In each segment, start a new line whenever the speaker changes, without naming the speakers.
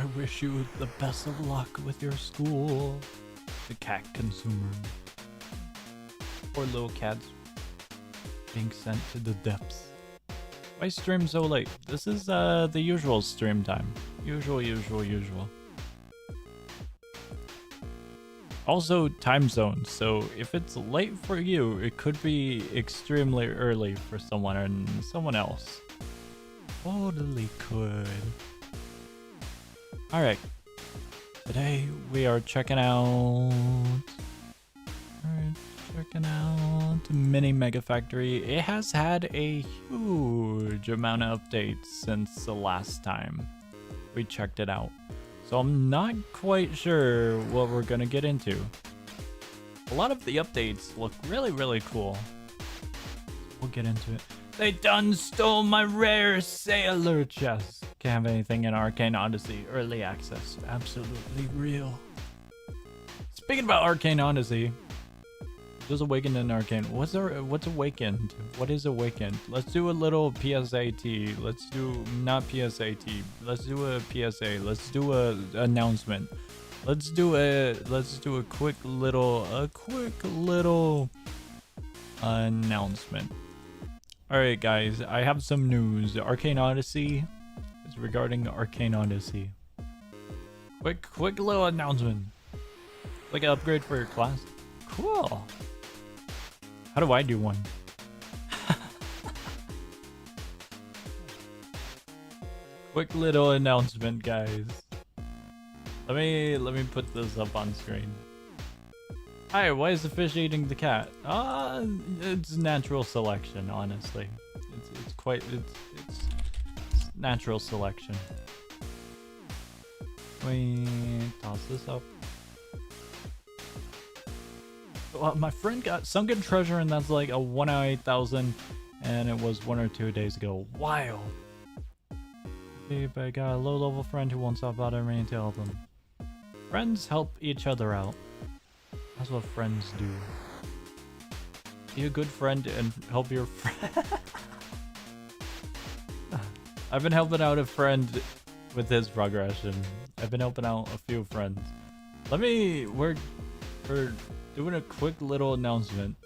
I wish you the best of luck with your school. The cat consumer. Poor little cats being sent to the depths. Why stream so late? This is the usual stream time. Usual. Also time zones, so if it's late for you, it could be extremely early for someone else. Totally could. Alright. Today we are checking out Mini Megafactory. It has had a huge amount of updates since the last time we checked it out. So I'm not quite sure what we're gonna get into. A lot of the updates look really cool. We'll get into it. They done stole my rare sailor chest. Can't have anything in Arcane Odyssey. Early access. Absolutely real. Speaking about Arcane Odyssey. Just awakened in Arcane. What's awakened? What is awakened? Let's do a little PSAT. Let's do not PSAT. Let's do a PSA. Let's do a announcement. Let's do a quick little announcement. Alright guys, I have some news. Arcane Odyssey is regarding Arcane Odyssey. Quick little announcement. Like an upgrade for your class. Cool. How do I do one? Quick little announcement, guys. Let me put this up on screen. Hi, why is the fish eating the cat? It's natural selection, honestly. It's natural selection. Let me toss this up. Well, my friend got sunken treasure, and that's like a 1 out of 8,000, and it was 1 or 2 days ago. Wild. But I got a low-level friend who won't stop bothering me to help him. Friends help each other out. That's what friends do. Be a good friend and help your friend. I've been helping out a friend with his progression. I've been helping out a few friends. We're doing a quick little announcement.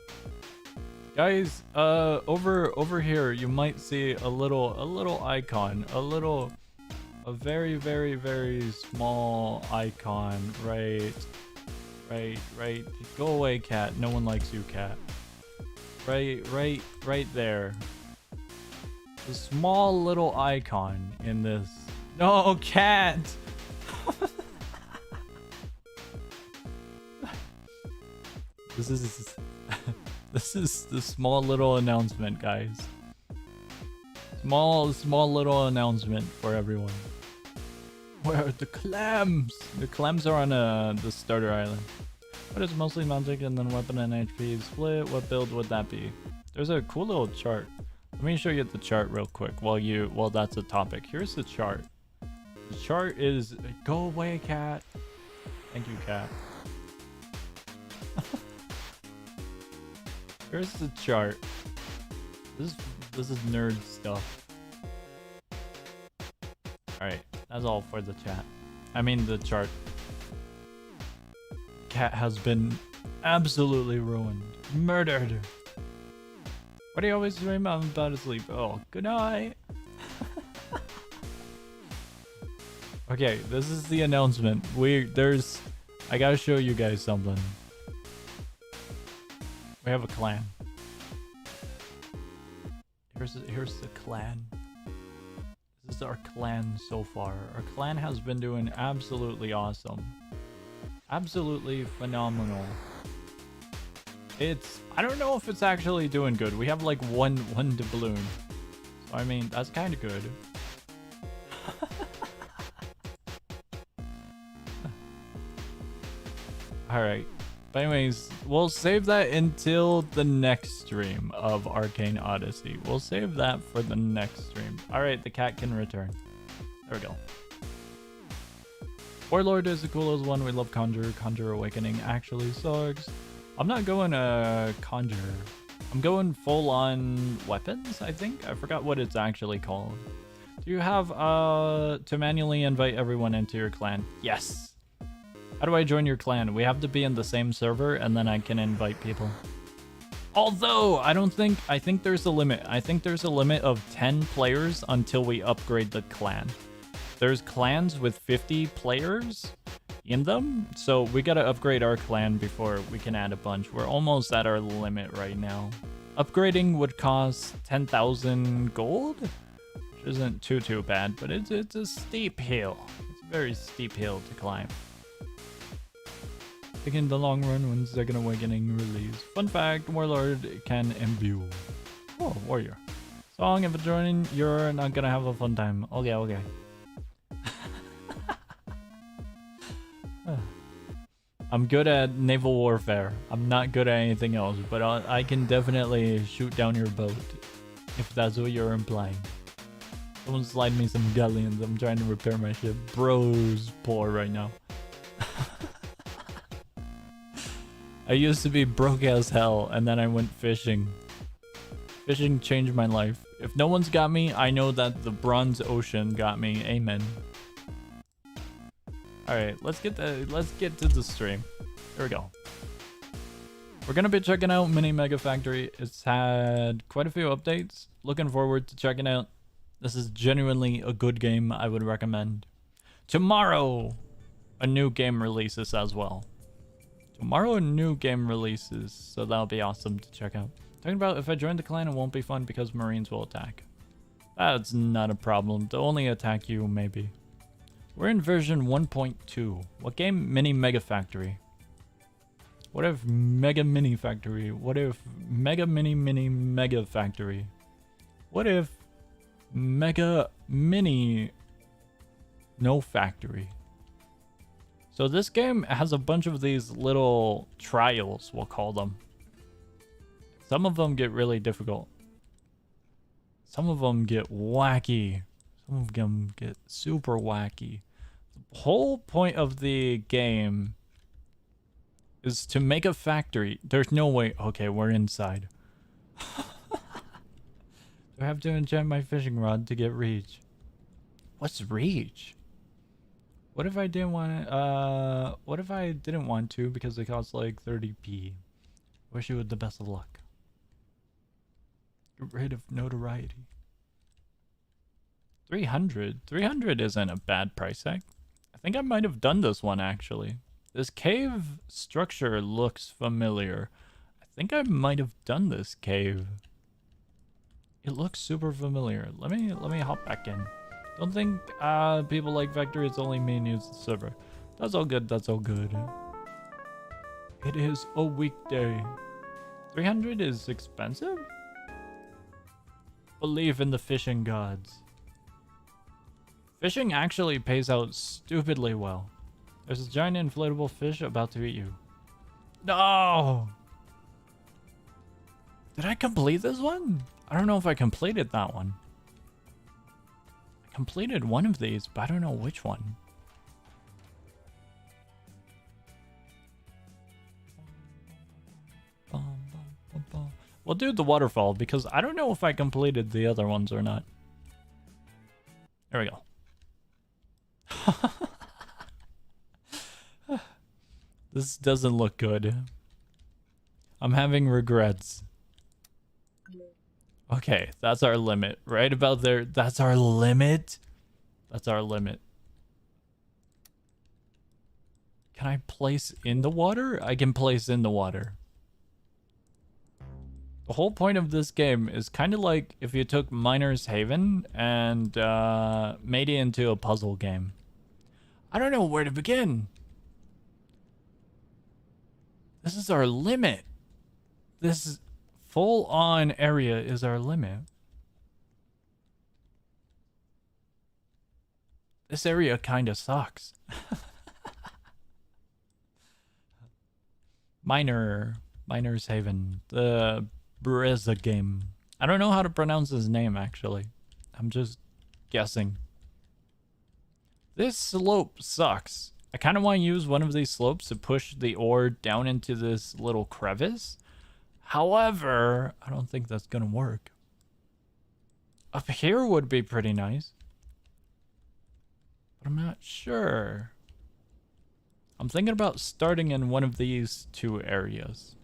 Guys, over here you might see a little icon, a very small icon, right. Go away, cat. No one likes you, cat. Right there. The small little icon in this. No, cat. This is the small little announcement, guys. Small little announcement for everyone. Where are the clams? The clams are on the starter island. But it's mostly magic and then weapon and HP split. What build would that be? There's a cool little chart. Let me show you the chart real quick while that's a topic. Here's the chart. The chart is go away, cat. Thank you, cat. Here's the chart. This is nerd stuff. Alright, that's all for the chat. I mean the chart. Cat has been absolutely ruined. Murdered. What do you always dream of about to sleep? Oh, good night. Okay, this is the announcement. I gotta show you guys something. We have a clan. Here's the clan. This is our clan so far. Our clan has been doing absolutely awesome. Absolutely phenomenal. I don't know if it's actually doing good. We have like one doubloon. So I mean, that's kind of good. Alright. But anyways, we'll save that until the next stream of Arcane Odyssey. We'll save that for the next stream. Alright, the cat can return. There we go. Warlord is the coolest one. We love Conjure. Conjure Awakening actually sucks. I'm not going Conjure. I'm going full on weapons, I think. I forgot what it's actually called. Do you have to manually invite everyone into your clan? Yes. How do I join your clan? We have to be in the same server and then I can invite people. Although I think there's a limit. I think there's a limit of 10 players until we upgrade the clan. There's clans with 50 players in them, so we gotta upgrade our clan before we can add a bunch. We're almost at our limit right now. Upgrading would cost 10,000 gold, which isn't too bad, but it's a steep hill. It's a very steep hill to climb. In the long run when Second Awakening release. Fun fact, Warlord can imbue. Oh, Warrior. Song, if joining, you're not gonna have a fun time. Okay. I'm good at naval warfare. I'm not good at anything else, but I can definitely shoot down your boat. If that's what you're implying. Someone slide me some galleons. I'm trying to repair my ship. Bro's poor right now. I used to be broke as hell, and then I went fishing. Fishing changed my life. If no one's got me, I know that the Bronze Ocean got me. Amen. Alright, let's get to the stream. Here we go. We're gonna be checking out Mini Megafactory. It's had quite a few updates. Looking forward to checking out. This is genuinely a good game I would recommend. Tomorrow, a new game releases as well. Tomorrow a new game releases, so that'll be awesome to check out. Talking about if I join the clan, it won't be fun because Marines will attack. That's not a problem. They'll only attack you, maybe. We're in version 1.2. What game? Mini Megafactory. What if Mega Mini Factory? What if Mega Mini Mega Factory? What if Mega Mini No Factory? So this game has a bunch of these little trials, we'll call them. Some of them get really difficult. Some of them get wacky. Some of them get super wacky. The whole point of the game is to make a factory. There's no way. Okay, we're inside. Do I have to enchant my fishing rod to get reach? What's reach? What if I didn't want to, what if I didn't want to because it costs like 30p? Wish you the best of luck. Get rid of notoriety. 300? 300 isn't a bad price tag. I think I might have done this one actually. This cave structure looks familiar. I think I might have done this cave. It looks super familiar. Let me hop back in. Don't think people like Factory, it's only me and use the server. That's all good, that's all good. It is a weekday. 300 is expensive? Believe in the fishing gods. Fishing actually pays out stupidly well. There's a giant inflatable fish about to eat you. No! Did I complete this one? I don't know if I completed that one. Completed one of these, but I don't know which one. We'll do the waterfall because I don't know if I completed the other ones or not. There we go. This doesn't look good. I'm having regrets. Okay, that's our limit. Right about there. That's our limit. That's our limit. Can I place in the water? I can place in the water. The whole point of this game is kind of like if you took Miner's Haven and made it into a puzzle game. I don't know where to begin. This is our limit. This full-on area is our limit. This area kind of sucks. Miner's Haven. The Breza game. I don't know how to pronounce his name, actually. I'm just guessing. This slope sucks. I kind of want to use one of these slopes to push the ore down into this little crevice. However, I don't think that's gonna work. Up here would be pretty nice. but I'm not sure. I'm thinking about starting in one of these two areas.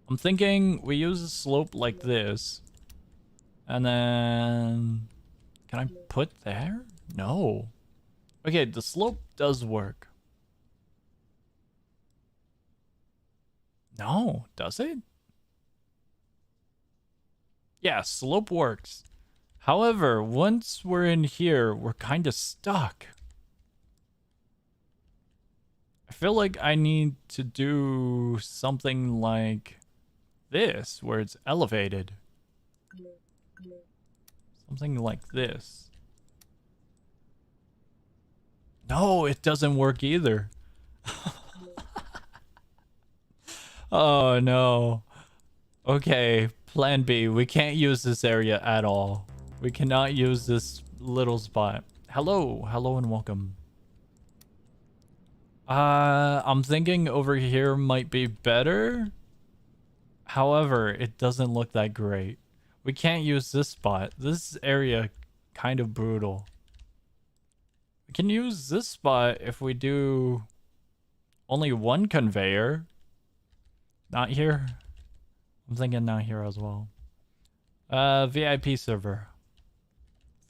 I'm thinking we use a slope like this. And then... Can I put there? No. Okay, the slope does work. No, does it? Yeah, slope works. However, once we're in here, we're kind of stuck. I feel like I need to do something like this, where it's elevated. Something like this. No, it doesn't work either. Oh, no. Okay, plan B. We can't use this area at all. We cannot use this little spot. Hello, hello and welcome. I'm thinking over here might be better. However, it doesn't look that great. We can't use this spot. This area kind of brutal. We can use this spot if we do only one conveyor. Not here. I'm thinking not here as well. VIP server.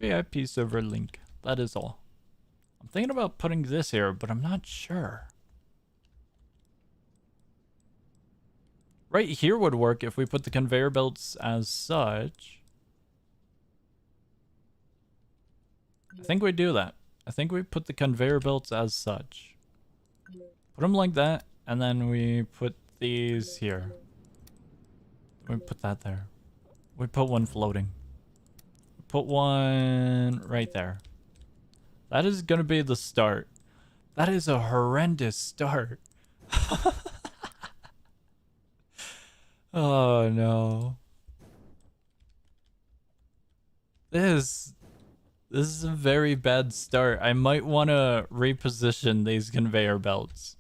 VIP server link. That is all. I'm thinking about putting this here, but I'm not sure. Right here would work if we put the conveyor belts as such. I think we do that. I think we put the conveyor belts as such. Put them like that, and then we put these here. We put that there. We put one floating. Put one right there. That is gonna be the start. That is a horrendous start. Oh no. This is a very bad start. I might want to reposition these conveyor belts.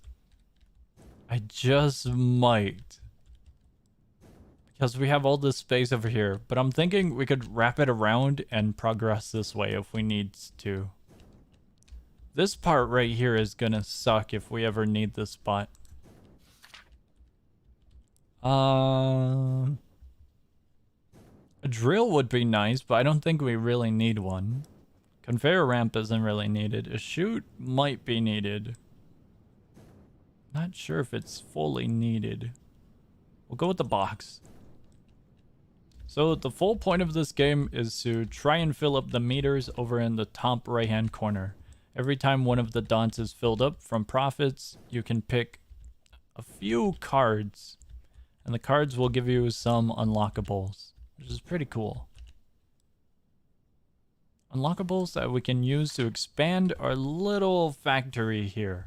I just might. Because we have all this space over here. But I'm thinking we could wrap it around and progress this way if we need to. This part right here is gonna suck if we ever need this spot. A drill would be nice, but I don't think we really need one. Conveyor ramp isn't really needed. A chute might be needed. Not sure if it's fully needed. We'll go with the box. So the full point of this game is to try and fill up the meters over in the top right hand corner. Every time one of the dots is filled up from profits, you can pick a few cards. And the cards will give you some unlockables, which is pretty cool. Unlockables that we can use to expand our little factory here.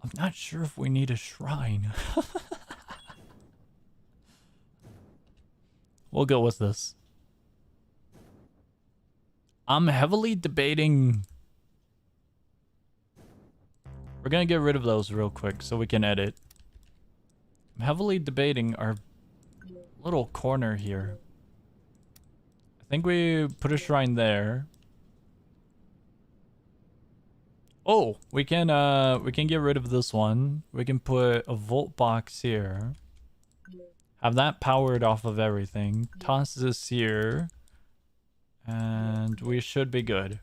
I'm not sure if we need a shrine. We'll go with this. I'm heavily debating... We're gonna get rid of those real quick so we can edit. I'm heavily debating our little corner here. I think we put a shrine there. Oh, we can get rid of this one. We can put a volt box here. Have that powered off of everything. Toss this here. And we should be good.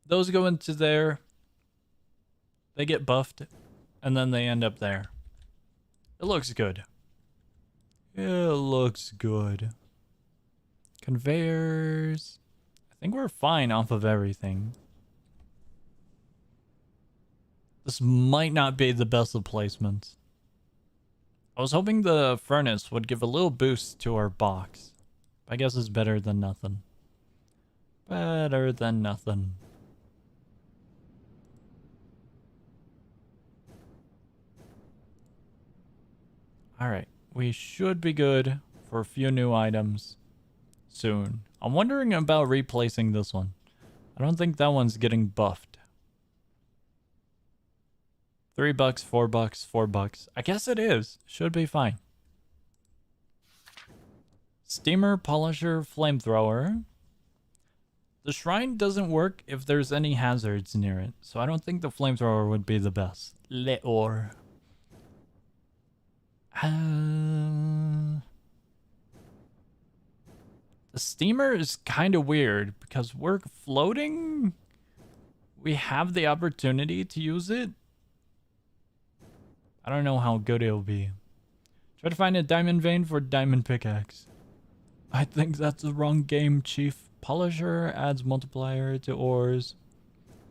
Those go into there. They get buffed. And then they end up there. It looks good. It looks good. Conveyors. I think we're fine off of everything. This might not be the best of placements. I was hoping the furnace would give a little boost to our box. I guess it's better than nothing. Better than nothing. Alright, we should be good for a few new items soon. I'm wondering about replacing this one. I don't think that one's getting buffed. $3, $4, $4. I guess it is. Should be fine. Steamer, polisher, flamethrower. The shrine doesn't work if there's any hazards near it, so I don't think the flamethrower would be the best. Leor. The steamer is kind of weird because we're floating. We have the opportunity to use it. I don't know how good it'll be. Try to find a diamond vein for diamond pickaxe. I think that's the wrong game, Chief. Polisher adds multiplier to ores.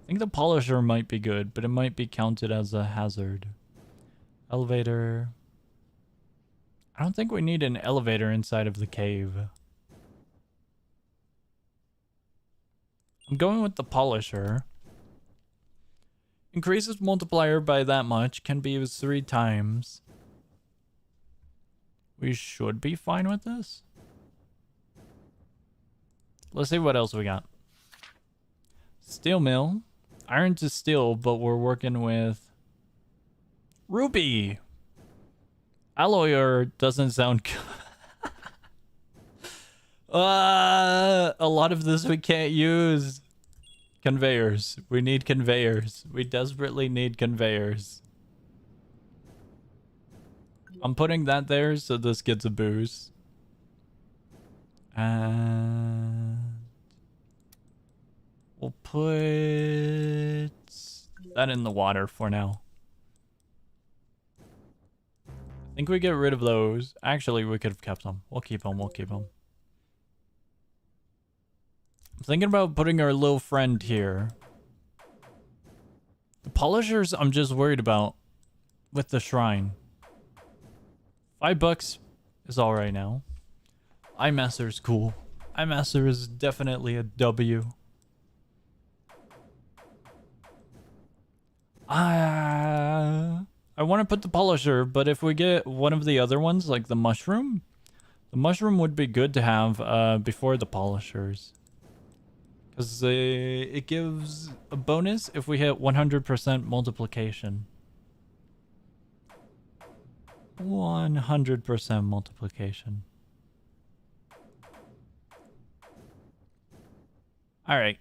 I think the polisher might be good, but it might be counted as a hazard. Elevator. I don't think we need an elevator inside of the cave. I'm going with the polisher. Increases multiplier by that much. Can be used 3 times. We should be fine with this. Let's see what else we got. Steel mill. Iron to steel, but we're working with ruby. Alloyer doesn't sound good. A lot of this we can't use. Conveyors. We need conveyors. We desperately need conveyors. I'm putting that there so this gets a boost. And we'll put that in the water for now. I think we get rid of those. Actually, we could have kept them. We'll keep them. We'll keep them. I'm thinking about putting our little friend here. The polishers I'm just worried about with the shrine. $5 is all right now. iMaster's cool. iMaster is definitely a W. I want to put the polisher, but if we get one of the other ones, like the mushroom would be good to have before the polishers. Because it gives a bonus if we hit 100% multiplication. 100% multiplication. Alright.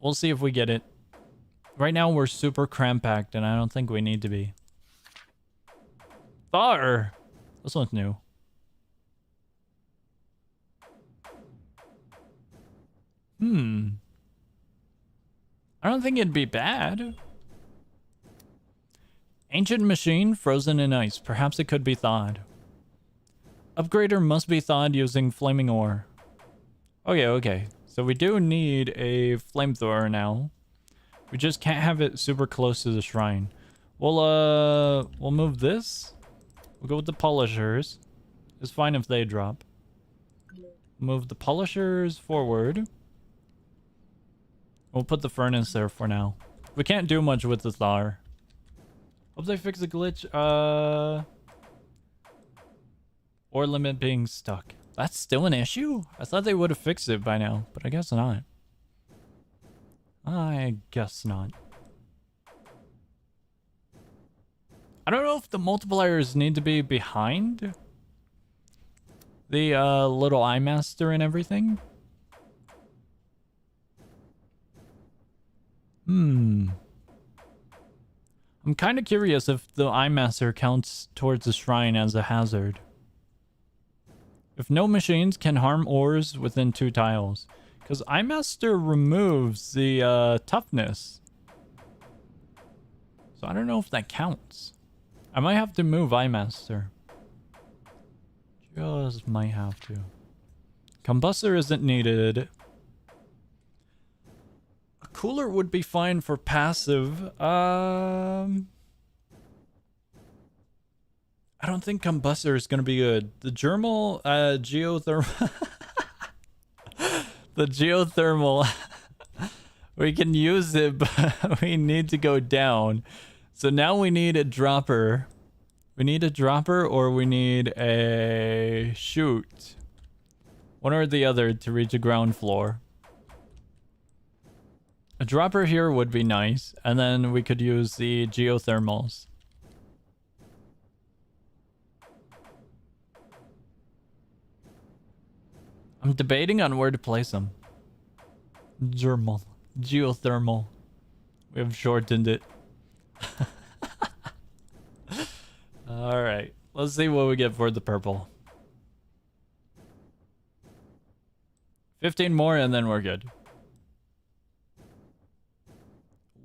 We'll see if we get it. Right now we're super cram-packed and I don't think we need to be. Thar! This one's new. I don't think it'd be bad. Ancient machine frozen in ice. Perhaps it could be thawed. Upgrader must be thawed using flaming ore. Okay. So we do need a flamethrower now. We just can't have it super close to the shrine. We'll move this. We'll go with the polishers. It's fine if they drop. Move the polishers forward. We'll put the furnace there for now. We can't do much with the Thar. Hope they fix the glitch. Or limit being stuck. That's still an issue? I thought they would have fixed it by now, but I guess not. I guess not. I don't know if the multipliers need to be behind the little iMaster and everything. I'm kind of curious if the iMaster counts towards the shrine as a hazard. If no machines can harm ores within 2 tiles. Because iMaster removes the toughness. So I don't know if that counts. I might have to move iMaster. Just might have to. Combustor isn't needed. A cooler would be fine for passive. I don't think combustor is going to be good. The germal geothermal... the geothermal... we can use it, but we need to go down. So now we need a dropper. We need a dropper or we need a chute. One or the other to reach the ground floor. A dropper here would be nice. And then we could use the geothermals. I'm debating on where to place them. Geothermal. Geothermal. We have shortened it. Alright. Let's see what we get for the purple. 15 more and then we're good.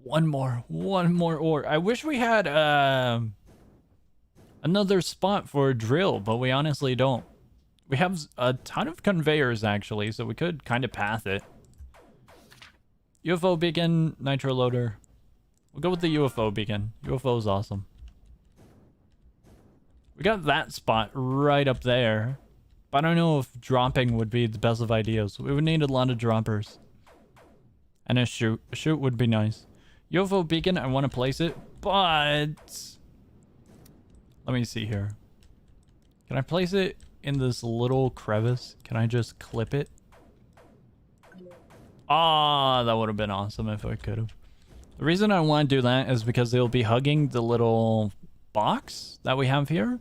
One more ore. I wish we had another spot for a drill, but we honestly don't. We have a ton of conveyors actually, so we could kind of path it. UFO beacon, nitro loader. We'll go with the UFO beacon. UFO is awesome. We got that spot right up there. But I don't know if dropping would be the best of ideas. We would need a lot of droppers. And a chute. A chute would be nice. UFO beacon, I want to place it, but... Let me see here. Can I place it in this little crevice? Can I just clip it? Ah, that would have been awesome if I could have. The reason I want to do that is because they'll be hugging the little box that we have here.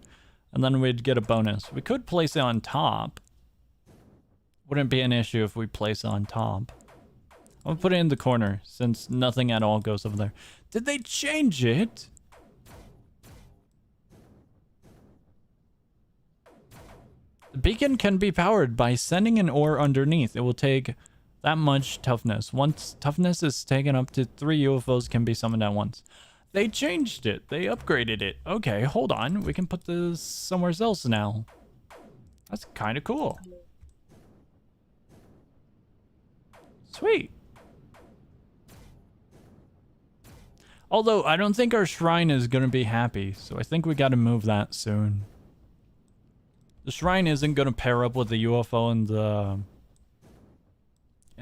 And then we'd get a bonus. We could place it on top. Wouldn't be an issue if we place it on top. I'll put it in the corner since nothing at all goes over there. Did they change it? The beacon can be powered by sending an ore underneath. It will take that much toughness. Once toughness is taken up to 3 UFOs can be summoned at once. They changed it. They upgraded it. Okay, hold on. We can put this somewhere else now. That's kind of cool. Sweet. Although, I don't think our shrine is going to be happy, so I think we got to move that soon. The shrine isn't going to pair up with the UFO and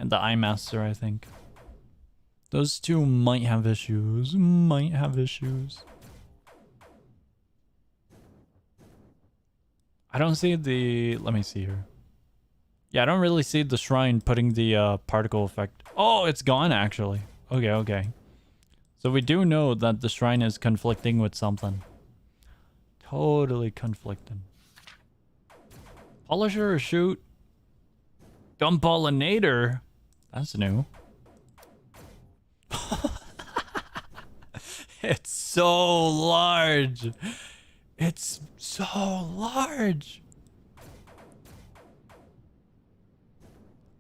the Eye Master, I think. Those two might have issues. Might have issues. I don't see the... Let me see here. Yeah, I don't really see the shrine putting the particle effect. Oh, it's gone, actually. Okay, okay. So we do know that the shrine is conflicting with something. Totally conflicting. Polisher or shoot? Gumpollinator? That's new. It's so large. It's so large.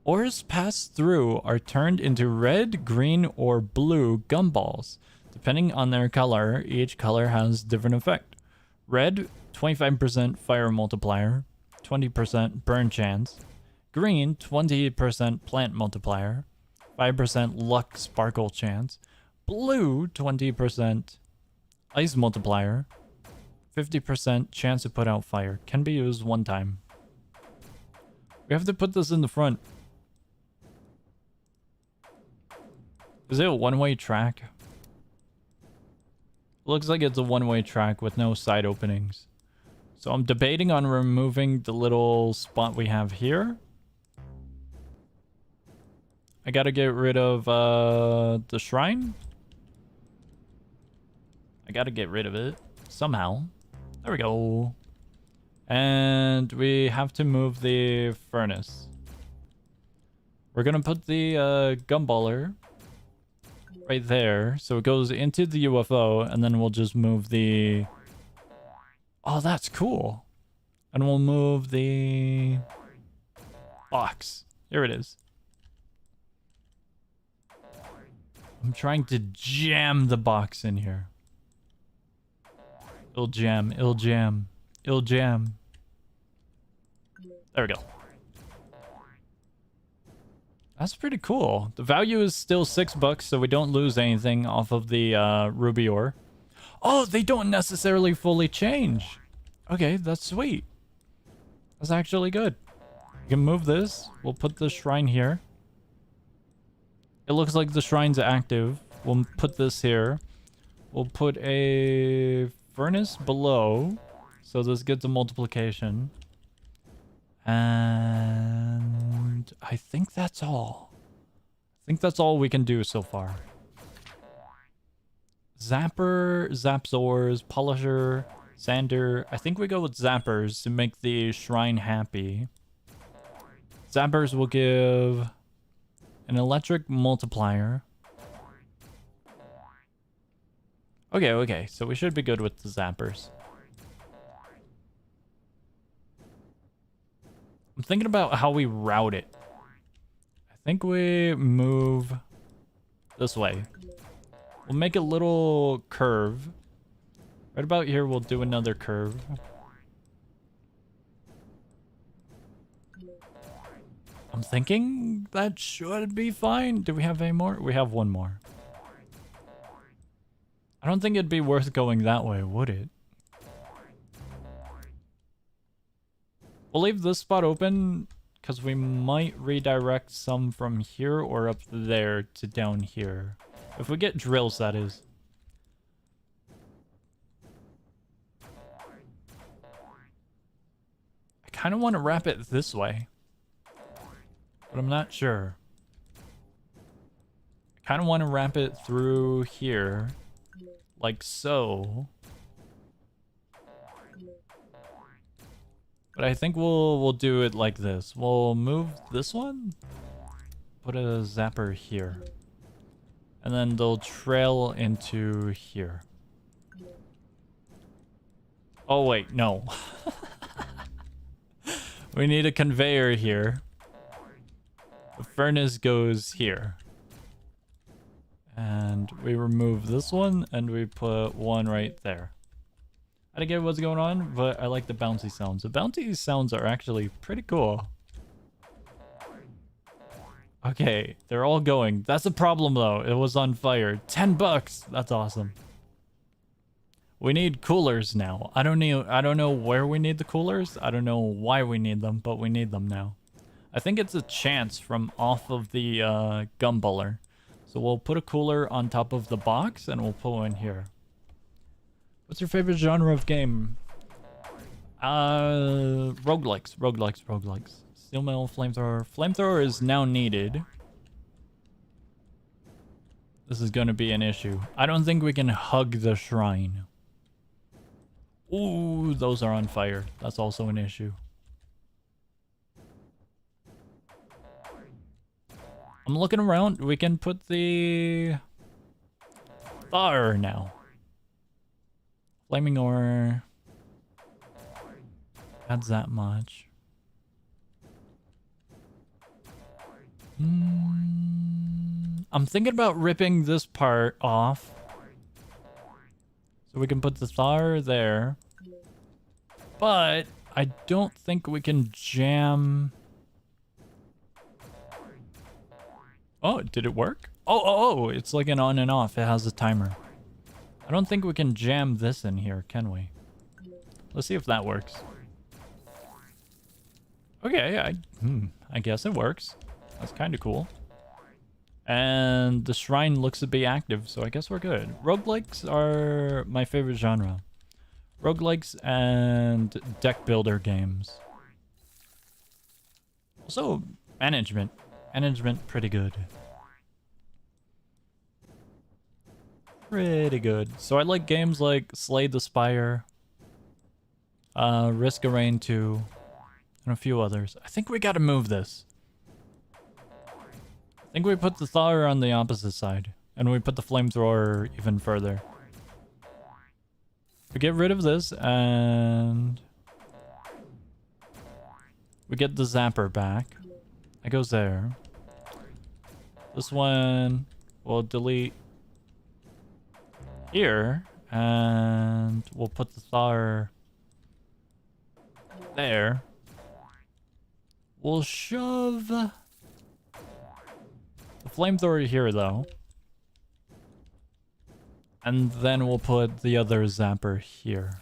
Ores passed through are turned into red, green, or blue gumballs. Depending on their color, each color has different effect. Red, 25% fire multiplier, 20% burn chance. Green, 20% plant multiplier, 5% luck sparkle chance. Blue, 20% ice multiplier, 50% chance to put out fire. Can be used one time. We have to put this in the front. Is it a one-way track? Looks like it's a one-way track with no side openings. So I'm debating on removing the little spot we have here. I gotta get rid of the shrine. I gotta get rid of it somehow. There we go. And we have to move the furnace. We're gonna put the gumballer right there. So it goes into the UFO and then we'll just move the... Oh, that's cool. And we'll move the box. Here it is. I'm trying to jam the box in here. It'll jam, it'll jam, it'll jam. There we go. That's pretty cool. The value is still $6, so we don't lose anything off of the ruby ore. Oh, they don't necessarily fully change. Okay, that's sweet. That's actually good. We can move this. We'll put the shrine here. It looks like the shrine's active. We'll put this here. We'll put a furnace below. So this gets a multiplication. And I think that's all. I think that's all we can do so far. Zapper, Zapsors, Polisher, Sander. I think we go with Zappers to make the shrine happy. Zappers will give an electric multiplier. Okay, so we should be good with the zappers. I'm thinking about how we route it. I think we move this way. We'll make a little curve. Right about here, we'll do another curve. I'm thinking that should be fine. Do we have any more? We have one more. I don't think it'd be worth going that way, would it? We'll leave this spot open because we might redirect some from here or up there to down here. If we get drills, that is. I kind of want to wrap it this way, but I'm not sure. I kind of want to wrap it through here, like so. But I think we'll do it like this. We'll move this one, put a zapper here, and then they'll trail into here. Oh wait, no. We need a conveyor here. The furnace goes here. And we remove this one and we put one right there. I don't get what's going on, but I like the bouncy sounds. The bouncy sounds are actually pretty cool. Okay, they're all going. That's a problem though. It was on fire. $10. That's awesome. We need coolers now. I don't know where we need the coolers. I don't know why we need them, but we need them now. I think it's a chance from off of the gumbuller. So we'll put a cooler on top of the box and we'll put one here. What's your favorite genre of game? Roguelikes. Steel metal flamethrower. Flamethrower is now needed. This is gonna be an issue. I don't think we can hug the shrine. Ooh, those are on fire. That's also an issue. I'm looking around. We can put the Thar now. Flaming ore. Adds that much. I'm thinking about ripping this part off. So we can put the Thar there. But I don't think we can jam... Oh, did it work? Oh, it's like an on and off. It has a timer. I don't think we can jam this in here, can we? Let's see if that works. Okay, I guess it works. That's kind of cool. And the shrine looks to be active, so I guess we're good. Roguelikes are my favorite genre. Roguelikes and deck builder games. Also, management. Management, pretty good. Pretty good. So I like games like Slay the Spire, Risk of Rain 2, and a few others. I think we gotta move this. I think we put the Thar on the opposite side, and we put the flamethrower even further. We get rid of this, and we get the zapper back. It goes there. This one will delete here, and we'll put the Thar there. We'll shove the flamethrower here, though. And then we'll put the other zapper here.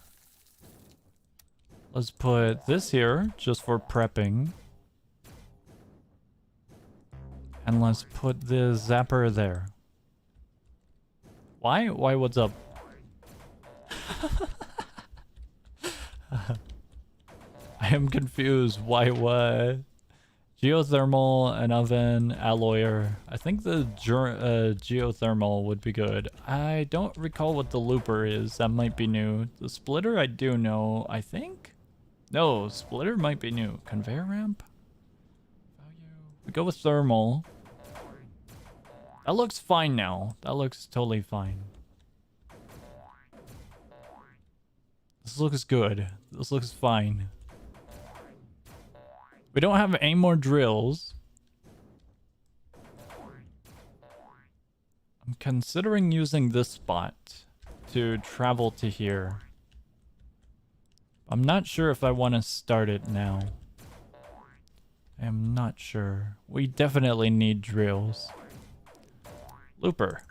Let's put this here, just for prepping. And let's put the zapper there. Why? Why, what's up? I am confused. Why, what? Geothermal, an oven, alloyer. I think the geothermal would be good. I don't recall what the looper is. That might be new. The splitter I do know, I think? No, splitter might be new. Conveyor ramp? go with thermal. That looks fine now. That looks totally fine. This looks good. This looks fine. We don't have any more drills. I'm considering using this spot to travel to here. I'm not sure if I want to start it now. I am not sure. We definitely need drills. Looper.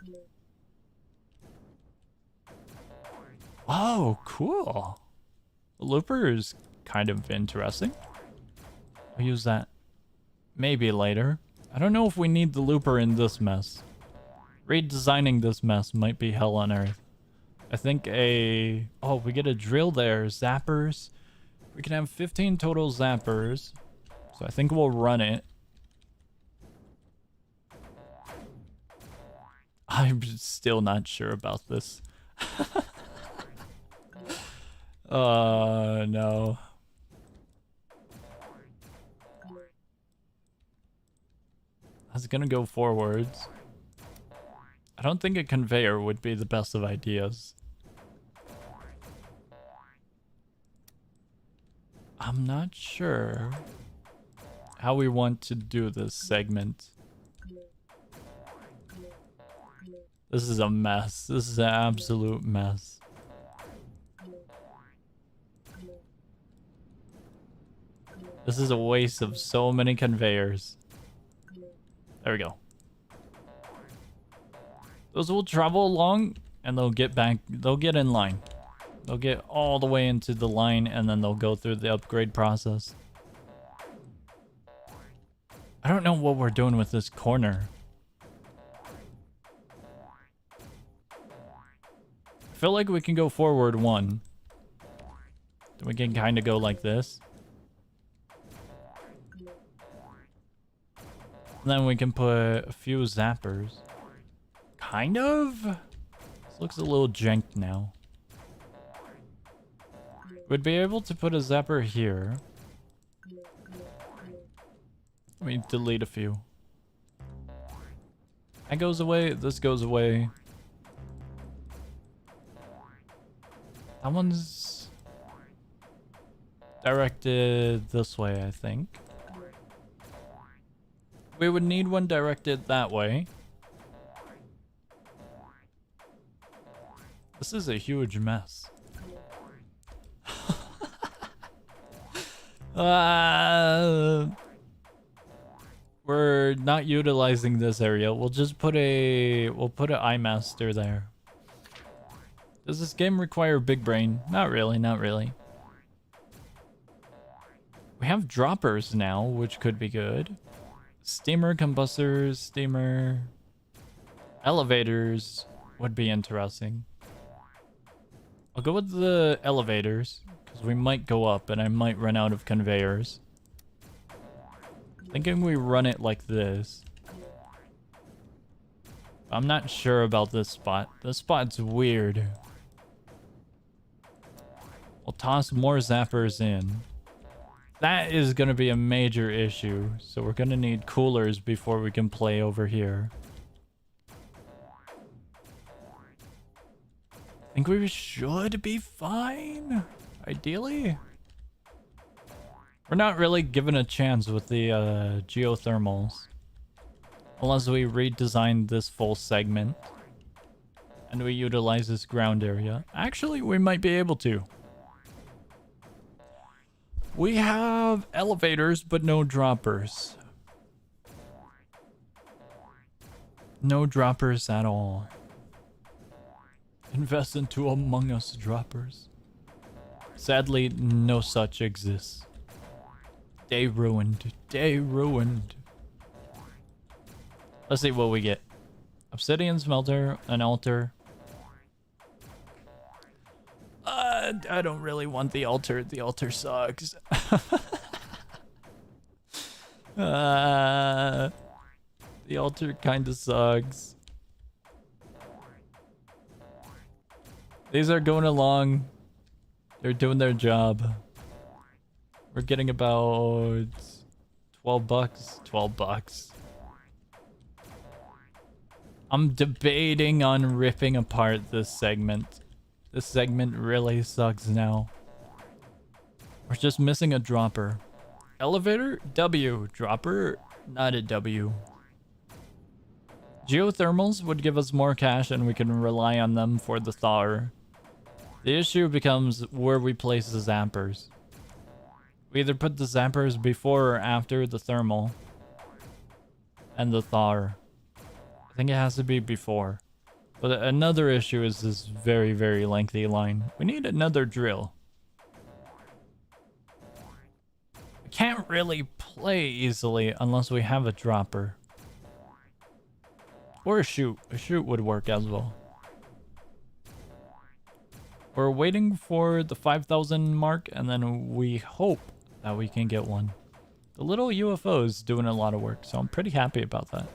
Oh, cool. The looper is kind of interesting. I'll use that maybe later. I don't know if we need the looper in this mess. Redesigning this mess might be hell on earth. I think oh, we get a drill there. Zappers. We can have 15 total zappers. So I think we'll run it. I'm still not sure about this. No. I was gonna go forwards. I don't think a conveyor would be the best of ideas. I'm not sure how we want to do this segment. This is a mess. This is an absolute mess. This is a waste of so many conveyors. There we go. Those will travel along and they'll get back. They'll get in line. They'll get all the way into the line and then they'll go through the upgrade process. I don't know what we're doing with this corner. I feel like we can go forward one. Then we can kind of go like this. And then we can put a few zappers. Kind of? This looks a little janked now. We'd be able to put a zapper here. Let me delete a few. That goes away. This goes away. That one's directed this way, I think. We would need one directed that way. This is a huge mess. We're not utilizing this area. We'll just put an iMaster there. Does this game require big brain? Not really, not really. We have droppers now, which could be good. Steamer, combustors, steamer, elevators would be interesting. I'll go with the elevators because we might go up and I might run out of conveyors. Thinking we run it like this. I'm not sure about this spot. This spot's weird. We'll toss more zappers in. That is going to be a major issue. So we're going to need coolers before we can play over here. I think we should be fine. Ideally. We're not really given a chance with the geothermals. Unless we redesign this full segment. And we utilize this ground area. Actually, we might be able to. We have elevators, but no droppers. No droppers at all. Invest into Among Us droppers. Sadly, no such exists. Day ruined. Day ruined. Let's see what we get. Obsidian smelter, an altar. I don't really want the altar. The altar sucks. The altar kind of sucks. These are going along. They're doing their job. We're getting about $12. 12 bucks. I'm debating on ripping apart this segment. This segment really sucks now. We're just missing a dropper. Elevator, W. Dropper, not a W. Geothermals would give us more cash and we can rely on them for the thaw. The issue becomes where we place the zappers. We either put the zappers before or after the thermal and the thaw. I think it has to be before. But another issue is this very, very lengthy line. We need another drill. We can't really play easily unless we have a dropper. Or a chute. A chute would work as well. We're waiting for the 5,000 mark and then we hope that we can get one. The little UFO is doing a lot of work, so I'm pretty happy about that.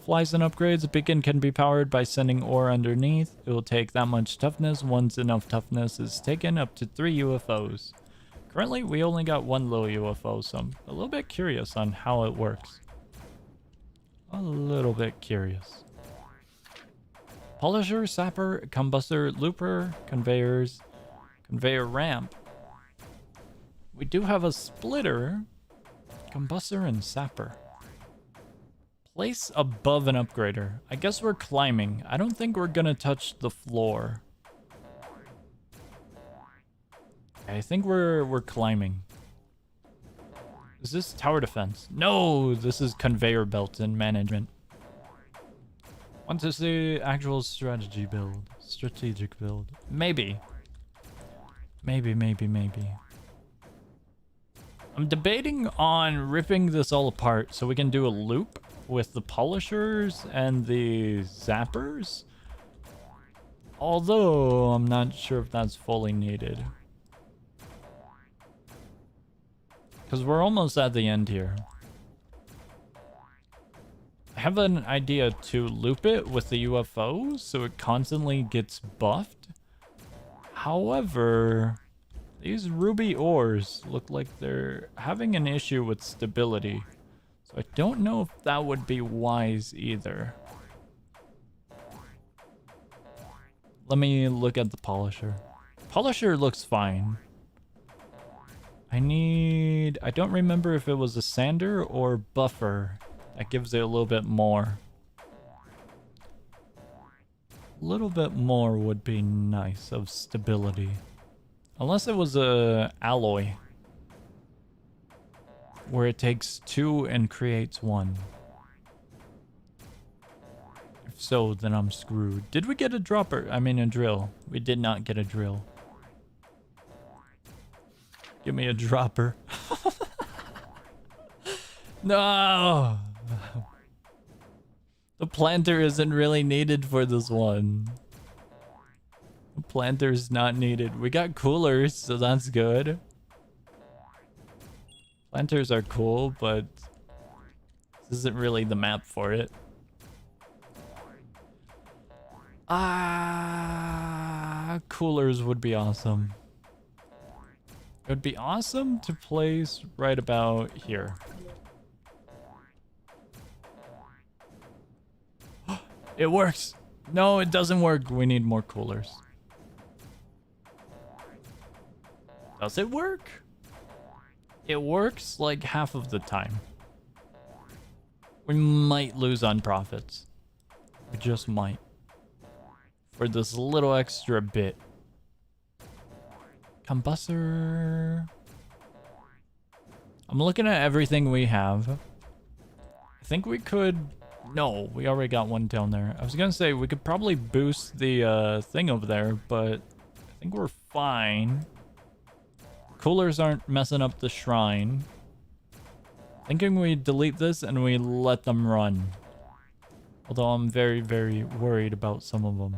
Flies and upgrades. A beacon can be powered by sending ore underneath. It will take that much toughness. Once enough toughness is taken, up to 3 UFOs. Currently, we only got 1 little UFO, so I'm a little bit curious on how it works. A little bit curious. Polisher, sapper, combustor, looper, conveyors, conveyor ramp. We do have a splitter, combustor, and sapper. Place above an upgrader. I guess we're climbing. I don't think we're gonna touch the floor. I think we're climbing. Is this tower defense? No, this is conveyor belt and management. Want to see actual strategy build. Strategic build. Maybe. Maybe. I'm debating on ripping this all apart so we can do a loop with the polishers and the zappers. Although, I'm not sure if that's fully needed. Because we're almost at the end here. I have an idea to loop it with the UFO so it constantly gets buffed. However, these ruby ores look like they're having an issue with stability. So I don't know if that would be wise either. Let me look at the polisher. Polisher looks fine. I don't remember if it was a sander or buffer that gives it a little bit more. A little bit more would be nice of stability. Unless it was a alloy where it takes 2 and creates 1. If so, then I'm screwed. Did we get a dropper? I mean a drill. We did not get a drill. Give me a dropper. No! The planter isn't really needed for this one. The planter's not needed. We got coolers, so that's good. Planters are cool, but this isn't really the map for it. Coolers would be awesome. It would be awesome to place right about here. It works! No, it doesn't work. We need more coolers. Does it work? It works like half of the time. We might lose on profits. We just might. For this little extra bit. Combustor. I'm looking at everything we have. I think we could... No, we already got one down there. I was gonna say we could probably boost the thing over there, but I think we're fine. Coolers aren't messing up the shrine. Thinking we delete this and we let them run. Although I'm very, very worried about some of them.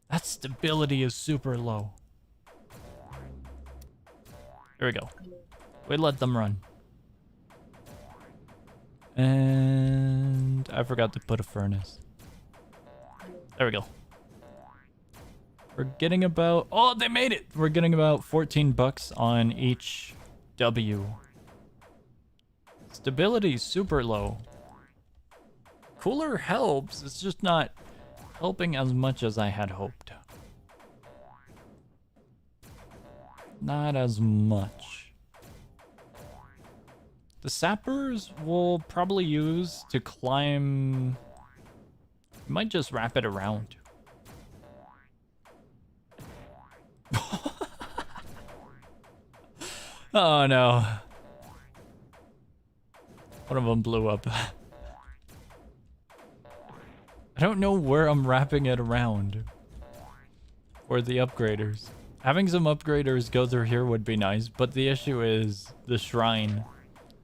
That stability is super low. There we go. We let them run. And I forgot to put a furnace. There we go. We're getting about... Oh, they made it! We're getting about 14 bucks on each W. Stability super low. Cooler helps, it's just not helping as much as I had hoped. Not as much. The sappers we'll probably use to climb... Might just wrap it around. Oh no. One of them blew up. I don't know where I'm wrapping it around. Or the upgraders. Having some upgraders go through here would be nice, but the issue is the shrine.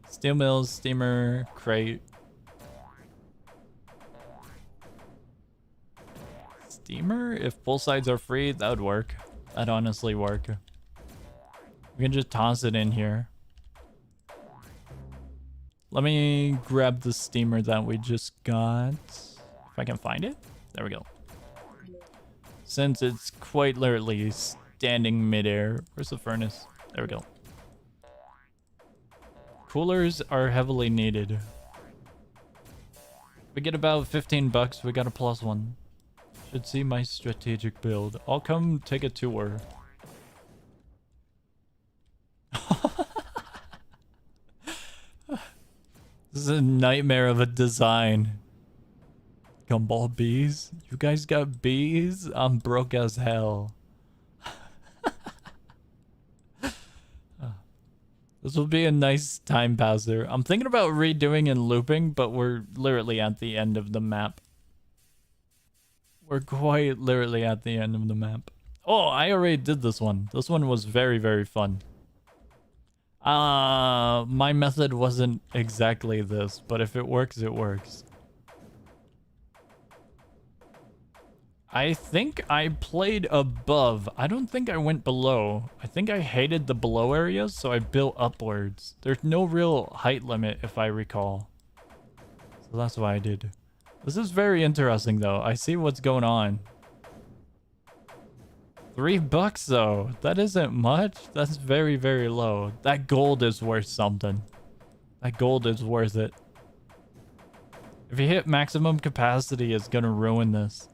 Steel mills, steamer, crate. Steamer? If both sides are free, that would work. That'd honestly work. We can just toss it in here. Let me grab the steamer that we just got. If I can find it. There we go. Since it's quite literally standing midair. Where's the furnace? There we go. Coolers are heavily needed. We get about 15 bucks. We got a +1. Should see my strategic build. I'll come take a tour. This is a nightmare of a design. Gumball bees? You guys got bees? I'm broke as hell. This will be a nice time passer. I'm thinking about redoing and looping, but we're literally at the end of the map. We're quite literally at the end of the map. Oh, I already did this one. This one was very, very fun. My method wasn't exactly this, but if it works, it works. I think I played above. I don't think I went below. I think I hated the below areas, so I built upwards. There's no real height limit, if I recall. So that's what I did. This is very interesting, though. I see what's going on. $3 though. That isn't much. That's very, very low. That gold is worth something. That gold is worth it. If you hit maximum capacity, it's gonna ruin this.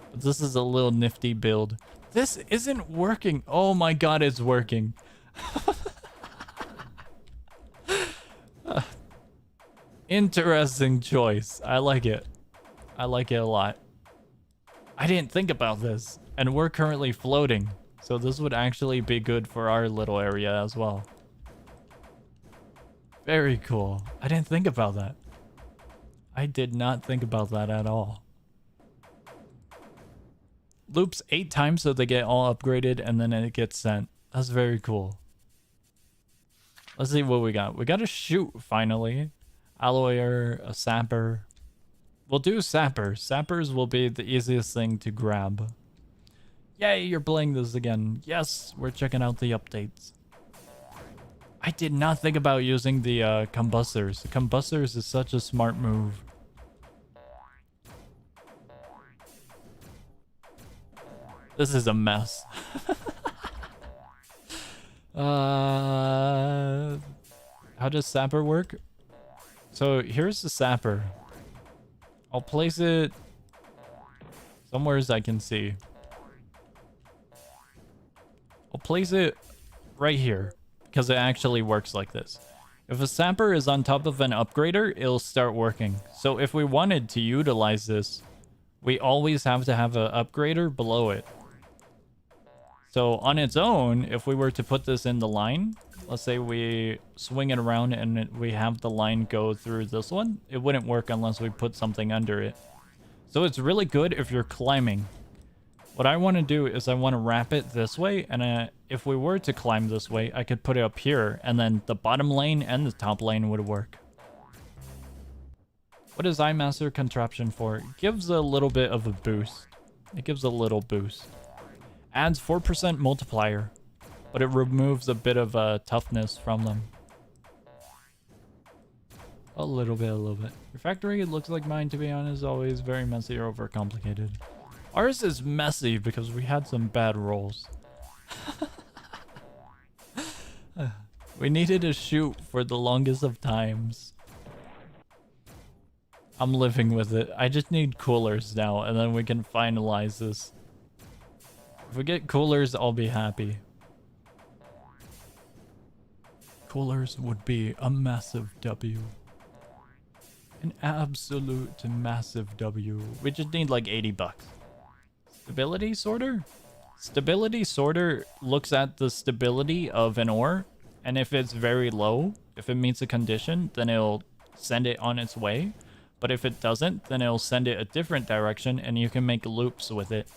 But this is a little nifty build. This isn't working. Oh my god, it's working. Interesting choice. I like it. I like it a lot. I didn't think about this. And we're currently floating. So this would actually be good for our little area as well. Very cool. I didn't think about that. I did not think about that at all. Loops 8 times so they get all upgraded and then it gets sent. That's very cool. Let's see what we got. We got a chute finally. Alloyer, a sapper. We'll do sappers. Sappers will be the easiest thing to grab. Yay, you're playing this again. Yes, we're checking out the updates. I did not think about using the combustors. The combustors is such a smart move. This is a mess. How does sapper work? So here's the sapper. I'll place it somewhere as I can see. I'll place it right here because it actually works like this. If a sapper is on top of an upgrader, it'll start working. So if we wanted to utilize this, we always have to have an upgrader below it. So on its own, if we were to put this in the line, let's say we swing it around and we have the line go through this one, it wouldn't work unless we put something under it. So it's really good if you're climbing. What I want to do is I want to wrap it this way, and if we were to climb this way, I could put it up here, and then the bottom lane and the top lane would work. What is iMaster contraption for? It gives a little bit of a boost. It gives a little boost. Adds 4% multiplier, but it removes a bit of toughness from them. A little bit, a little bit. Your factory, it looks like mine, to be honest, always very messy or overcomplicated. Ours is messy because we had some bad rolls. We needed a shoot for the longest of times. I'm living with it. I just need coolers now, and then we can finalize this. If we get coolers, I'll be happy. Coolers would be a massive W. An absolute massive W. We just need like 80 bucks. Stability sorter? Stability sorter looks at the stability of an ore, and if it's very low, if it meets a condition, then it'll send it on its way. But if it doesn't, then it'll send it a different direction, and you can make loops with it.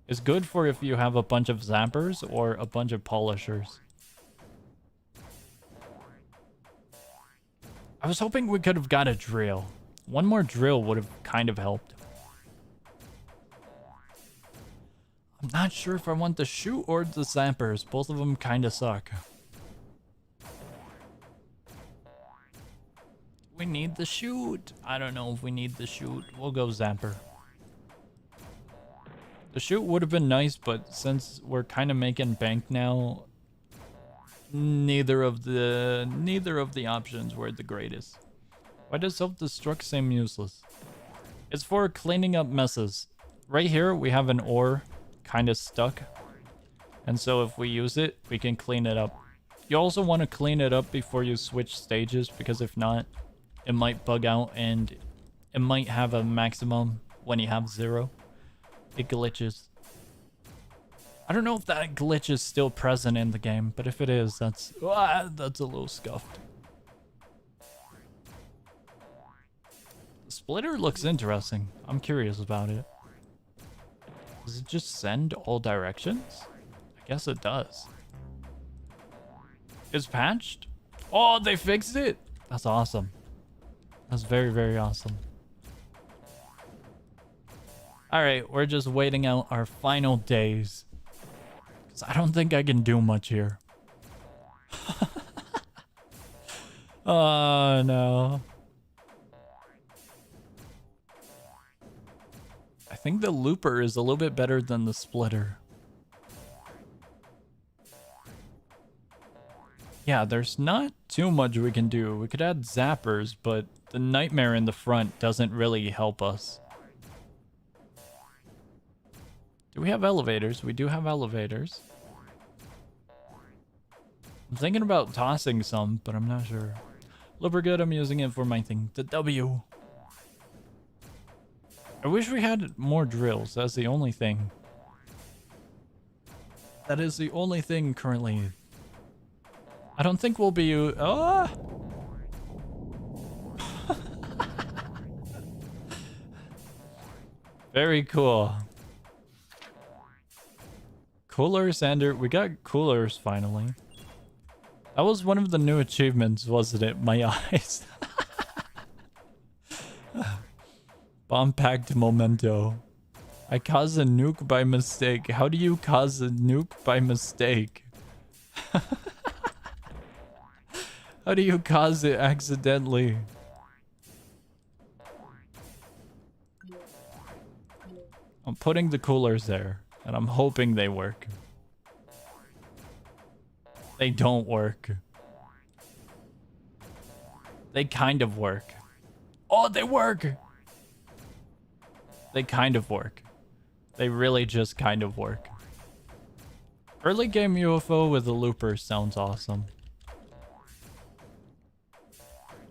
It's good for if you have a bunch of zappers or a bunch of polishers. I was hoping we could have got a drill. One more drill would have kind of helped. I'm not sure if I want the shoot or the zappers. Both of them kind of suck. We need the shoot. I don't know if we need the shoot. We'll go zapper. The shoot would have been nice, but since we're kind of making bank now, neither of the options were the greatest. Why does self-destruct seem useless? It's for cleaning up messes. Right here, we have an ore kind of stuck. And so if we use it, we can clean it up. You also want to clean it up before you switch stages, because if not, it might bug out and it might have a maximum when you have 0. It glitches. I don't know if that glitch is still present in the game, but if it is, that's a little scuffed. The splitter looks interesting. I'm curious about it. Does it just send all directions? I guess it does. It's patched? Oh, they fixed it! That's awesome. That's very, very awesome. Alright, we're just waiting out our final days. Because I don't think I can do much here. Oh, no. I think the looper is a little bit better than the splitter. Yeah, there's not too much we can do. We could add zappers, but the nightmare in the front doesn't really help us. Do we have elevators? We do have elevators. I'm thinking about tossing some, but I'm not sure. Looper good, I'm using it for my thing. The W. I wish we had more drills. That's the only thing. That is the only thing currently. I don't think we'll be... Oh! Very cool. Cooler sander. We got coolers finally. That was one of the new achievements, wasn't it? My eyes. Bomb-packed memento. I caused a nuke by mistake. How do you cause a nuke by mistake? How do you cause it accidentally? I'm putting the coolers there, and I'm hoping they work. They don't work. They kind of work. Oh, they work! They kind of work. They really just kind of work. Early game UFO with a looper sounds awesome.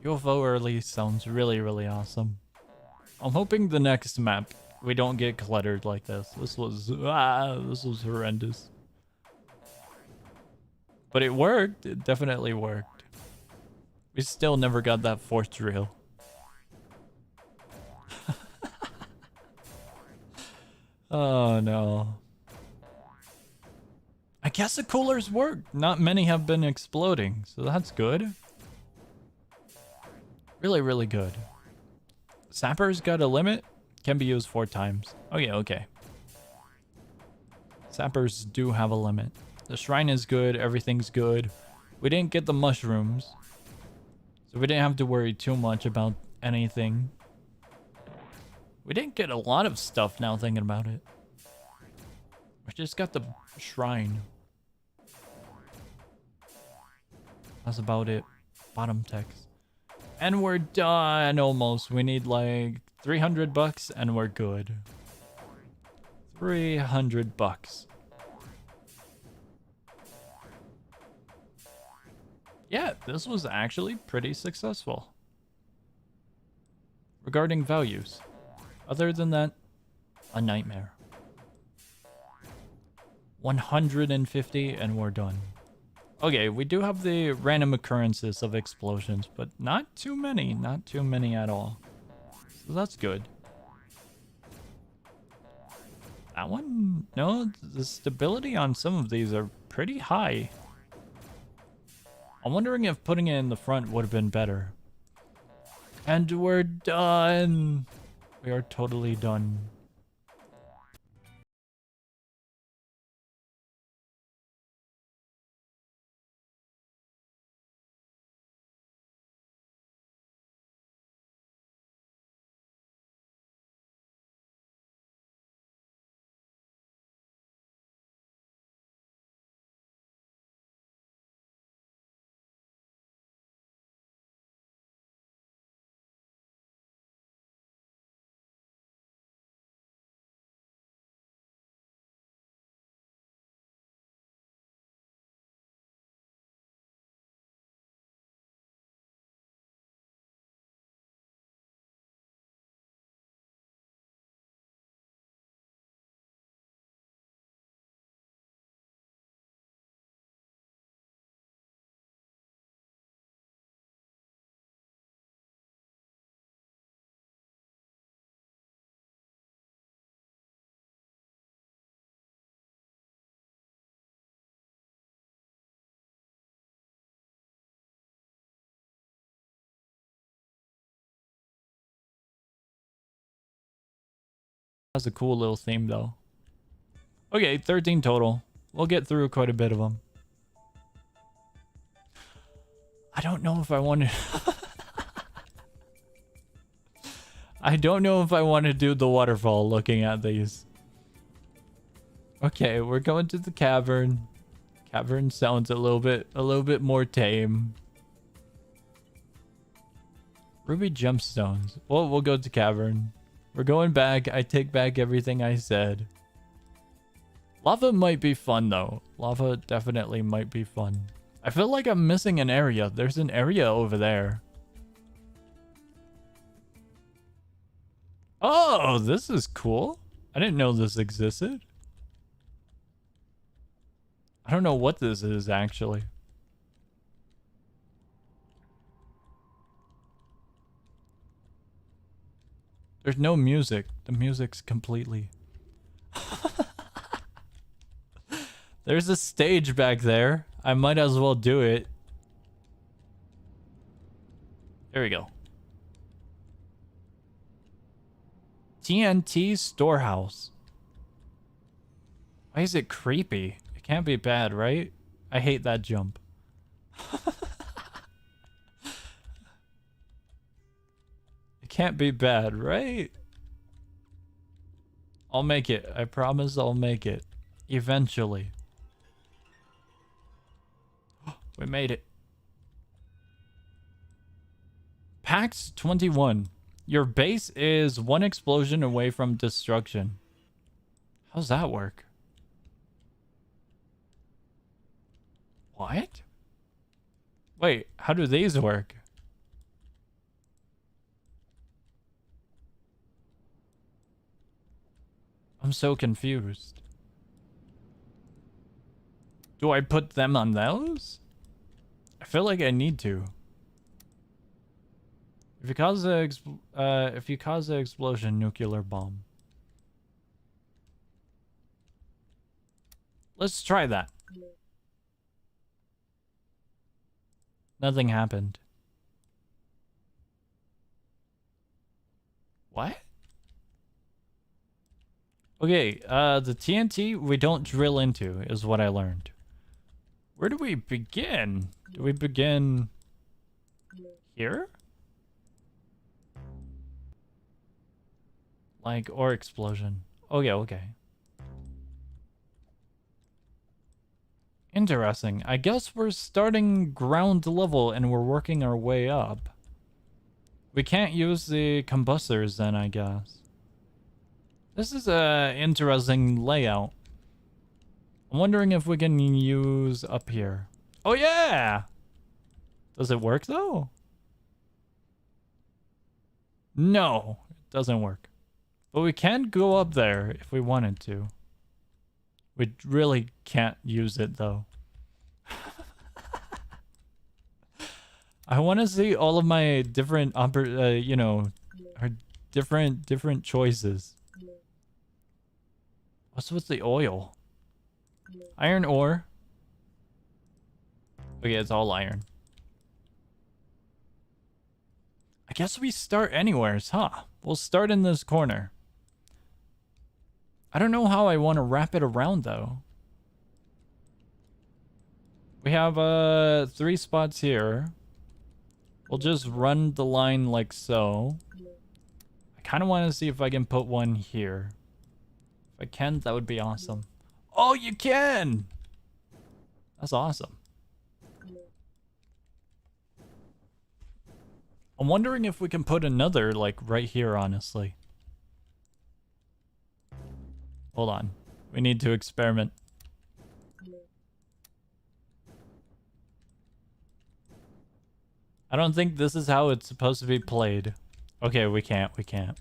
UFO early sounds really, really awesome. I'm hoping the next map we don't get cluttered like this. This was horrendous. But it worked. It definitely worked. We still never got that fourth drill. Oh no. I guess the coolers work. Not many have been exploding, so that's good. Really, really good. Sapper's got a limit. Can be used 4 times. Oh yeah, okay. Sappers do have a limit. The shrine is good. Everything's good. We didn't get the mushrooms, so we didn't have to worry too much about anything. We didn't get a lot of stuff now thinking about it. We just got the shrine. That's about it. Bottom text. And we're done almost. We need like 300 bucks and we're good. 300 bucks. Yeah, this was actually pretty successful. Regarding values. Other than that, a nightmare. 150 and we're done. Okay, we do have the random occurrences of explosions, but not too many. Not too many at all. So that's good. That one? No, the stability on some of these are pretty high. I'm wondering if putting it in the front would have been better. And we're done. We are totally done. That's a cool little theme though. Okay, 13 total. We'll get through quite a bit of them. I don't know if I want to... I don't know if I want to do the waterfall looking at these. Okay, we're going to the cavern. Cavern sounds a little bit more tame. Ruby gemstones. Well, we'll go to cavern. We're going back. I take back everything I said. Lava might be fun though. Lava definitely might be fun. I feel like I'm missing an area. There's an area over there. Oh, this is cool. I didn't know this existed. I don't know what this is actually. There's no music. The music's completely... There's a stage back there. I might as well do it. There we go. TNT storehouse. Why is it creepy? It can't be bad, right? I hate that jump. It can't be bad, right? I'll make it. I promise I'll make it. Eventually. We made it. PAX 21. Your base is one explosion away from destruction. How's that work? What? Wait, how do these work? I'm so confused. Do I put them on those? I feel like I need to. If you cause the explosion, nuclear bomb. Let's try that. Nothing happened. What? Okay, the TNT we don't drill into is what I learned. Where do we begin? Do we begin here? Like, or explosion. Oh yeah, okay. Interesting. I guess we're starting ground level and we're working our way up. We can't use the combustors then, I guess. This is a interesting layout. I'm wondering if we can use up here. Oh yeah! Does it work though? No, it doesn't work. But we can go up there if we wanted to. We really can't use it though. I want to see all of my different, you know, our different choices. What's with the oil? Iron ore. Okay, it's all iron. I guess we start anywheres, huh? We'll start in this corner. I don't know how I want to wrap it around though. We have 3 spots here. We'll just run the line like so. I kind of want to see if I can put one here. If I can, that would be awesome. Oh, you can! That's awesome. I'm wondering if we can put another, like, right here, honestly. Hold on. We need to experiment. I don't think this is how it's supposed to be played. Okay, we can't. It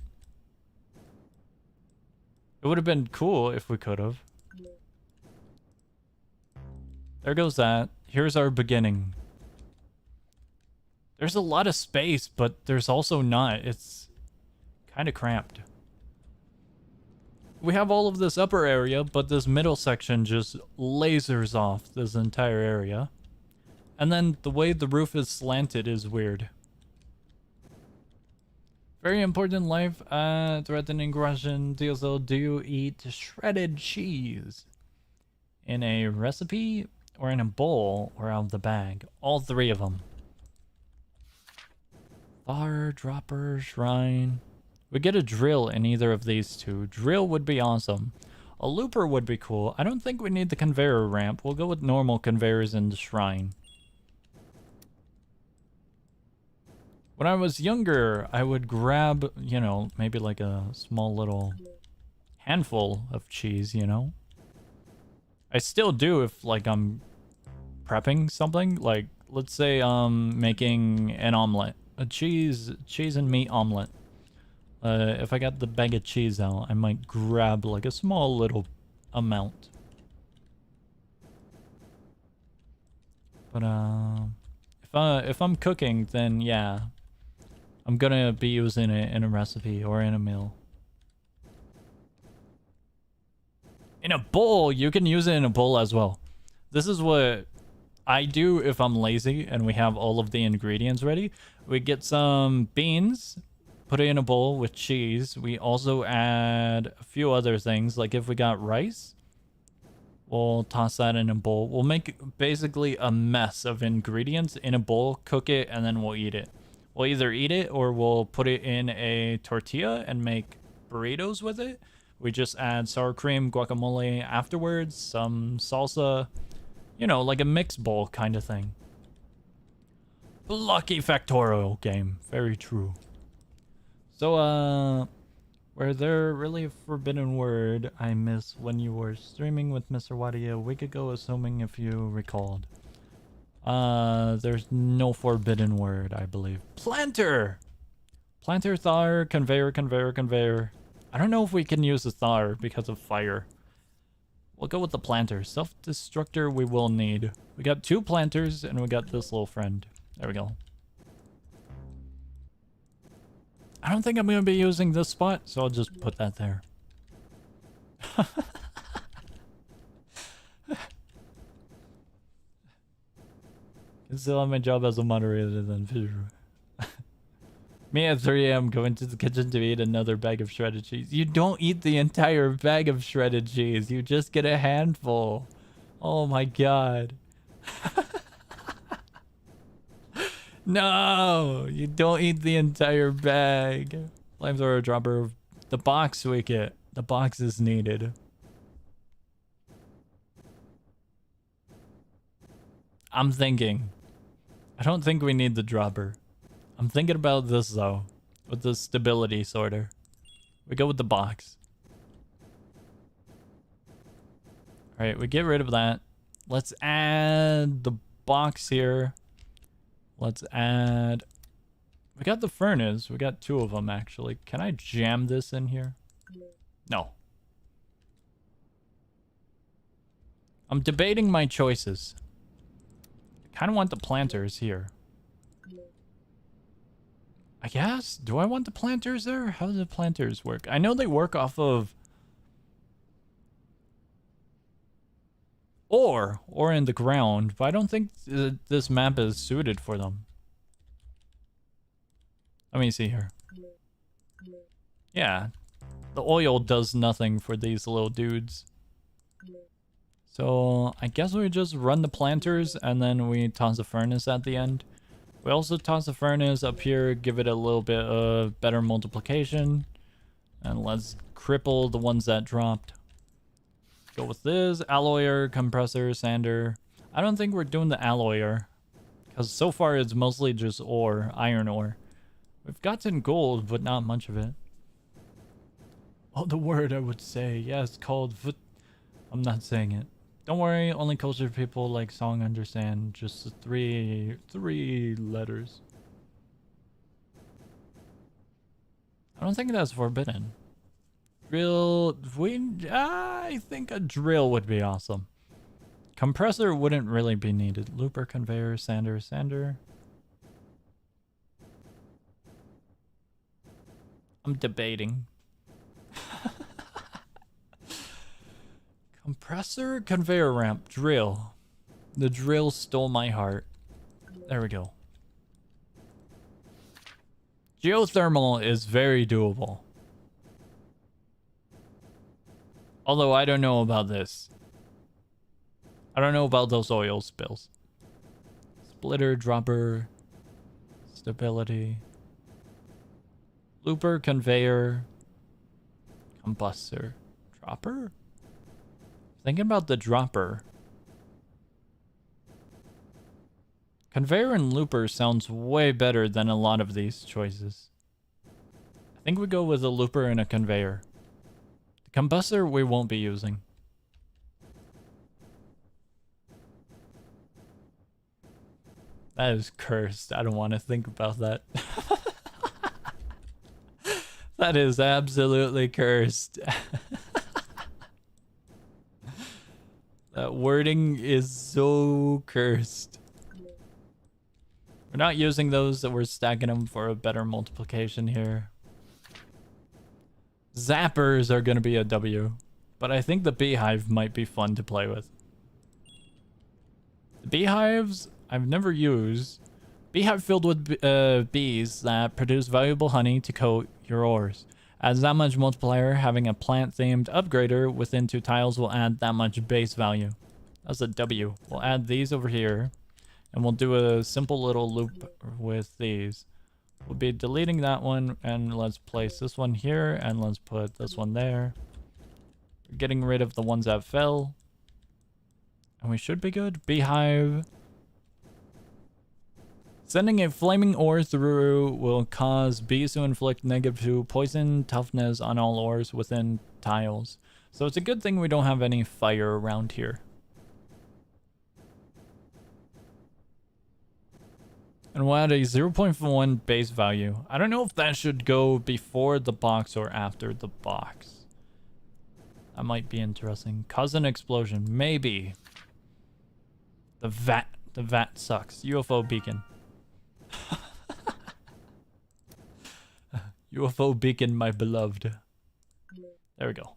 would have been cool if we could have. There goes that. Here's our beginning. There's a lot of space, but there's also not. It's kind of cramped. We have all of this upper area, but this middle section just lasers off this entire area. And then the way the roof is slanted is weird. Very important life threatening question. TSL, do you eat shredded cheese? In a recipe, or in a bowl, or out of the bag? All 3 of them. Bar, dropper, shrine. We get a drill in either of these 2. Drill would be awesome. A looper would be cool. I don't think we need the conveyor ramp. We'll go with normal conveyors in the shrine. When I was younger, I would grab, you know, maybe like a small little handful of cheese, you know? I still do if, like, I'm prepping something. Like, let's say I'm making an omelet. A cheese and meat omelet. If I got the bag of cheese out, I might grab, like, a small little amount. But, if I'm cooking, then yeah. I'm gonna be using it in a recipe or in a meal. In a bowl, you can use it in a bowl as well. This is what I do if I'm lazy and we have all of the ingredients ready. We get some beans, put it in a bowl with cheese. We also add a few other things, like if we got rice, we'll toss that in a bowl. We'll make basically a mess of ingredients in a bowl, cook it, and then we'll eat it. We'll either eat it or we'll put it in a tortilla and make burritos with it. We just add sour cream, guacamole afterwards, some salsa, you know, like a mixed bowl kind of thing. Lucky factorial game. Very true. So, were there really a forbidden word I missed when you were streaming with Mr. Wadi a week ago, assuming if you recalled? There's no forbidden word, I believe. Planter! Planter, thar, conveyor. I don't know if we can use the thar because of fire. We'll go with the planter. Self-destructor we will need. We got 2 planters and we got this little friend. There we go. I don't think I'm going to be using this spot, so I'll just put that there. I still have my job as a moderator then, for sure. Me at 3 a.m. going to the kitchen to eat another bag of shredded cheese. You don't eat the entire bag of shredded cheese. You just get a handful. Oh my god. No, you don't eat the entire bag. Flamethrower, dropper, The box we get. The box is needed. I'm thinking. I don't think we need the dropper. I'm thinking about this though. With the stability sorter. We go with the box. Alright, we get rid of that. Let's add the box here. Let's add... We got the furnace. We got 2 of them actually. Can I jam this in here? No. I'm debating my choices. I kind of want the planters here. I guess? Do I want the planters there? How do the planters work? I know they work off of ore in the ground, but I don't think this map is suited for them. Let me see here. Yeah, the oil does nothing for these little dudes. So I guess we just run the planters and then we toss the furnace at the end. We also toss the furnace up here, give it a little bit of better multiplication. And let's cripple the ones that dropped. Go with this, alloyer, compressor, sander. I don't think we're doing the alloyer, because so far it's mostly just ore, iron ore. We've gotten gold, but not much of it. Oh, the word I would say. Yeah, it's called I'm not saying it. Don't worry, only cultured people like song understand. Just the three letters. I don't think that's forbidden. Drill, I think a drill would be awesome. Compressor wouldn't really be needed. Looper, conveyor, sander. I'm debating. Compressor, conveyor ramp, drill. The drill stole my heart. There we go. Geothermal is very doable. Although I don't know about this. I don't know about those oil spills. Splitter, dropper, stability. Looper, conveyor, combustor, dropper? Thinking about the dropper. Conveyor and looper sounds way better than a lot of these choices. I think we go with a looper and a conveyor. The combustor we won't be using. That is cursed. I don't want to think about that. That is absolutely cursed. That wording is so cursed. We're not using those, that we're stacking them for a better multiplication here. Zappers are going to be a W, but I think the beehive might be fun to play with. The beehives I've never used. Beehive filled with bees that produce valuable honey to coat your ores. Adds that much multiplier. Having a plant-themed upgrader within 2 tiles will add that much base value. That's a W. We'll add these over here. And we'll do a simple little loop with these. We'll be deleting that one. And let's place this one here. And let's put this one there. We're getting rid of the ones that fell. And we should be good. Beehive. Sending a flaming ore through will cause bees to inflict -2 poison toughness on all ores within tiles. So it's a good thing we don't have any fire around here. And we'll add a 0.1 base value. I don't know if that should go before the box or after the box. That might be interesting. Cause an explosion. Maybe. The vat sucks. UFO beacon. UFO beacon, my beloved. There we go.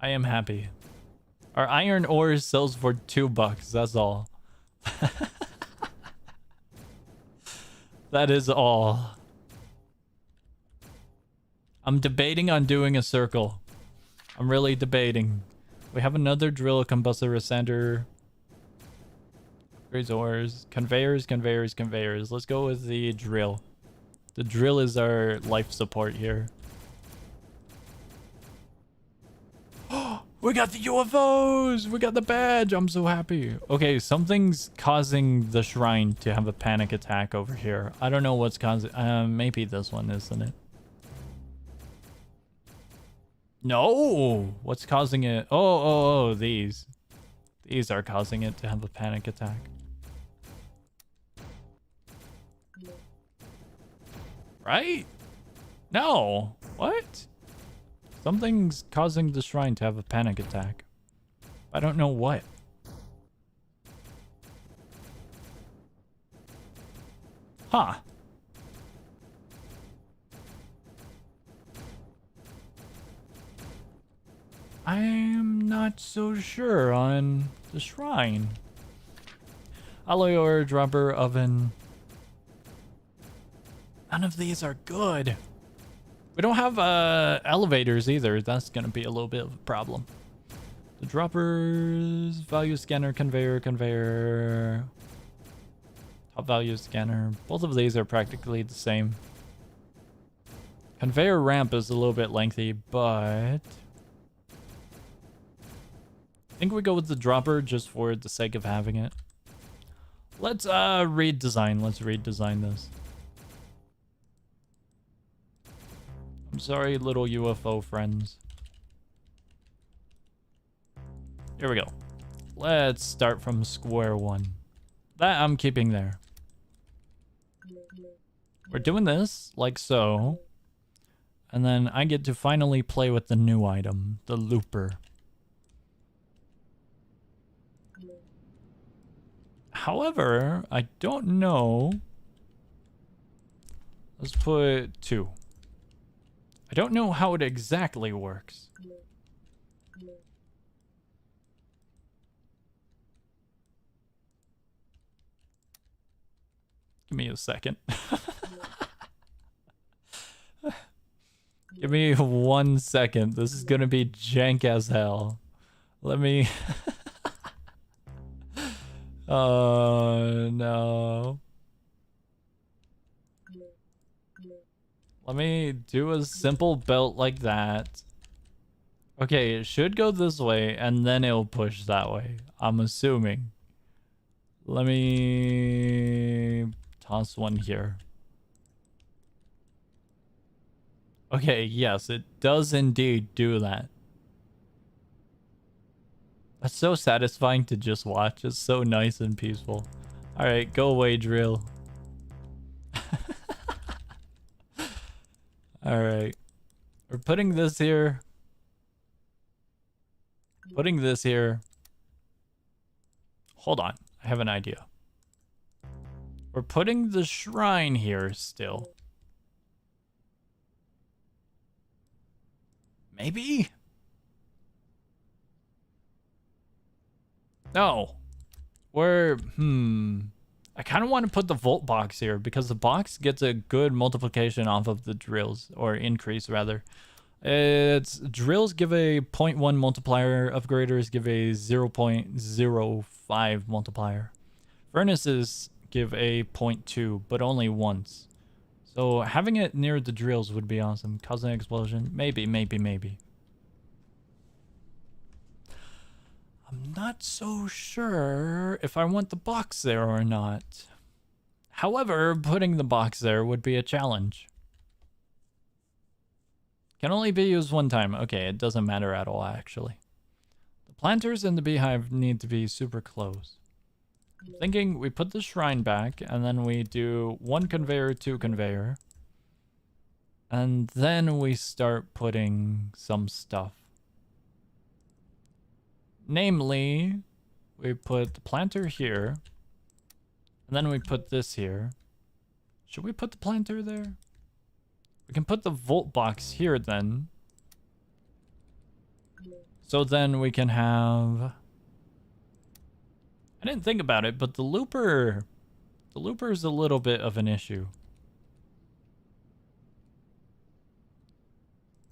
I am happy. Our iron ore sells for $2, that's all. That is all. I'm debating on doing a circle. I'm really debating. We have another drill, a combustor, a sander. Ores, conveyors. Let's go with the drill. The drill is our life support here. We got the UFOs! We got the badge! I'm so happy. Okay, something's causing the shrine to have a panic attack over here. I don't know what's causing... maybe this one, isn't it? No! What's causing it? Oh, these. These are causing it to have a panic attack. Right? No. What? Something's causing the shrine to have a panic attack. I don't know what. Huh. I'm not so sure on the shrine. Alloy ore, dropper, oven. None of these are good. We don't have elevators either. That's gonna be a little bit of a problem. The droppers, value scanner, conveyor. Top value scanner. Both of these are practically the same. Conveyor ramp is a little bit lengthy, but I think we go with the dropper just for the sake of having it. Let's redesign. Let's redesign this. I'm sorry, little UFO friends. Here we go. Let's start from square one. That I'm keeping there. We're doing this like so. And then I get to finally play with the new item, the looper. However, I don't know. Let's put 2. I don't know how it exactly works. Give me a second. Give me 1 second. This is gonna be jank as hell. Let me... Oh, no. Let me do a simple belt like that. Okay, it should go this way, and then it'll push that way. I'm assuming. Let me toss one here. Okay, yes, it does indeed do that. That's so satisfying to just watch. It's so nice and peaceful. Alright, go away, drill. Alright. We're putting this here. Putting this here. Hold on. I have an idea. We're putting the shrine here still. Maybe? No. We're... I kind of want to put the volt box here because the box gets a good multiplication off of the drills, or increase rather. It's drills give a 0.1 multiplier, upgraders give a 0.05 multiplier. Furnaces give a 0.2, but only once. So having it near the drills would be awesome. Causing an explosion? Maybe. I'm not so sure if I want the box there or not. However, putting the box there would be a challenge. Can only be used one time. Okay, it doesn't matter at all, actually. The planters and the beehive need to be super close. I'm thinking we put the shrine back, and then we do 1 conveyor, 2 conveyor. And then we start putting some stuff. Namely, we put the planter here, and then we put this here. Should we put the planter there? We can put the volt box here then. So then we can have... I didn't think about it, but the looper is a little bit of an issue.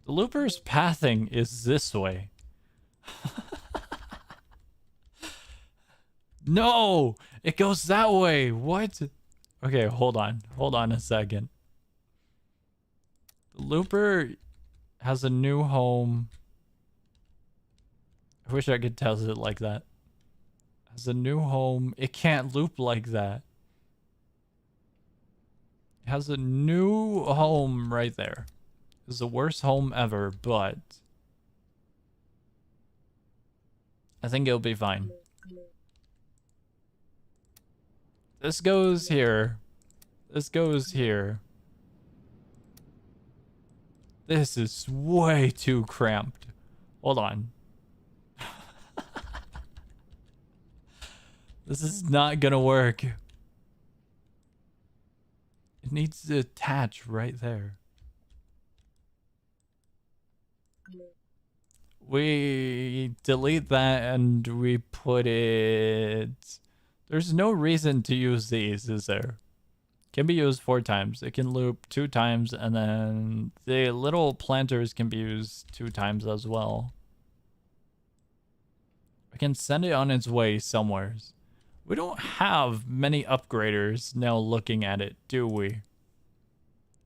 The looper's pathing is this way. No, it goes that way. What? Okay, hold on a second. The looper has a new home. I wish I could tell it like that. Has a new home. It can't loop like that. It has a new home right there. It's the worst home ever, but I think it'll be fine. This goes here. This goes here. This is way too cramped. Hold on. This is not gonna work. It needs to attach right there. We delete that and we put it... There's no reason to use these, is there? Can be used 4 times. It can loop 2 times, and then the little planters can be used 2 times as well. I can send it on its way somewhere. We don't have many upgraders now looking at it, do we?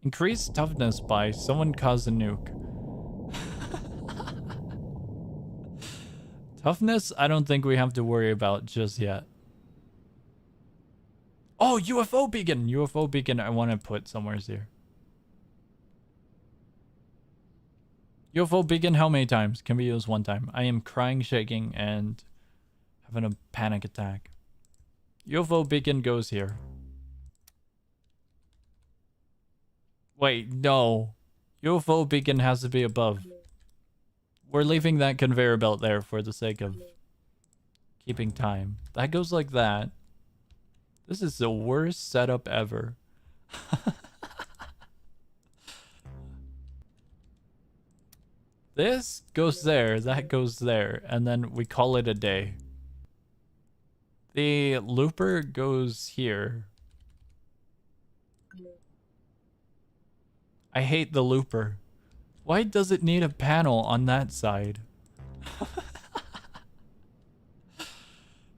Increase toughness by someone caused a nuke. Toughness, I don't think we have to worry about just yet. Oh, UFO beacon! UFO beacon I want to put somewhere here. UFO beacon how many times? Can be used 1 time. I am crying, shaking, and having a panic attack. UFO beacon goes here. Wait, no. UFO beacon has to be above. We're leaving that conveyor belt there for the sake of keeping time. That goes like that. This is the worst setup ever. This goes there, that goes there, and then we call it a day. The looper goes here. I hate the looper. Why does it need a panel on that side?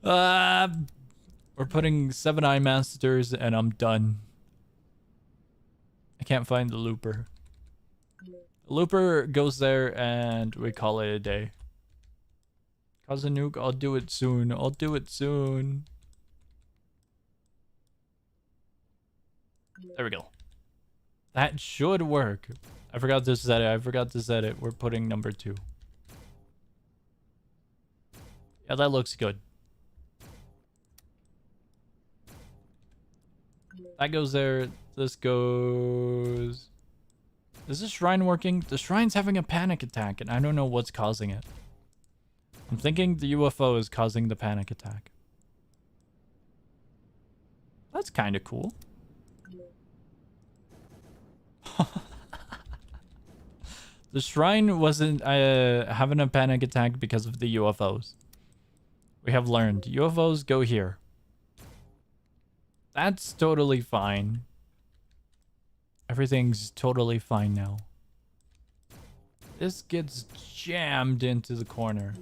We're putting 7 eye masters and I'm done. I can't find the looper. The looper goes there and we call it a day. Cause a nuke, I'll do it soon. I'll do it soon. There we go. That should work. I forgot to set it. We're putting number 2. Yeah, that looks good. That goes there. This goes... Is this shrine working? The shrine's having a panic attack and I don't know what's causing it. I'm thinking the UFO is causing the panic attack. That's kind of cool. The shrine wasn't having a panic attack because of the UFOs. We have learned. UFOs go here. That's totally fine. Everything's totally fine now. This gets jammed into the corner.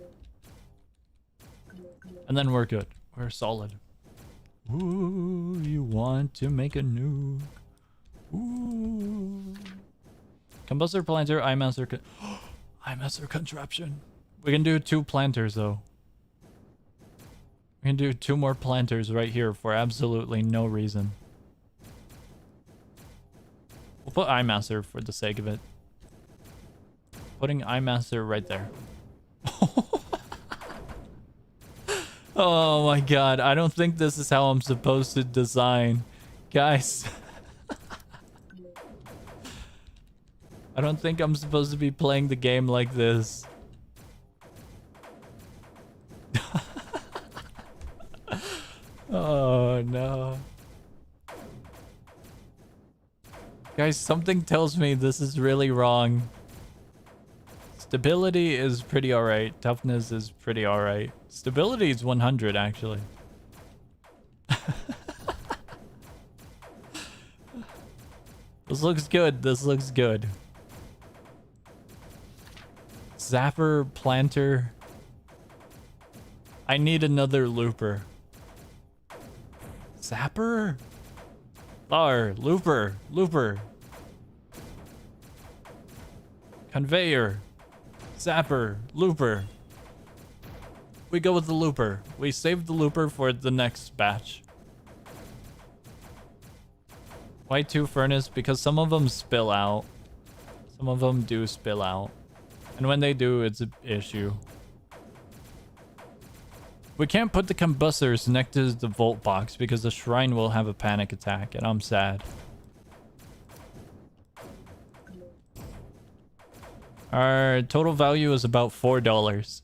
And then we're good. We're solid. Ooh, you want to make a nuke. Ooh. Combustor planter, eye master contraption. We can do 2 planters though. We can do 2 more planters right here for absolutely no reason. We'll put eye master for the sake of it. Putting eye master right there. Oh my god, I don't think this is how I'm supposed to design. Guys. I don't think I'm supposed to be playing the game like this. Oh no. Guys, something tells me this is really wrong. Stability is pretty alright. Toughness is pretty alright. Stability is 100 actually. This looks good. This looks good. Zapper, planter. I need another looper. Zapper? Looper. Conveyor. Zapper. Looper. We go with the looper. We save the looper for the next batch. Why 2 furnace? Because some of them spill out. Some of them do spill out. And when they do, it's an issue. We can't put the combustors next to the vault box because the shrine will have a panic attack, and I'm sad. Our total value is about $4.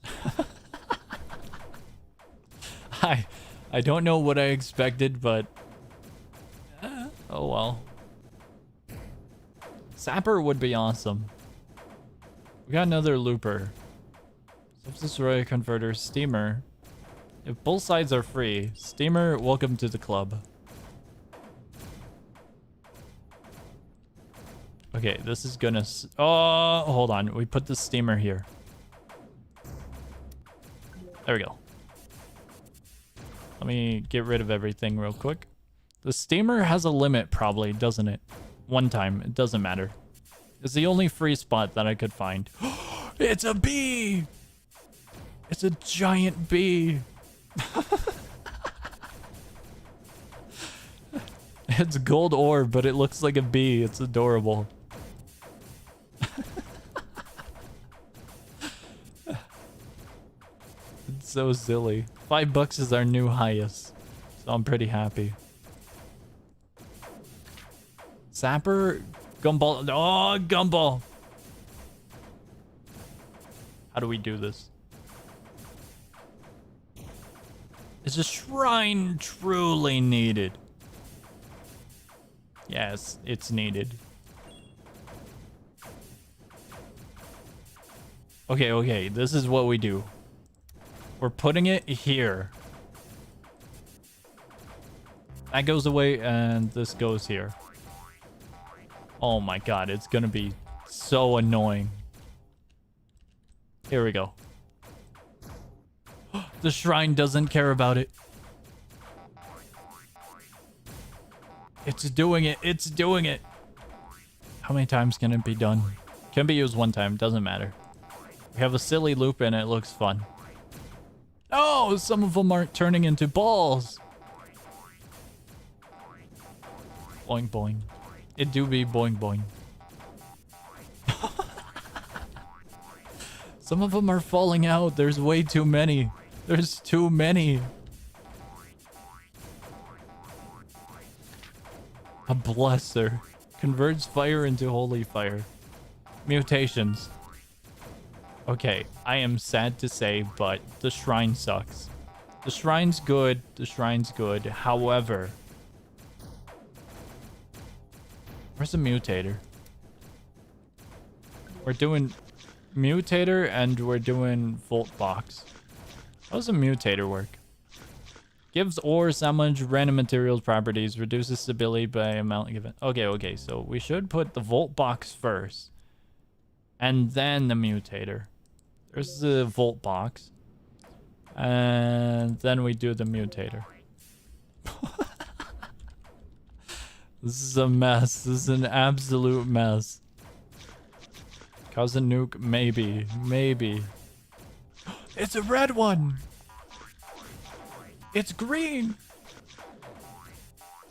I don't know what I expected, but oh well. Zapper would be awesome. We got another looper. Substance Roy converter, steamer. If both sides are free, steamer, welcome to the club. Okay, this is gonna... Oh, hold on. We put the steamer here. There we go. Let me get rid of everything real quick. The steamer has a limit probably, doesn't it? One time. It doesn't matter. It's the only free spot that I could find. It's a bee! It's a giant bee. It's gold ore, but it looks like a bee. It's adorable. It's so silly. $5 is our new highest, so I'm pretty happy. Zapper, gumball. Oh, gumball. How do we do this? Is a shrine truly needed? Yes, it's needed. Okay, this is what we do. We're putting it here. That goes away, and this goes here. Oh my god, it's gonna be so annoying. Here we go. The shrine doesn't care about it. It's doing it. It's doing it. How many times can it be done? Can be used one time. Doesn't matter. We have a silly loop and it looks fun. Oh, some of them aren't turning into balls. Boing, boing. It do be boing, boing. Some of them are falling out. There's way too many. There's too many. A blesser. Converts fire into holy fire. Mutations. Okay, I am sad to say, but the shrine sucks. The shrine's good. The shrine's good. However... Where's the mutator? We're doing mutator and we're doing volt box. How does a mutator work? Gives ores that much random materials properties, reduces stability by amount given. Okay, so we should put the volt box first. And then the mutator. There's the volt box. And then we do the mutator. This is a mess. This is an absolute mess. Cause a nuke? Maybe. Maybe. It's a red one! It's green!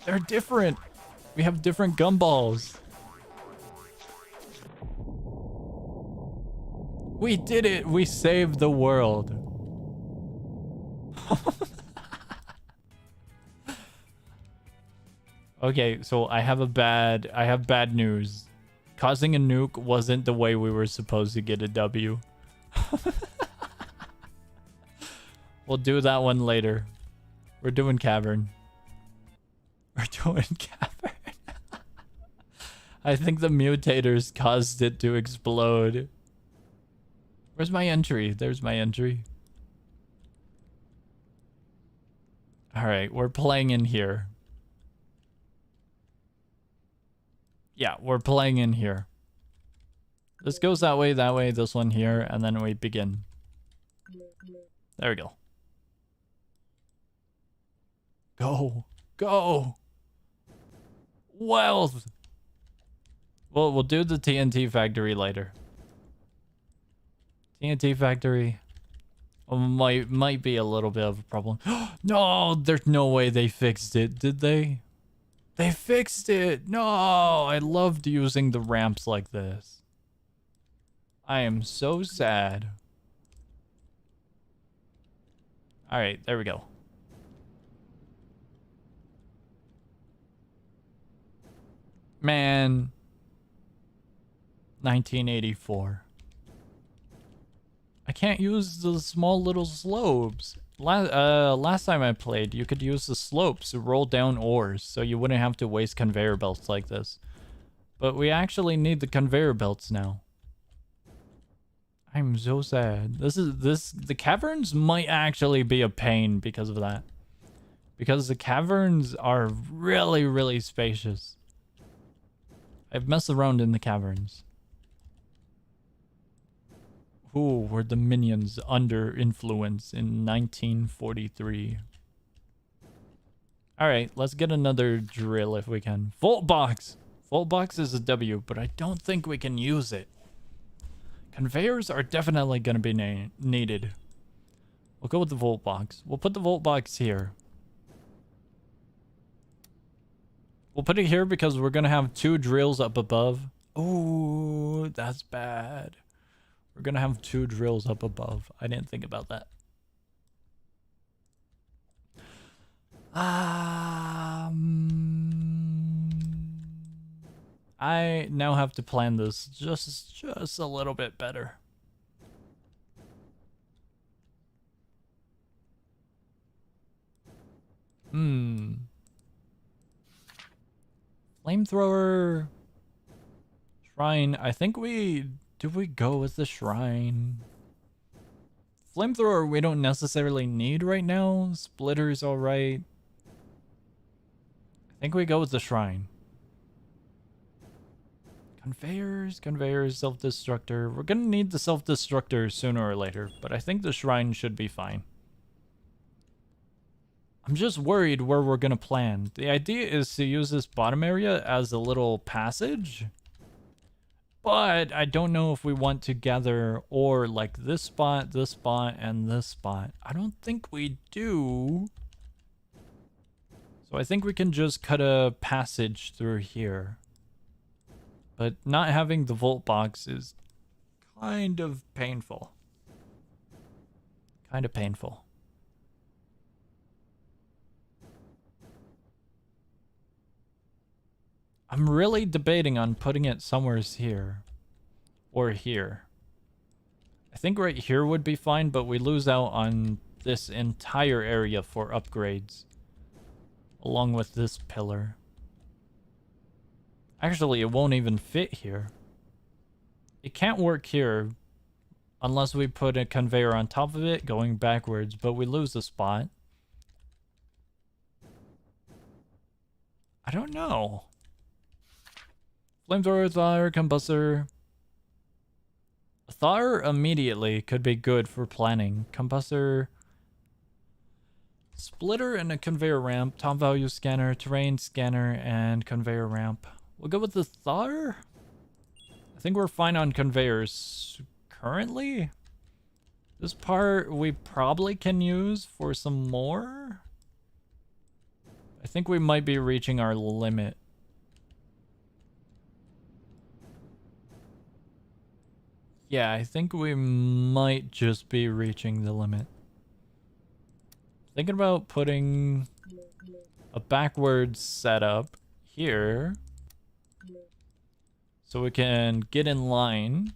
They're different. We have different gumballs. We did it! We saved the world. Okay, so I have bad news. Causing a nuke wasn't the way we were supposed to get a W. We'll do that one later. We're doing cavern. We're doing cavern. I think the mutators caused it to explode. Where's my entry? There's my entry. Alright, we're playing in here. Yeah, we're playing in here. This goes that way, this one here, and then we begin. There we go. Go. Go. Wealth. We'll do the TNT factory later. TNT factory might be a little bit of a problem. No, there's no way they fixed it, did they? They fixed it. No, I loved using the ramps like this. I am so sad. All right, there we go. Man, 1984. I can't use the small little slopes. Last time I played, you could use the slopes to roll down ores, so you wouldn't have to waste conveyor belts like this. But we actually need the conveyor belts now. I'm so sad. The caverns might actually be a pain because of that. Because the caverns are really, really spacious. I've messed around in the caverns. Who were the minions under influence in 1943? Alright, let's get another drill if we can. Volt box! Volt box is a W, but I don't think we can use it. Conveyors are definitely going to be needed. We'll go with the volt box. We'll put the volt box here. We'll put it here because we're going to have 2 drills up above. Ooh, that's bad. We're going to have 2 drills up above. I didn't think about that. I now have to plan this just a little bit better. Flamethrower. Shrine. I think did we go with the shrine? Flamethrower we don't necessarily need right now. Splitter's alright. I think we go with the shrine. Conveyors, self-destructor. We're gonna need the self-destructor sooner or later, but I think the shrine should be fine. I'm just worried where we're gonna plan. The idea is to use this bottom area as a little passage, but I don't know if we want to gather ore like this spot, and this spot. I don't think we do. So I think we can just cut a passage through here. But not having the volt box is kind of painful. Kind of painful. I'm really debating on putting it somewhere here. Or here. I think right here would be fine, but we lose out on this entire area for upgrades. Along with this pillar. Actually, it won't even fit here. It can't work here unless we put a conveyor on top of it going backwards, but we lose a spot. I don't know. Flamethrower, Thar, Combustor. Thar immediately could be good for planning. Combustor, splitter, and a conveyor ramp. Top value scanner, terrain scanner, and conveyor ramp. We'll go with the Thar. I think we're fine on conveyors currently. This part we probably can use for some more. I think we might be reaching our limit. Yeah, I think we might just be reaching the limit. Thinking about putting a backwards setup here. So we can get in line.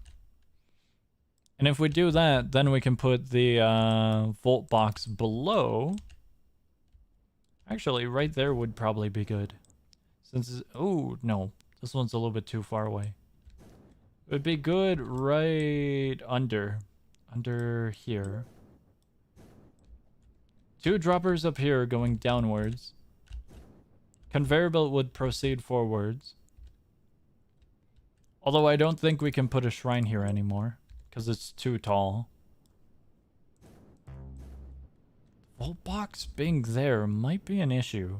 And if we do that, then we can put the volt box below. Actually, right there would probably be good. Since, oh, no. This one's a little bit too far away. It would be good right under here. 2 droppers up here going downwards. Conveyor belt would proceed forwards. Although I don't think we can put a shrine here anymore, because it's too tall. Volt box being there might be an issue.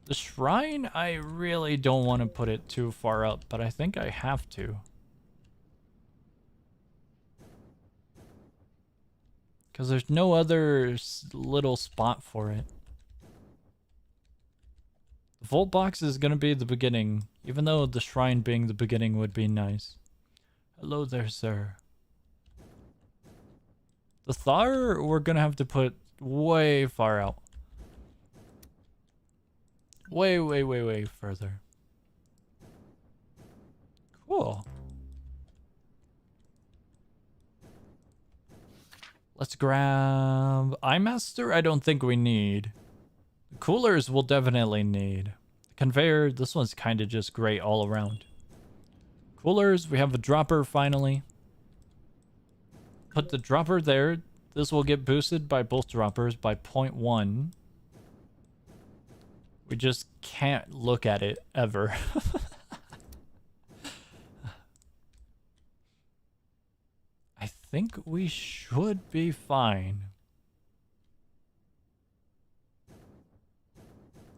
The shrine, I really don't want to put it too far up, but I think I have to. Because there's no other little spot for it. The vault box is going to be the beginning, even though the shrine being the beginning would be nice. Hello there, sir. The Thar we're going to have to put way far out. Way, way, way, way further. Cool. Let's grab iMaster. I don't think we need. The coolers we'll definitely need. The conveyor, this one's kind of just great all around. Coolers, we have a dropper finally. Put the dropper there. This will get boosted by both droppers by 0.1. We just can't look at it ever. I think we should be fine.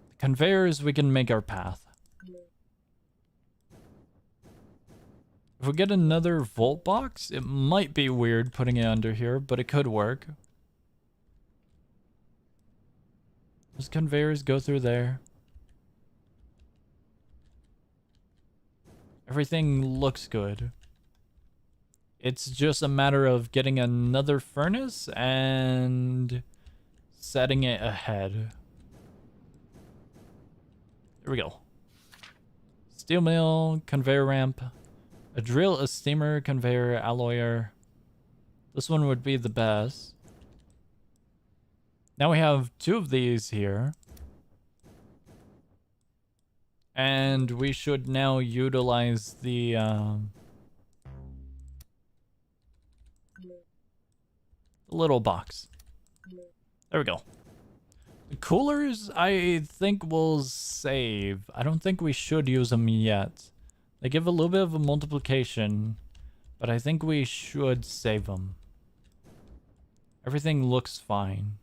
The conveyors, we can make our path. If we get another vault box, it might be weird putting it under here, but it could work. Those conveyors go through there. Everything looks good. It's just a matter of getting another furnace and setting it ahead. Here we go. Steel mill, conveyor ramp, a drill, a steamer, conveyor, alloyer. This one would be the best. Now we have 2 of these here. And we should now utilize the little box. There we go. The coolers, I think we'll save. I don't think we should use them yet. They give a little bit of a multiplication, but I think we should save them. Everything looks fine.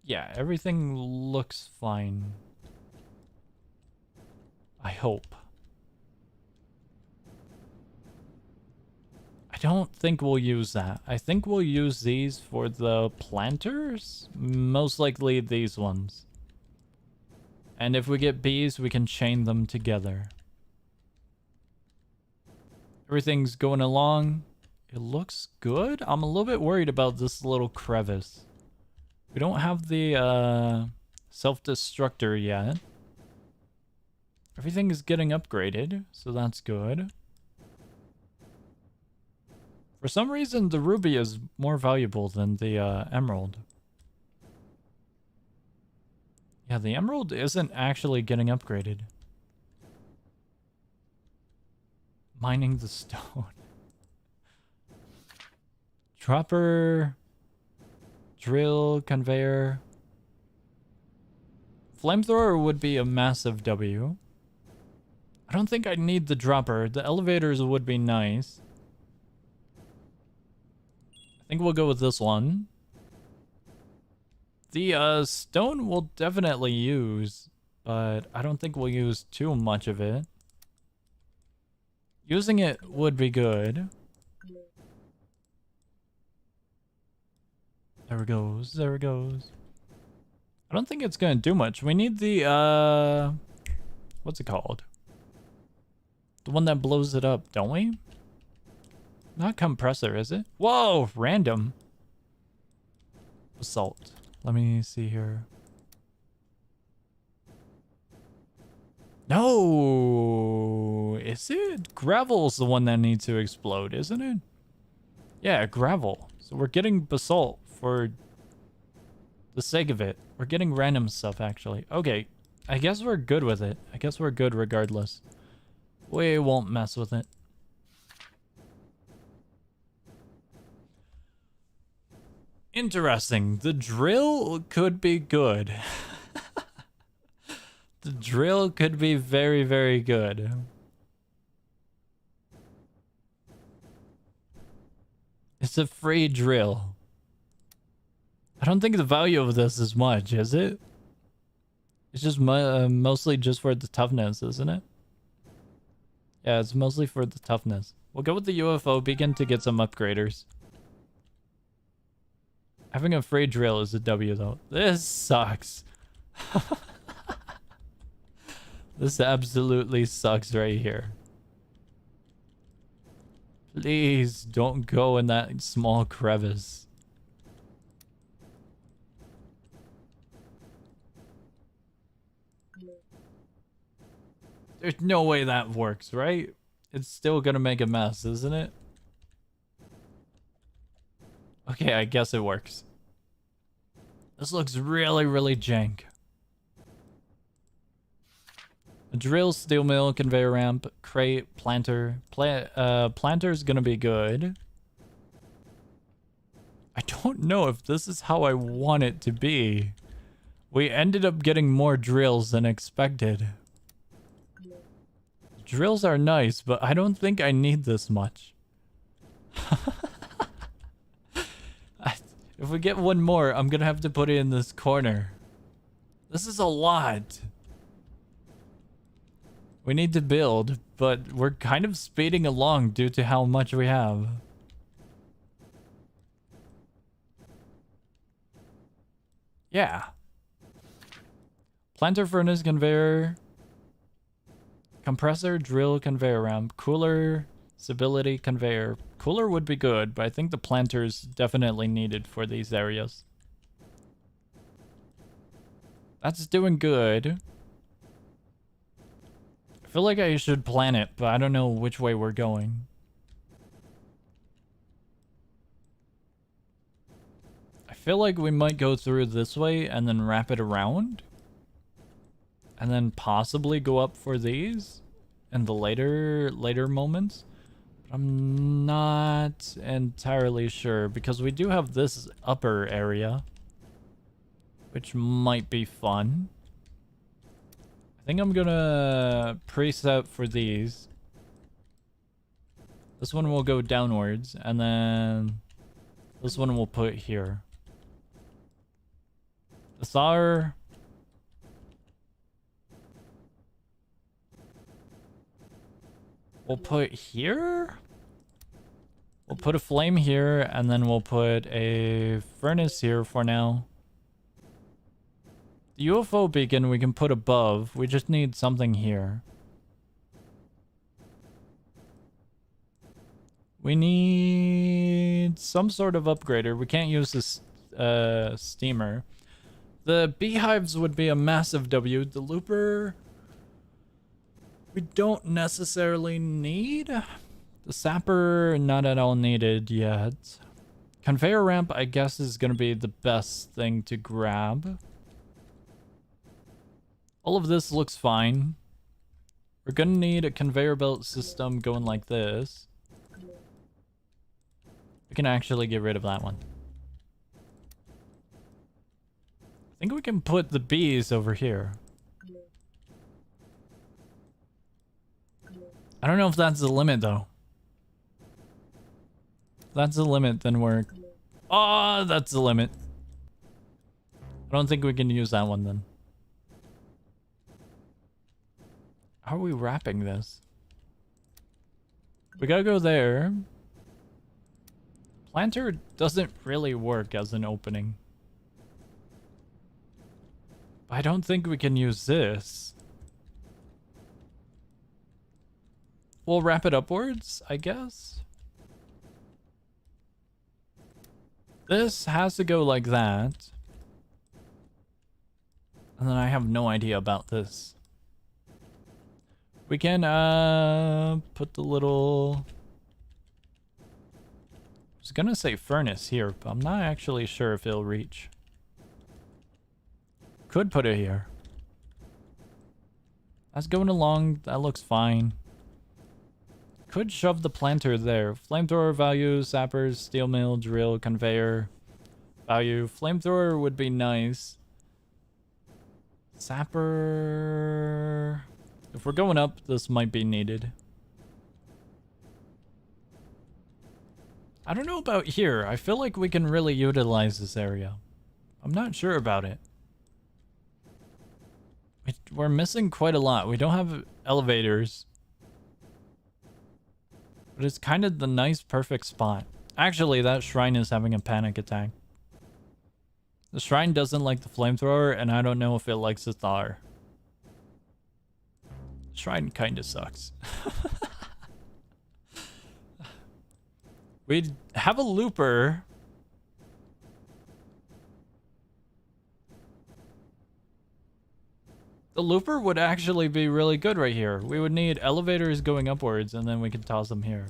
Yeah, everything looks fine. I hope. I don't think we'll use that. I think we'll use these for the planters. Most likely these ones. And if we get bees, we can chain them together. Everything's going along. It looks good. I'm a little bit worried about this little crevice. We don't have the self-destructor yet. Everything is getting upgraded, so that's good. For some reason, the ruby is more valuable than the emerald. Yeah, the emerald isn't actually getting upgraded. Mining the stone. Dropper. Drill, conveyor. Flamethrower would be a massive W. I don't think I need the dropper. The elevators would be nice. I think we'll go with this one. The stone we'll definitely use, but I don't think we'll use too much of it. Using it would be good. There it goes. There it goes. I don't think it's gonna do much. We need the what's it called? The one that blows it up, don't we? Not compressor, is it? Whoa, random. Basalt. Let me see here. No, is it? Gravel's the one that needs to explode, isn't it? Yeah, gravel. So we're getting basalt for the sake of it. We're getting random stuff, actually. Okay, I guess we're good with it. I guess we're good regardless. We won't mess with it. Interesting. The drill could be good. The drill could be very, very good. It's a free drill. I don't think the value of this is much, is it? It's just mostly just for the toughness, isn't it? Yeah, it's mostly for the toughness. We'll go with the UFO beacon to get some upgraders. Having a free drill is a W though. This sucks. This absolutely sucks right here. Please don't go in that small crevice. There's no way that works, right? It's still gonna make a mess, isn't it? Okay, I guess it works. This looks really, really jank. A drill, steel mill, conveyor ramp, crate, planter. Planter's gonna be good. I don't know if this is how I want it to be. We ended up getting more drills than expected. Drills are nice, but I don't think I need this much. If we get one more, I'm gonna have to put it in this corner. This is a lot. We need to build, but we're kind of speeding along due to how much we have. Yeah. Planter, furnace, conveyor, compressor, drill, conveyor ramp, cooler, stability, conveyor. Cooler would be good, but I think the planter's definitely needed for these areas. That's doing good. I feel like I should plan it, but I don't know which way we're going. I feel like we might go through this way and then wrap it around. And then possibly go up for these in the later moments. But I'm not entirely sure because we do have this upper area, which might be fun. I think I'm gonna preset for these. This one will go downwards, and then this one we'll put here. The SAR. We'll put here. We'll put a flame here, and then we'll put a furnace here for now. The UFO beacon we can put above. We just need something here. We need some sort of upgrader. We can't use this steamer. The beehives would be a massive W. The looper we don't necessarily need. The sapper, not at all needed yet. Conveyor ramp, I guess, is going to be the best thing to grab. All of this looks fine. We're going to need a conveyor belt system going like this. We can actually get rid of that one. I think we can put the bees over here. I don't know if that's the limit, though. If that's the limit, then we're... Oh, that's the limit. I don't think we can use that one, then. How are we wrapping this? We gotta go there. Planter doesn't really work as an opening. I don't think we can use this. We'll wrap it upwards, I guess. This has to go like that. And then I have no idea about this. We can put the little... I was gonna say furnace here, but I'm not actually sure if it'll reach. Could put it here. That's going along. That looks fine. Could shove the planter there. Flamethrower value, sappers, steel mill, drill, conveyor value. Flamethrower would be nice. Sapper... If we're going up, this might be needed. I don't know about here. I feel like we can really utilize this area. I'm not sure about it. We're missing quite a lot. We don't have elevators. But But it's kind of the nice, perfect spot. Actually, that shrine is having a panic attack. The shrine doesn't like the flamethrower, and I don't know if it likes the Thar. The shrine kind of sucks. We have a looper. The looper would actually be really good right here. We would need elevators going upwards, and then we can toss them here.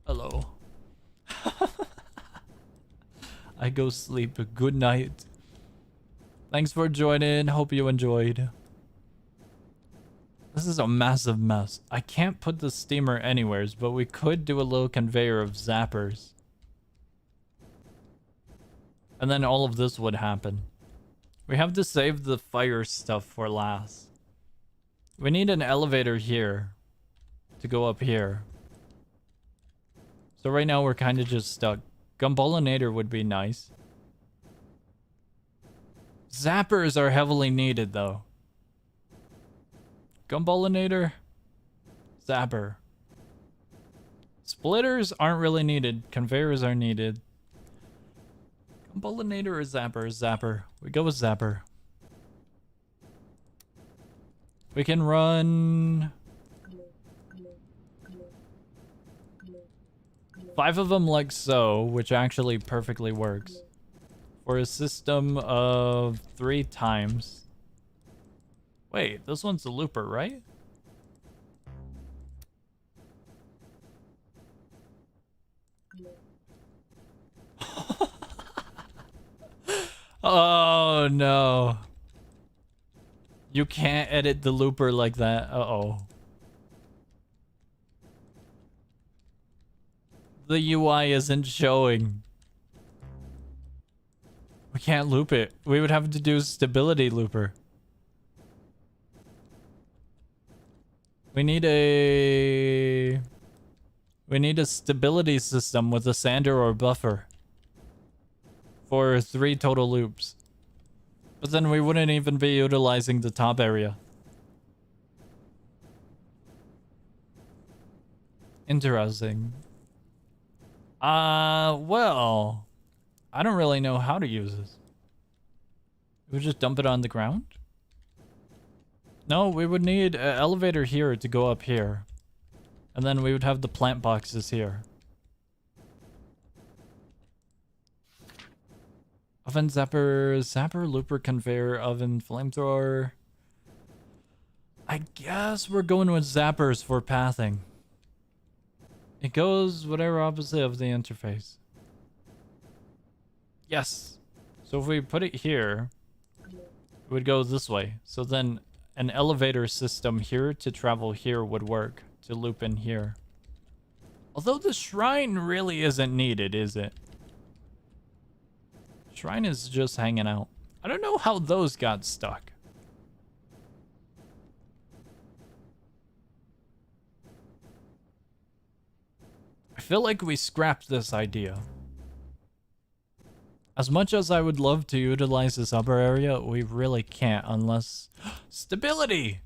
Hello. I go sleep. Good night. Thanks for joining. Hope you enjoyed. This is a massive mess. I can't put the steamer anywheres, but we could do a little conveyor of zappers. And then all of this would happen. We have to save the fire stuff for last. We need an elevator here to go up here. So right now we're kind of just stuck. Gumbolinator would be nice. Zappers are heavily needed though. Gumbolinator, zapper. Splitters aren't really needed. Conveyors are needed. Gumbolinator or zapper? Zapper. We go with zapper. We can run 5 of them like so, which actually perfectly works. For a system of 3 times. Wait, this one's a looper, right? Oh no. You can't edit the looper like that. Uh-oh. The UI isn't showing. We can't loop it. We would have to do stability looper. We need a stability system with a sander or buffer for 3 total loops. But then we wouldn't even be utilizing the top area. Interesting. Well, I don't really know how to use this. We would just dump it on the ground? No, we would need an elevator here to go up here. And then we would have the plant boxes here. Oven, zapper, looper, conveyor, oven, flamethrower. I guess we're going with zappers for pathing. It goes whatever opposite of the interface. Yes. So if we put it here, it would go this way. So then an elevator system here to travel here would work to loop in here. Although the shrine really isn't needed, is it? Shrine is just hanging out. I don't know how those got stuck. I feel like we scrapped this idea. As much as I would love to utilize this upper area, we really can't unless... Stability!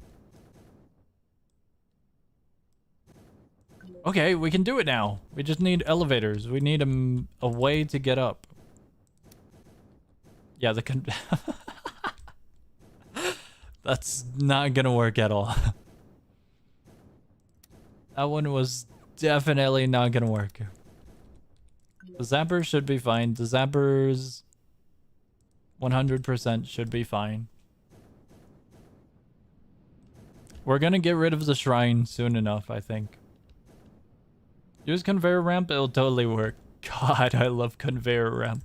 Okay, we can do it now. We just need elevators. We need a way to get up. Yeah, that's not gonna work at all. That one was definitely not gonna work. The zappers should be fine. The zappers 100% should be fine. We're gonna get rid of the shrine soon enough, I think. Use conveyor ramp, it'll totally work. God, I love conveyor ramp.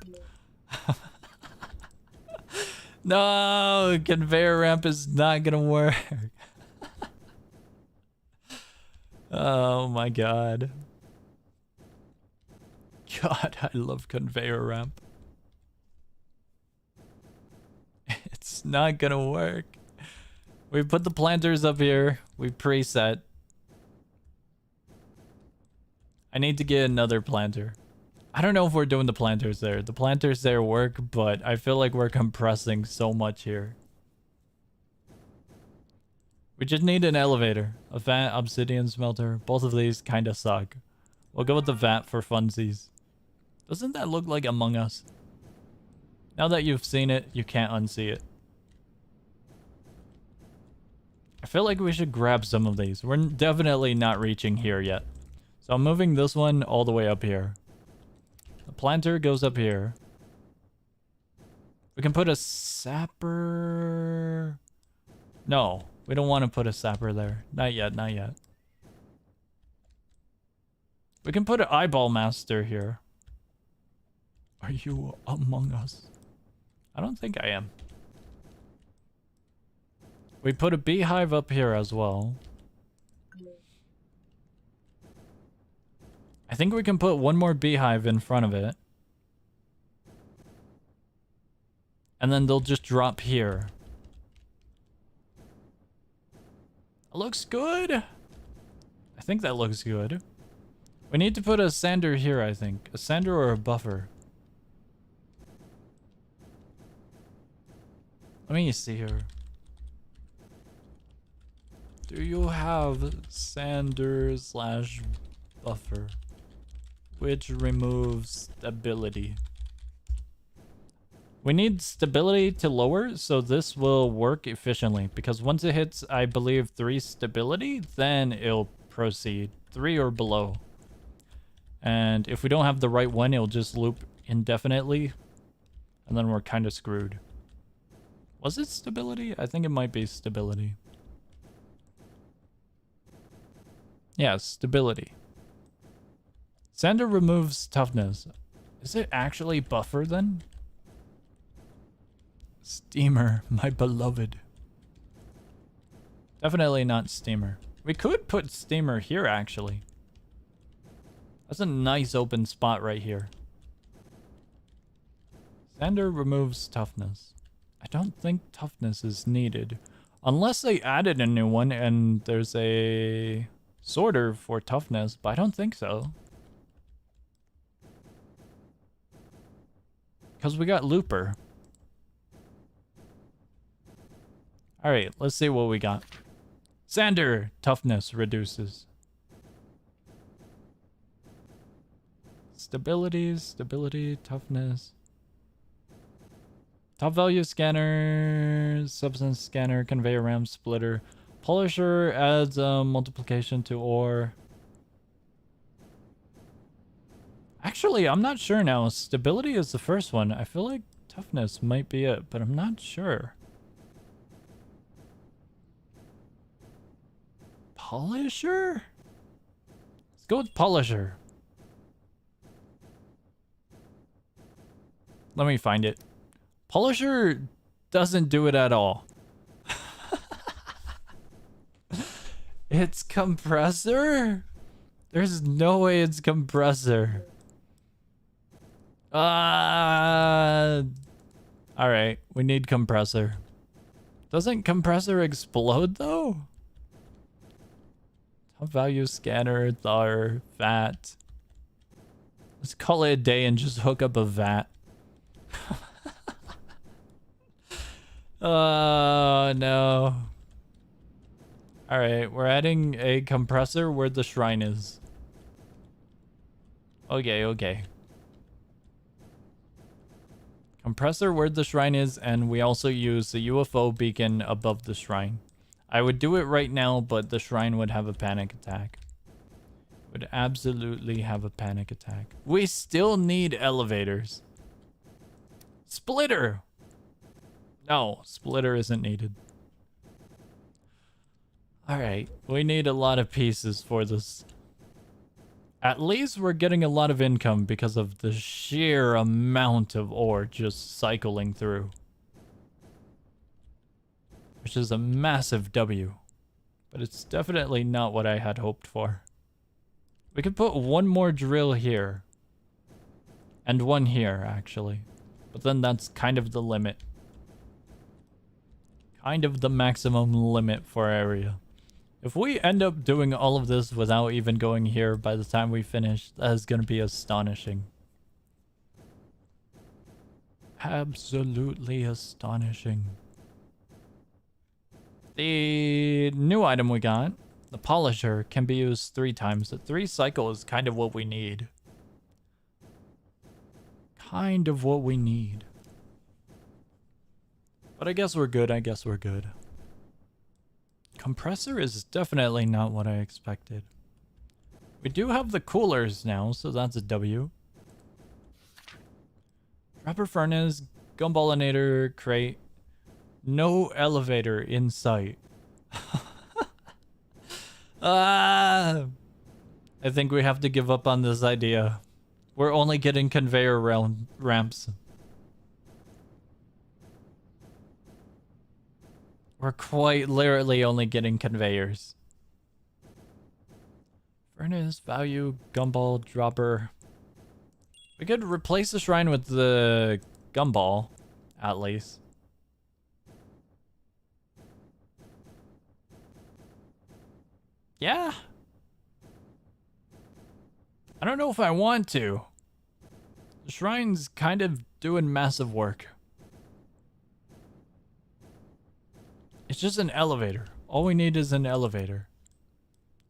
No, conveyor ramp is not gonna work. Oh my god. God, I love conveyor ramp. It's not gonna work. We put the planters up here. We preset. I need to get another planter. I don't know if we're doing the planters there. The planters there work, but I feel like we're compressing so much here. We just need an elevator, a vat, obsidian smelter. Both of these kind of suck. We'll go with the vat for funsies. Doesn't that look like Among Us? Now that you've seen it, you can't unsee it. I feel like we should grab some of these. We're definitely not reaching here yet. So I'm moving this one all the way up here. The planter goes up here. We can put a sapper... No, we don't want to put a sapper there. Not yet, not yet. We can put an eyeball master here. Are you Among Us? I don't think I am. We put a beehive up here as well. I think we can put one more beehive in front of it. And then they'll just drop here. It looks good. I think that looks good. We need to put a sander here, I think. A sander or a buffer. Let me see here. Do you have sander slash buffer, which removes stability? We need stability to lower, so this will work efficiently. Because once it hits, I believe, 3 stability, then it'll proceed. 3 or below. And if we don't have the right one, it'll just loop indefinitely. And then we're kind of screwed. Was it stability? I think it might be stability. Yeah, stability. Sander removes toughness. Is it actually buffer then? Steamer, my beloved. Definitely not steamer. We could put steamer here, actually. That's a nice open spot right here. Sander removes toughness. I don't think toughness is needed. Unless they added a new one and there's a sorter for toughness, but I don't think so. Because we got looper. Alright, let's see what we got. Sander, toughness reduces. Stability, toughness. Top value scanner, substance scanner, conveyor ram splitter. Polisher adds multiplication to ore. Actually, I'm not sure now. Stability is the first one. I feel like toughness might be it, but I'm not sure. Polisher? Let's go with Polisher. Let me find it. Polisher doesn't do it at all. It's compressor? There's no way it's compressor. Alright, we need compressor. Doesn't compressor explode though? Top value scanner, thar, vat. Let's call it a day and just hook up a vat. Oh no. Alright, we're adding a compressor where the shrine is. Okay. Compressor where the shrine is, and we also use the UFO beacon above the shrine. I would do it right now, but the shrine would have a panic attack. Would absolutely have a panic attack. We still need elevators. Splitter! No, splitter isn't needed. Alright, we need a lot of pieces for this. At least we're getting a lot of income because of the sheer amount of ore just cycling through. Which is a massive W. But it's definitely not what I had hoped for. We could put one more drill here. And one here, actually. But then that's kind of the limit. Kind of the maximum limit for our area. If we end up doing all of this without even going here by the time we finish, that is going to be astonishing. Absolutely astonishing. The new item we got, the polisher, can be used 3 times. The 3 cycle is kind of what we need. Kind of what we need. But I guess we're good. I guess we're good. Compressor is definitely not what I expected. We do have the coolers now, so that's a W. Dropper furnace, gumballinator, crate. No elevator in sight. I think we have to give up on this idea. We're only getting conveyor ramps. We're quite literally only getting conveyors. Furnace, value, gumball, dropper. We could replace the shrine with the gumball, at least. Yeah. I don't know if I want to. The shrine's kind of doing massive work. It's just an elevator. All we need is an elevator.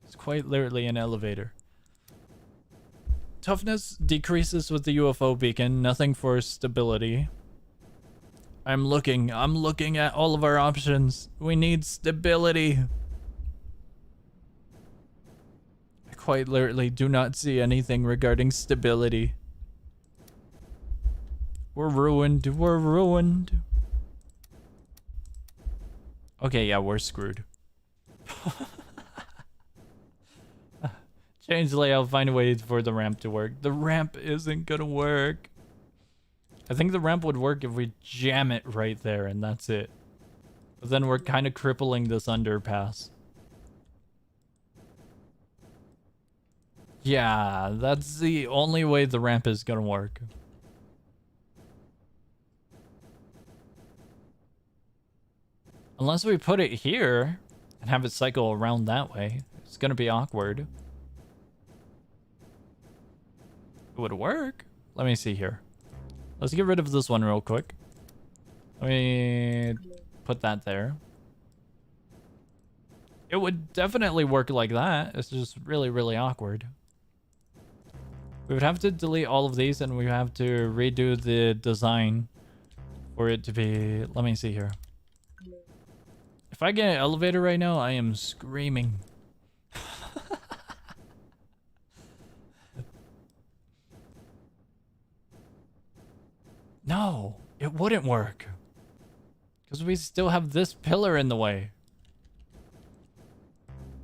It's quite literally an elevator. Toughness decreases with the UFO beacon. Nothing for stability. I'm looking at all of our options. We need stability. I quite literally do not see anything regarding stability. We're ruined. We're ruined. Okay, yeah, we're screwed. Change layout, find a way for the ramp to work. The ramp isn't gonna work. I think the ramp would work if we jam it right there and that's it. But then we're kind of crippling this underpass. Yeah, that's the only way the ramp is gonna work. Unless we put it here and have it cycle around that way. It's gonna be awkward. It would work. Let me see here. Let's get rid of this one real quick. Let me put that there. It would definitely work like that. It's just really, really awkward. We would have to delete all of these and we have to redo the design for it to be... Let me see here. If I get an elevator right now, I am screaming. No, it wouldn't work. Because we still have this pillar in the way.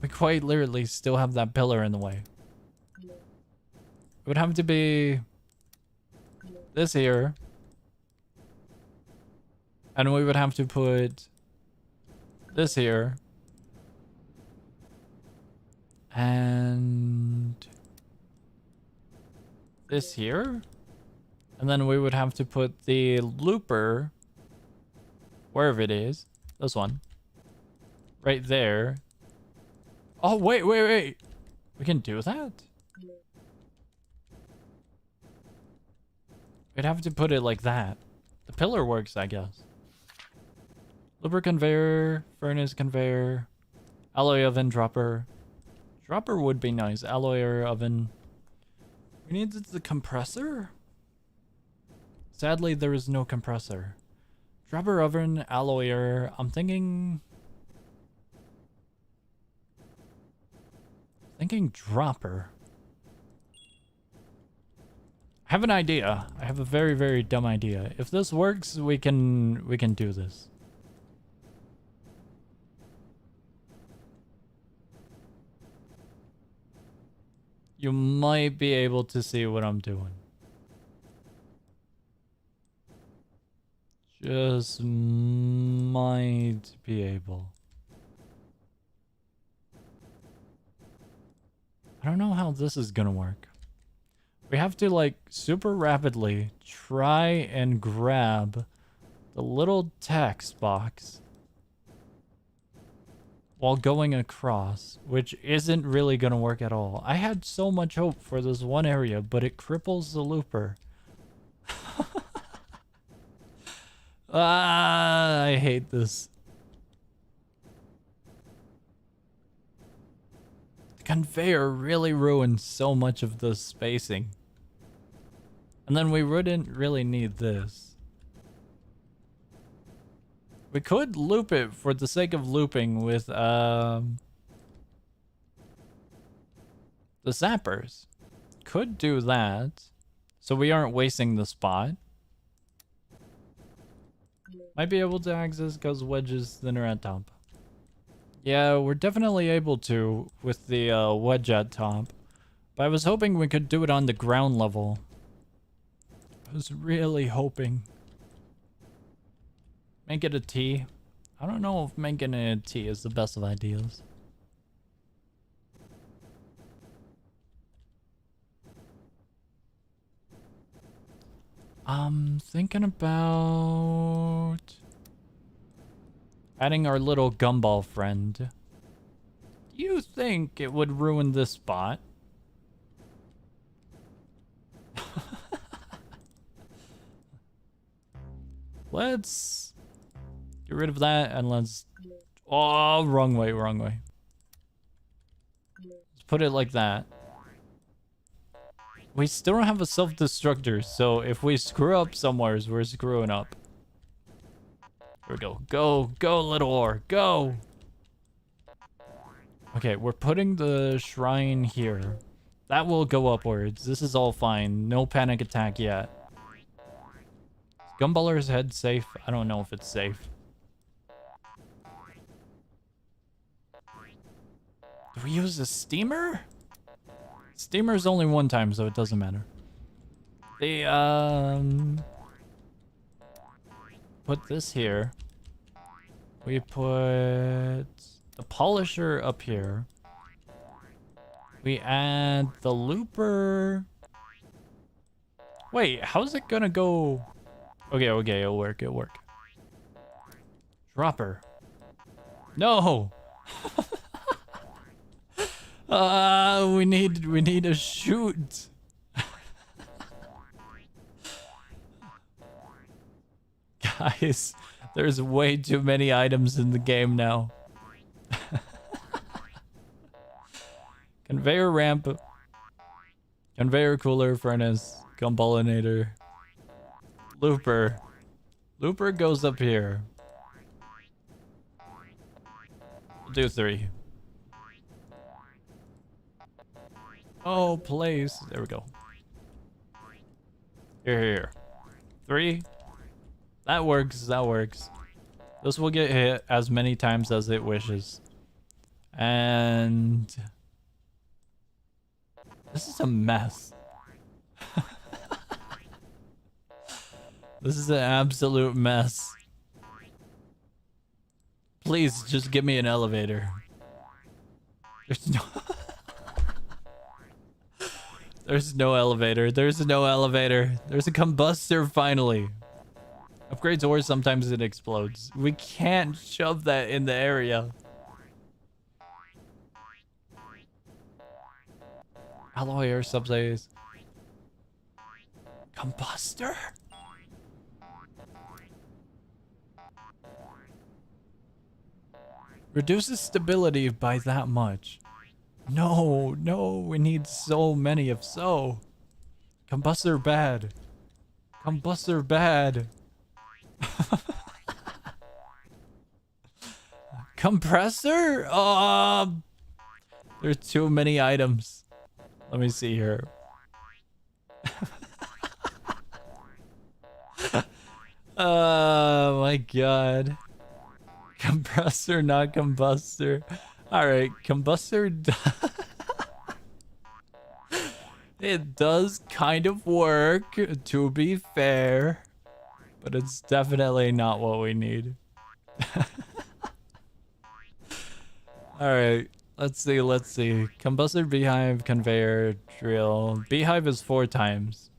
We quite literally still have that pillar in the way. It would have to be this here. And we would have to put this here. And this here. And then we would have to put the looper, wherever it is, this one, right there. Oh, wait. We can do that? We'd have to put it like that. The pillar works, I guess. Looper conveyor, furnace conveyor, alloy oven dropper. Dropper would be nice. Alloy oven. We need the compressor? Sadly, there is no compressor. Dropper oven, alloyer. I'm thinking dropper. I have an idea. I have a very, very dumb idea. If this works, we can do this. You might be able to see what I'm doing. Just might be able. I don't know how this is gonna work. We have to, like, super rapidly try and grab the little text box while going across, which isn't really gonna work at all. I had so much hope for this one area, but it cripples the looper. I hate this. conveyor really ruins so much of the spacing. And then we wouldn't really need this. We could loop it for the sake of looping with the zappers. Could do that. So we aren't wasting the spot. Might be able to access because wedge is thinner at top. Yeah, we're definitely able to with the wedge at top. But I was hoping we could do it on the ground level. I was really hoping. Make it a T. I don't know if making it a T is the best of ideas. Thinking about adding our little gumball friend. Do you think it would ruin this spot? Let's get rid of that and let's... Oh, wrong way, wrong way. Let's put it like that. We still don't have a self-destructor, so if we screw up somewhere, we're screwing up. Here we go. Go, go, little ore, go! Okay, we're putting the shrine here. That will go upwards. This is all fine. No panic attack yet. Is Gumballer's head safe? I don't know if it's safe. Do we use a steamer? Steamer's only one time, so it doesn't matter. The, put this here. We put the polisher up here. We add the looper. Wait, how's it gonna go? Okay, okay, it'll work, it'll work. Dropper. No! We need a chute. Guys, there's way too many items in the game now. Conveyor ramp. Conveyor cooler, furnace, gumballinator. Looper. Looper goes up here. We'll do 3. Oh, place. There we go. Here. 3. That works, that works. This will get hit as many times as it wishes. And... this is a mess. This is an absolute mess. Please, just give me an elevator. There's no... There's no elevator. There's no elevator. There's a combustor, finally. Upgrades ore, sometimes it explodes. We can't shove that in the area. Alloy air subsidies. Combustor? Reduces stability by that much. No, no, we need so many of so. Combustor bad. Combustor bad. Compressor? There's too many items. Let me see here. Oh my god. Compressor, not combustor. Alright, combustor. It does kind of work, to be fair. But it's definitely not what we need. Alright, let's see. Combustor, beehive, conveyor, drill. Beehive is 4 times.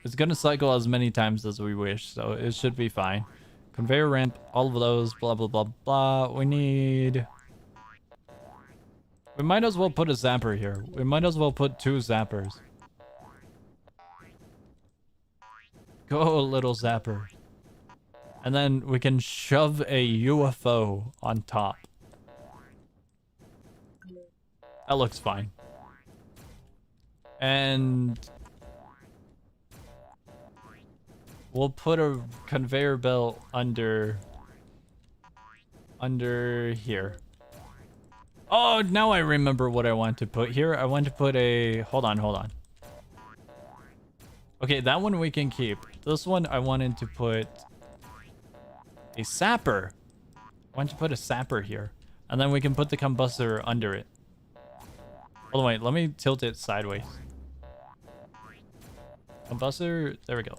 It's gonna cycle as many times as we wish, so it should be fine. Conveyor ramp, all of those, blah, blah, blah, blah. We might as well put a zapper here. We might as well put 2 zappers. Go, little zapper. And then we can shove a UFO on top. That looks fine. And we'll put a conveyor belt under here. Oh, now I remember what I want to put here. I want to put a... Hold on. Okay, that one we can keep. This one I wanted to put a sapper. I want to put a sapper here. And then we can put the combustor under it. Hold on, wait. Let me tilt it sideways. Combustor. There we go.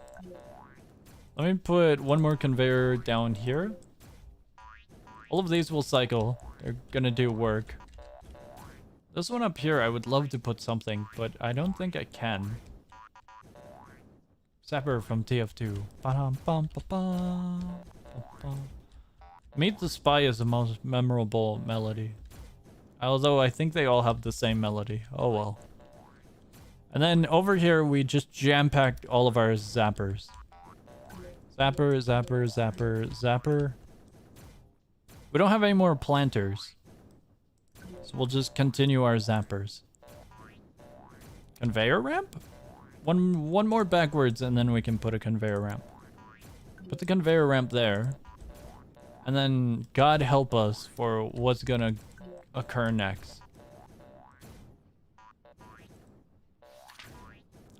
Let me put one more conveyor down here. All of these will cycle. They're gonna do work. This one up here, I would love to put something, but I don't think I can. Sapper from TF2. Meet the Spy is the most memorable melody. Although I think they all have the same melody. Oh well. And then over here, we just jam-packed all of our zappers. Zapper. We don't have any more planters. So we'll just continue our zappers. Conveyor ramp? One more backwards and then we can put a conveyor ramp. Put the conveyor ramp there. And then God help us for what's gonna occur next.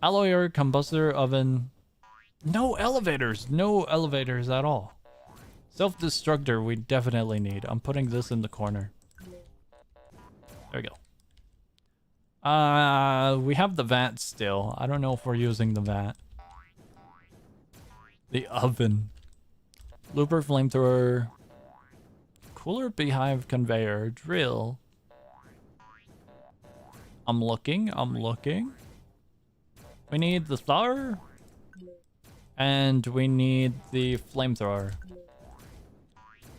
Alloyer, combustor, oven. No elevators at all. Self-destructor we definitely need. I'm putting this in the corner. There we go. We have the vat still. I don't know if we're using the vat. The oven. Looper, flamethrower. Cooler, beehive, conveyor, drill. I'm looking. We need the thawer. And we need the flamethrower.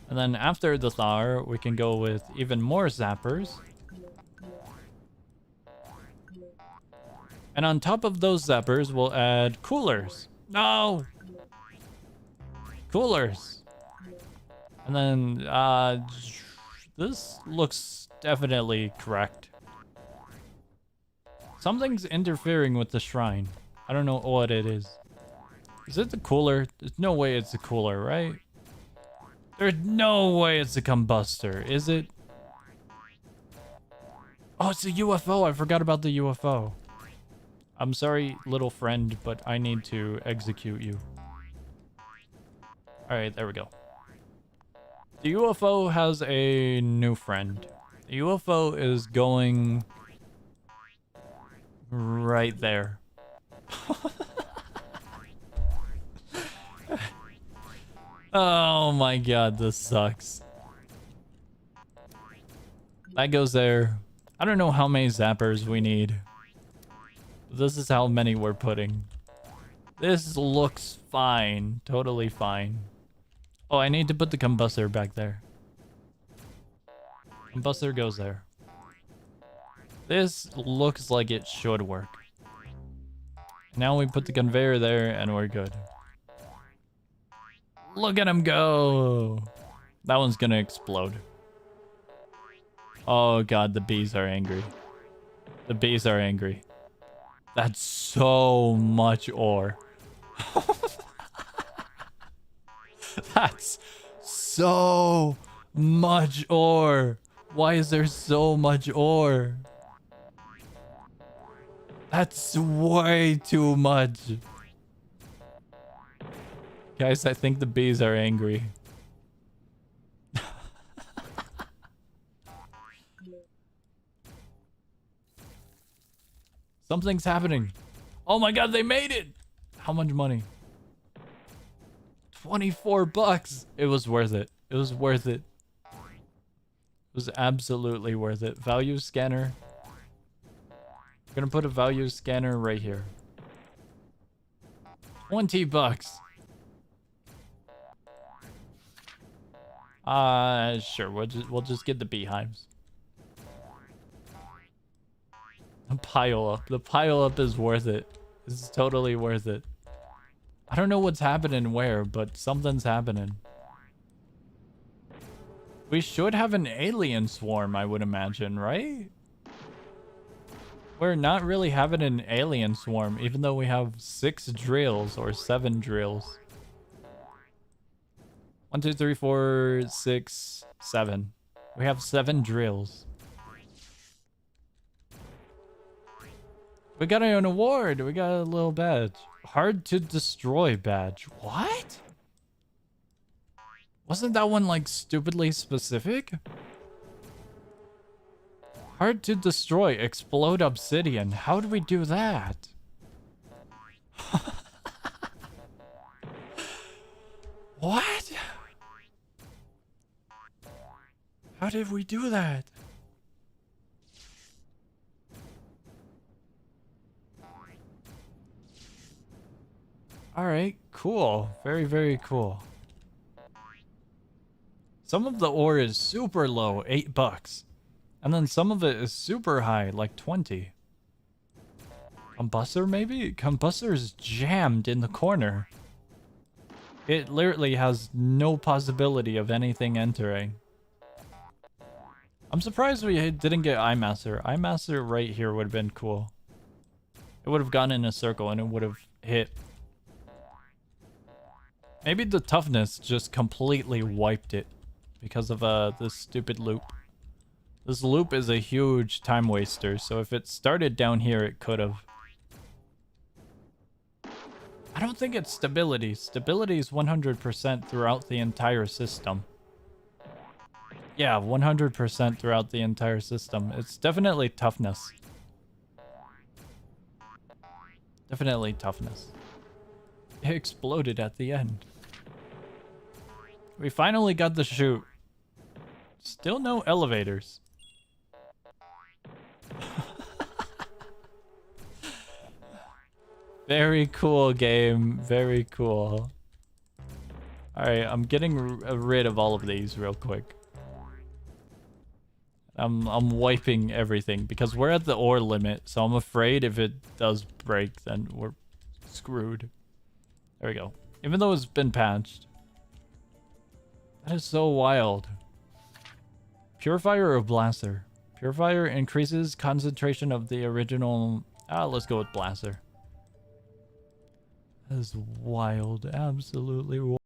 And then after the thawer, we can go with even more zappers. And on top of those zappers, we'll add coolers. No! Coolers. And then, this looks definitely correct. Something's interfering with the shrine. I don't know what it is. Is it the cooler? There's no way it's a cooler, right? There's no way it's a combustor, is it? Oh, it's a UFO. I forgot about the UFO. I'm sorry, little friend, but I need to execute you. Alright, there we go. The UFO has a new friend. The UFO is going right there. Oh my god, this sucks. That goes there. I don't know how many zappers we need. This is how many we're putting. This looks fine. Totally fine. Oh, I need to put the combustor back there. Combustor goes there. This looks like it should work. Now we put the conveyor there and we're good. Look at him go! That one's gonna explode. Oh god, the bees are angry. The bees are angry. That's so much ore. That's so much ore. Why is there so much ore? That's way too much. Guys, I think the bees are angry. Something's happening. Oh my god, they made it! How much money? 24 bucks. It was worth it. It was worth it. It was absolutely worth it. Value scanner. I'm gonna put a value scanner right here. 20 bucks. Sure. We'll just get the beehives. The pile up. The pile up is worth it. This is totally worth it. I don't know what's happening where, but something's happening. We should have an alien swarm, I would imagine, right? We're not really having an alien swarm, even though we have 6 drills or 7 drills. 1, 2, 3, 4, 6, 7. We have 7 drills. We got an award. We got a little badge. Hard to destroy badge. What? Wasn't that one like stupidly specific? Hard to destroy. Explode obsidian. How do we do that? What? How did we do that? Alright, cool. Very, very cool. Some of the ore is super low, $8. And then some of it is super high, like 20. Combustor, maybe? Combustor is jammed in the corner. It literally has no possibility of anything entering. I'm surprised we didn't get iMaster. iMaster right here would have been cool. It would have gone in a circle and it would have hit. Maybe the toughness just completely wiped it because of this stupid loop. This loop is a huge time waster, so if it started down here, it could have. I don't think it's stability. Stability is 100% throughout the entire system. Yeah, 100% throughout the entire system. It's definitely toughness. Definitely toughness. It exploded at the end. We finally got the chute. Still no elevators. Very cool game. Very cool. Alright, I'm getting rid of all of these real quick. I'm wiping everything because we're at the ore limit, so I'm afraid if it does break, then we're screwed. There we go. Even though it's been patched. That is so wild. Purifier or blaster? Purifier increases concentration of the original... let's go with blaster. That is wild. Absolutely wild.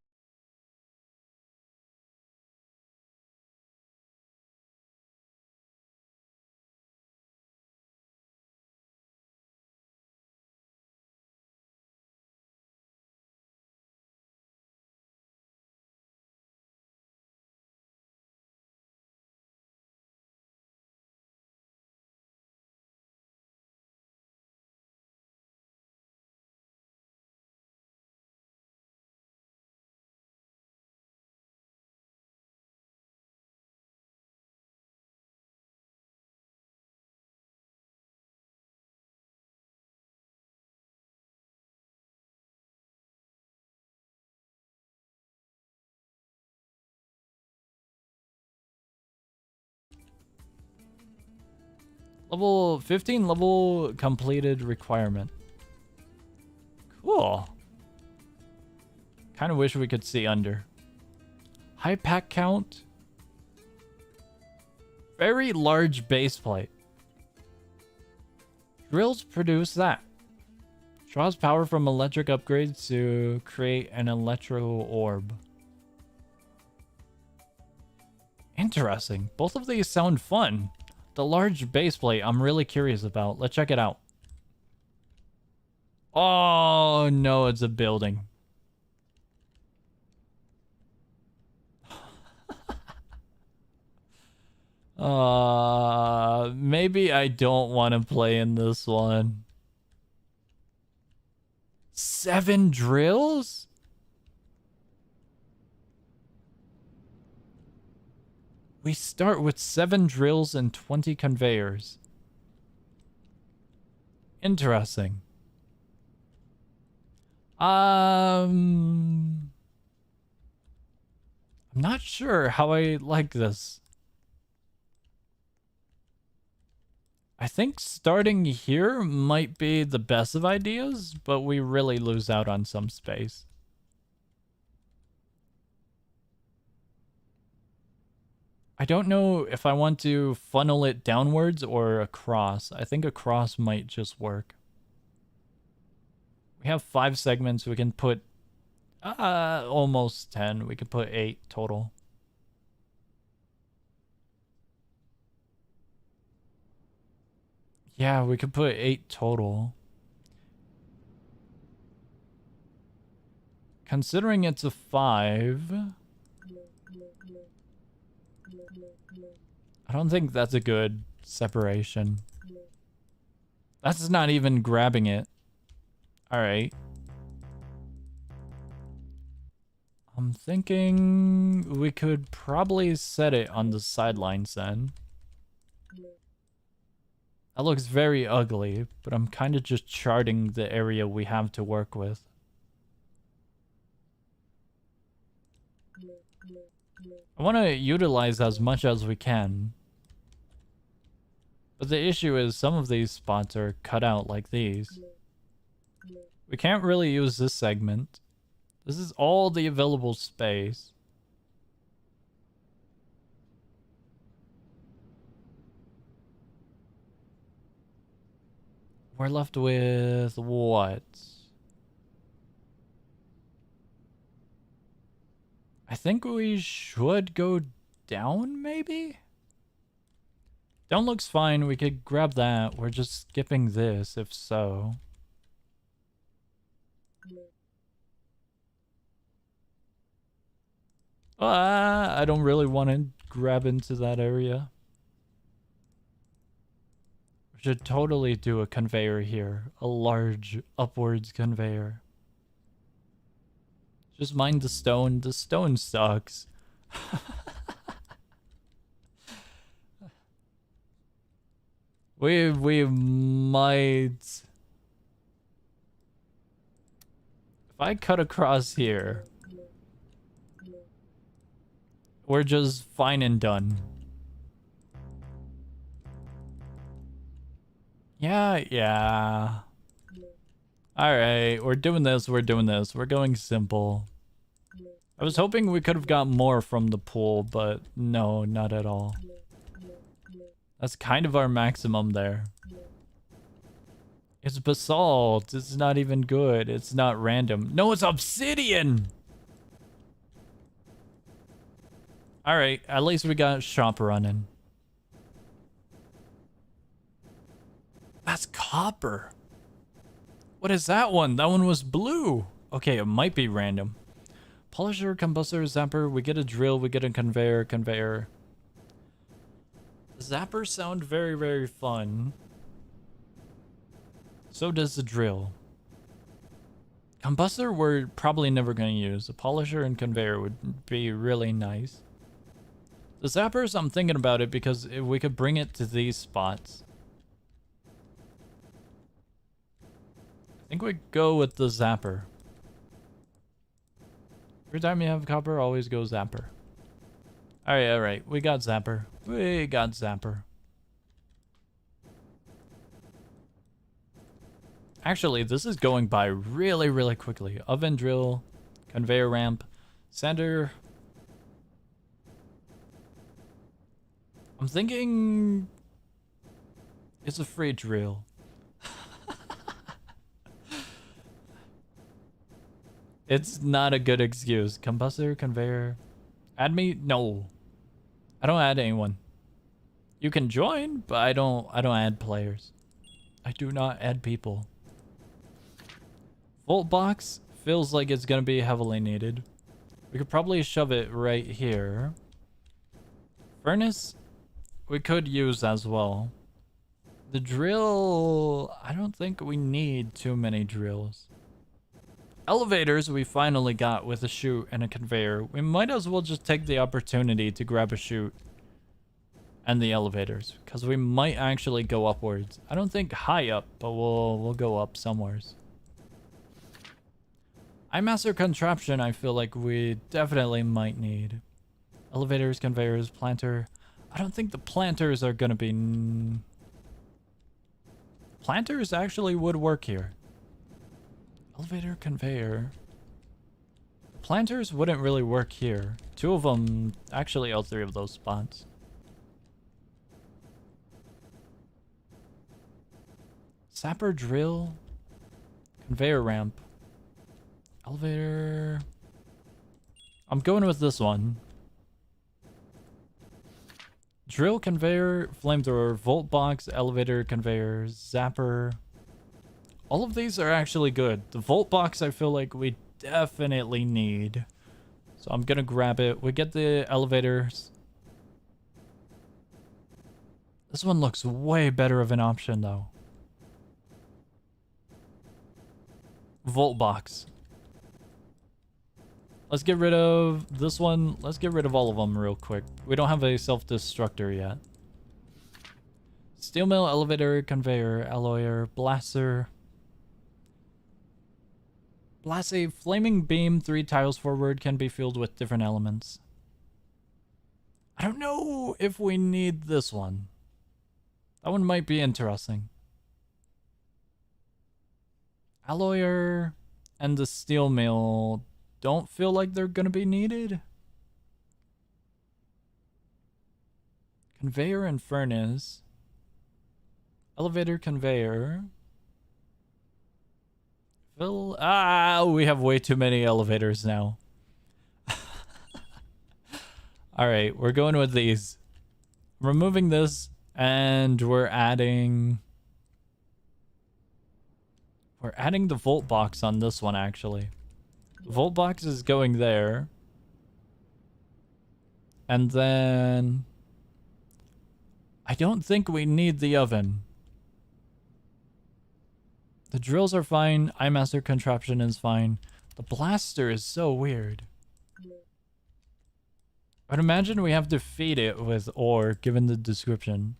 Level 15 level completed requirement. Cool. Kind of wish we could see under. High pack count. Very large base plate. Drills produce that. Draws power from electric upgrades to create an electro orb. Interesting. Both of these sound fun. The large base plate I'm really curious about. Let's check it out. Oh no, it's a building. Maybe I don't want to play in this one. 7 drills? We start with 7 drills and 20 conveyors. Interesting. I'm not sure how I like this. I think starting here might be the best of ideas, but we really lose out on some space. I don't know if I want to funnel it downwards or across. I think across might just work. We have 5 segments. We can put almost 10. We could put 8 total. Yeah, we could put 8 total. Considering it's a 5, I don't think that's a good separation. That's not even grabbing it. All right. I'm thinking we could probably set it on the sidelines then. That looks very ugly, but I'm kind of just charting the area we have to work with. I want to utilize as much as we can. But the issue is some of these spots are cut out like these. We can't really use this segment. This is all the available space. We're left with what? I think we should go down, maybe? Down looks fine. We could grab that. We're just skipping this, if so. I don't really want to grab into that area. We should totally do a conveyor here. A large upwards conveyor. Just mind the stone. The stone sucks. We might... If I cut across here, we're just fine and done. Yeah. Alright, we're doing this, we're going simple. I was hoping we could have got more from the pool, but no, not at all. That's kind of our maximum there. It's basalt. It's not even good. It's not random. No, it's obsidian! Alright, at least we got shop running. That's copper. What is that one? That one was blue. Okay, it might be random. Polisher, combustor, zapper. We get a drill. We get a conveyor. Zappers sound very, very fun. So does the drill. Combustor we're probably never going to use. A polisher and conveyor would be really nice. The zappers, I'm thinking about it because if we could bring it to these spots. I think we go with the zapper. Every time you have copper, always go zapper. Alright. We got zapper. Actually, this is going by really, really quickly. Oven drill, conveyor ramp, sander. I'm thinking it's a free drill. It's not a good excuse. Combustor, conveyor. Add me? No. I don't add anyone. You can join, but I don't add players. I do not add people. Volt box feels like it's gonna be heavily needed. We could probably shove it right here. Furnace, we could use as well. The drill, I don't think we need too many drills. Elevators we finally got with a chute and a conveyor. We might as well just take the opportunity to grab a chute and the elevators, because we might actually go upwards. I don't think high up, but we'll go up somewheres. iMaster contraption I feel like we definitely might need. Elevators, conveyors, planter. I don't think the planters are gonna be... Planters actually would work here. Elevator, conveyor. Planters wouldn't really work here. 2 of them, actually all 3 of those spots. Sapper drill, conveyor ramp, elevator. I'm going with this one. Drill, conveyor, flamethrower, volt box, elevator, conveyor, zapper. All of these are actually good. The volt box I feel like we definitely need. So I'm gonna grab it. We get the elevators. This one looks way better of an option though. Volt box. Let's get rid of this one. Let's get rid of all of them real quick. We don't have a self-destructor yet. Steel mill, elevator, conveyor, alloyer, blaster. Blast a flaming beam 3 tiles forward, can be filled with different elements. I don't know if we need this one. That one might be interesting. Alloyer and the steel mill don't feel like they're gonna be needed. Conveyor and furnace. Elevator, conveyor. We have way too many elevators now. Alright, we're going with these. Removing this, and we're adding the volt box on this one, actually. The volt box is going there. And then I don't think we need the oven. The drills are fine. iMaster contraption is fine. The blaster is so weird. I'd imagine we have to feed it with ore, given the description.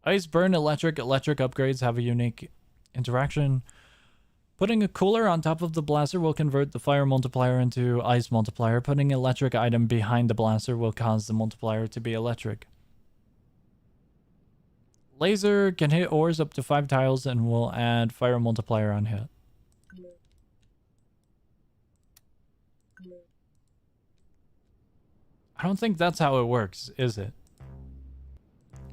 Ice, burn, electric. Electric upgrades have a unique interaction. Putting a cooler on top of the blaster will convert the fire multiplier into ice multiplier. Putting an electric item behind the blaster will cause the multiplier to be electric. Laser can hit ores up to 5 tiles and will add fire multiplier on hit. I don't think that's how it works, is it?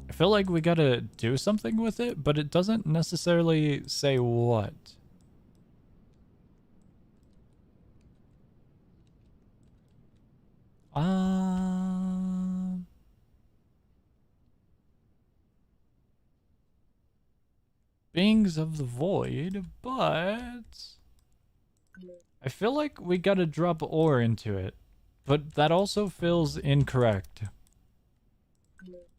I feel like we gotta do something with it, but it doesn't necessarily say what. Beings of the Void, but I feel like we gotta drop ore into it, but that also feels incorrect.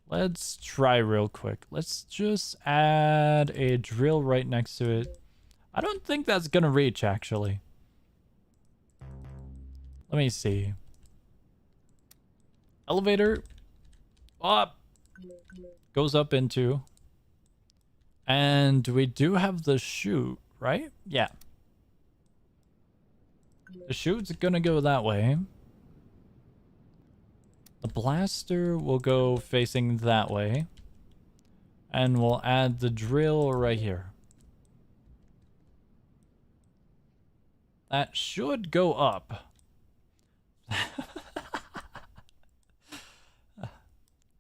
Let's try real quick. Let's just add a drill right next to it. I don't think that's gonna reach, actually. Let me see. Elevator up, goes up into, and we do have the chute, right? Yeah. The chute's gonna go that way. The blaster will go facing that way. And we'll add the drill right here. That should go up.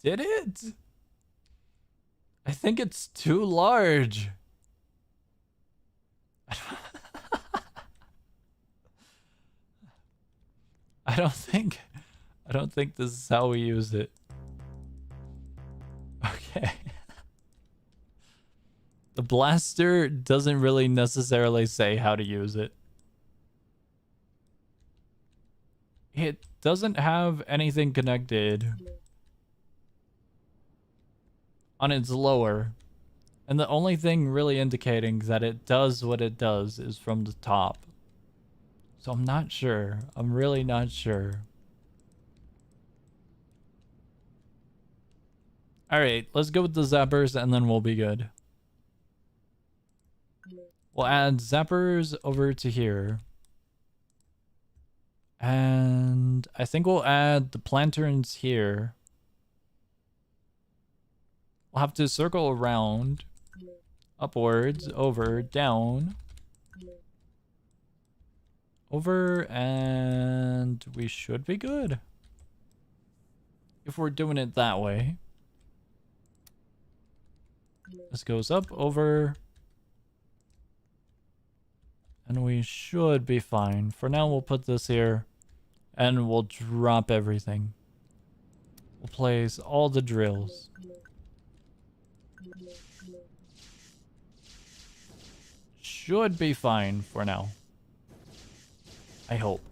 Did it? I think it's too large. I don't think this is how we use it. Okay. The blaster doesn't really necessarily say how to use it. It doesn't have anything connected on its lower. And the only thing really indicating that it does what it does is from the top. So I'm not sure. I'm really not sure. Alright, let's go with the zappers and then we'll be good. We'll add zappers over to here. And I think we'll add the planterns here. We'll have to circle around, upwards, over, down. over, and we should be good. If we're doing it that way. This goes up, over. And we should be fine. For now, we'll put this here. And we'll drop everything. We'll place all the drills. Should be fine for now. I hope.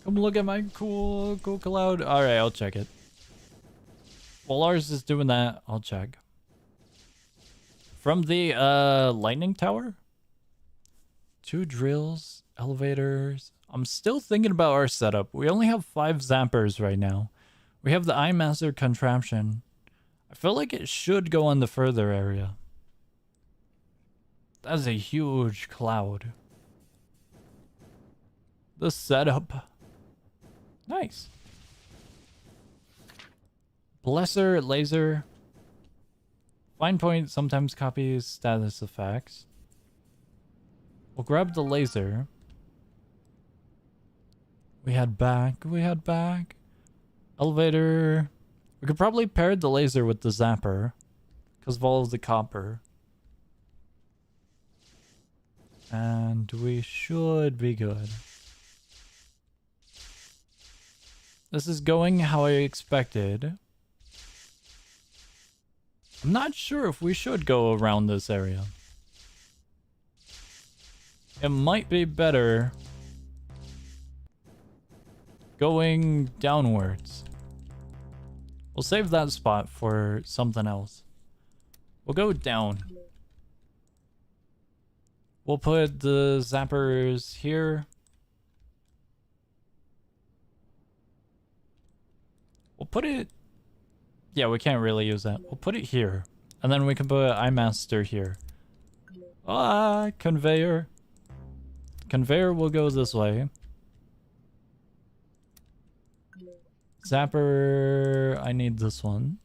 Come look at my cool cloud. Alright, I'll check it. While ours is doing that, I'll check. From the lightning tower? 2 drills, elevators. I'm still thinking about our setup. We only have 5 zappers right now. We have the iMaster contraption. I feel like it should go on the further area. That's a huge cloud. The setup. Nice. Blesser, laser. Fine point sometimes copies status effects. We'll grab the laser. We had back. Elevator. We could probably pair the laser with the zapper because of all of the copper. And we should be good. This is going how I expected. I'm not sure if we should go around this area. It might be better going downwards. We'll save that spot for something else. We'll go down. We'll put the zappers here. We'll put it... Yeah, we can't really use that. We'll put it here. And then we can put iMaster here. Ah, conveyor. Conveyor will go this way. Zapper, I need this one.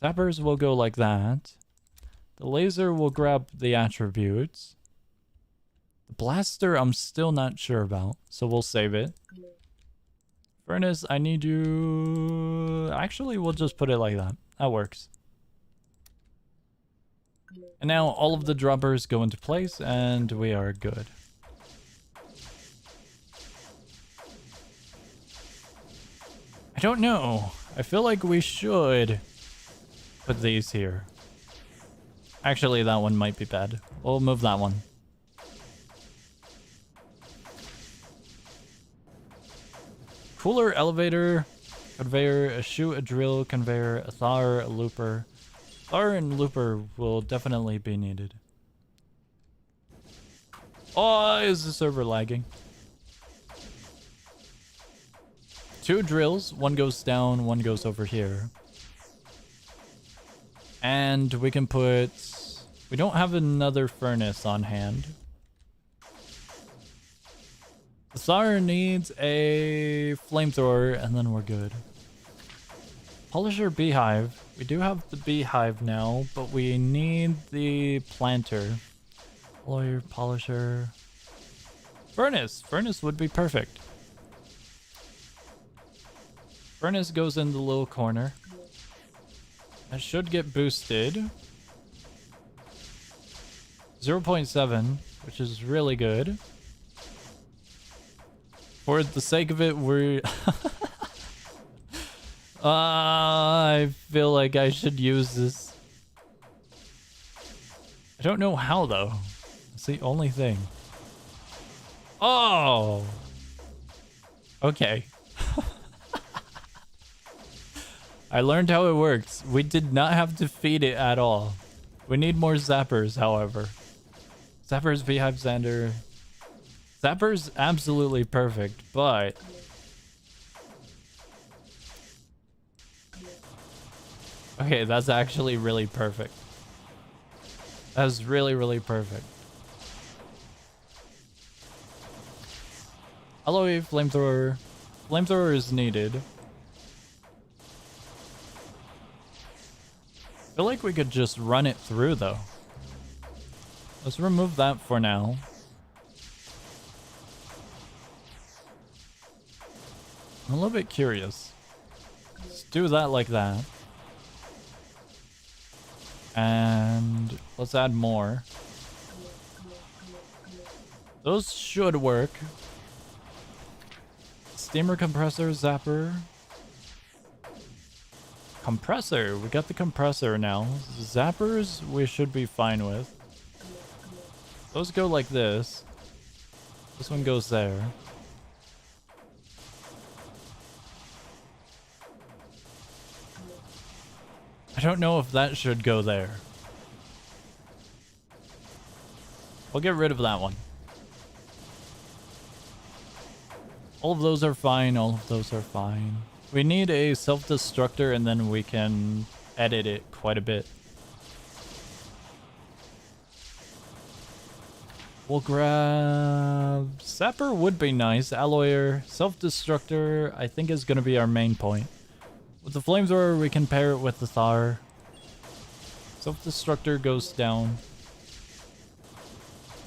Zappers will go like that. The laser will grab the attributes. The blaster, I'm still not sure about, so we'll save it. Furnace, I need you... Actually, we'll just put it like that. That works. And now all of the droppers go into place, and we are good. I don't know. I feel like we should put these here. Actually, that one might be bad. We'll move that one. Cooler, elevator, conveyor, a chute, a drill, conveyor, a thaw, a looper. Thaw and looper will definitely be needed. Oh, is the server lagging? 2 drills, one goes down, one goes over here. And we can put... We don't have another furnace on hand. The Tsar needs a flamethrower, and then we're good. Polisher beehive. We do have the beehive now, but we need the planter. Lawyer, polisher. Furnace. Furnace would be perfect. Furnace goes in the little corner. That should get boosted. 0.7, which is really good. For the sake of it, we're... I feel like I should use this. I don't know how, though. It's the only thing. Oh! Okay. I learned how it works. We did not have to feed it at all. We need more zappers, however. Zappers, beehive, Xander. Zapper's absolutely perfect, but... Okay, that's actually really perfect. That's really, really perfect. Alloy, flamethrower. Flamethrower is needed. I feel like we could just run it through, though. Let's remove that for now. I'm a little bit curious. Let's do that like that. And let's add more. Those should work. Steamer, compressor, zapper. Compressor. We got the compressor now. Zappers we should be fine with. Those go like this. This one goes there. I don't know if that should go there. We'll get rid of that one. All of those are fine. All of those are fine. We need a self-destructor and then we can edit it quite a bit. We'll grab... Zapper would be nice. Alloyer. Self-destructor I think is going to be our main point. With the flamethrower we can pair it with the Thar. Self-destructor goes down.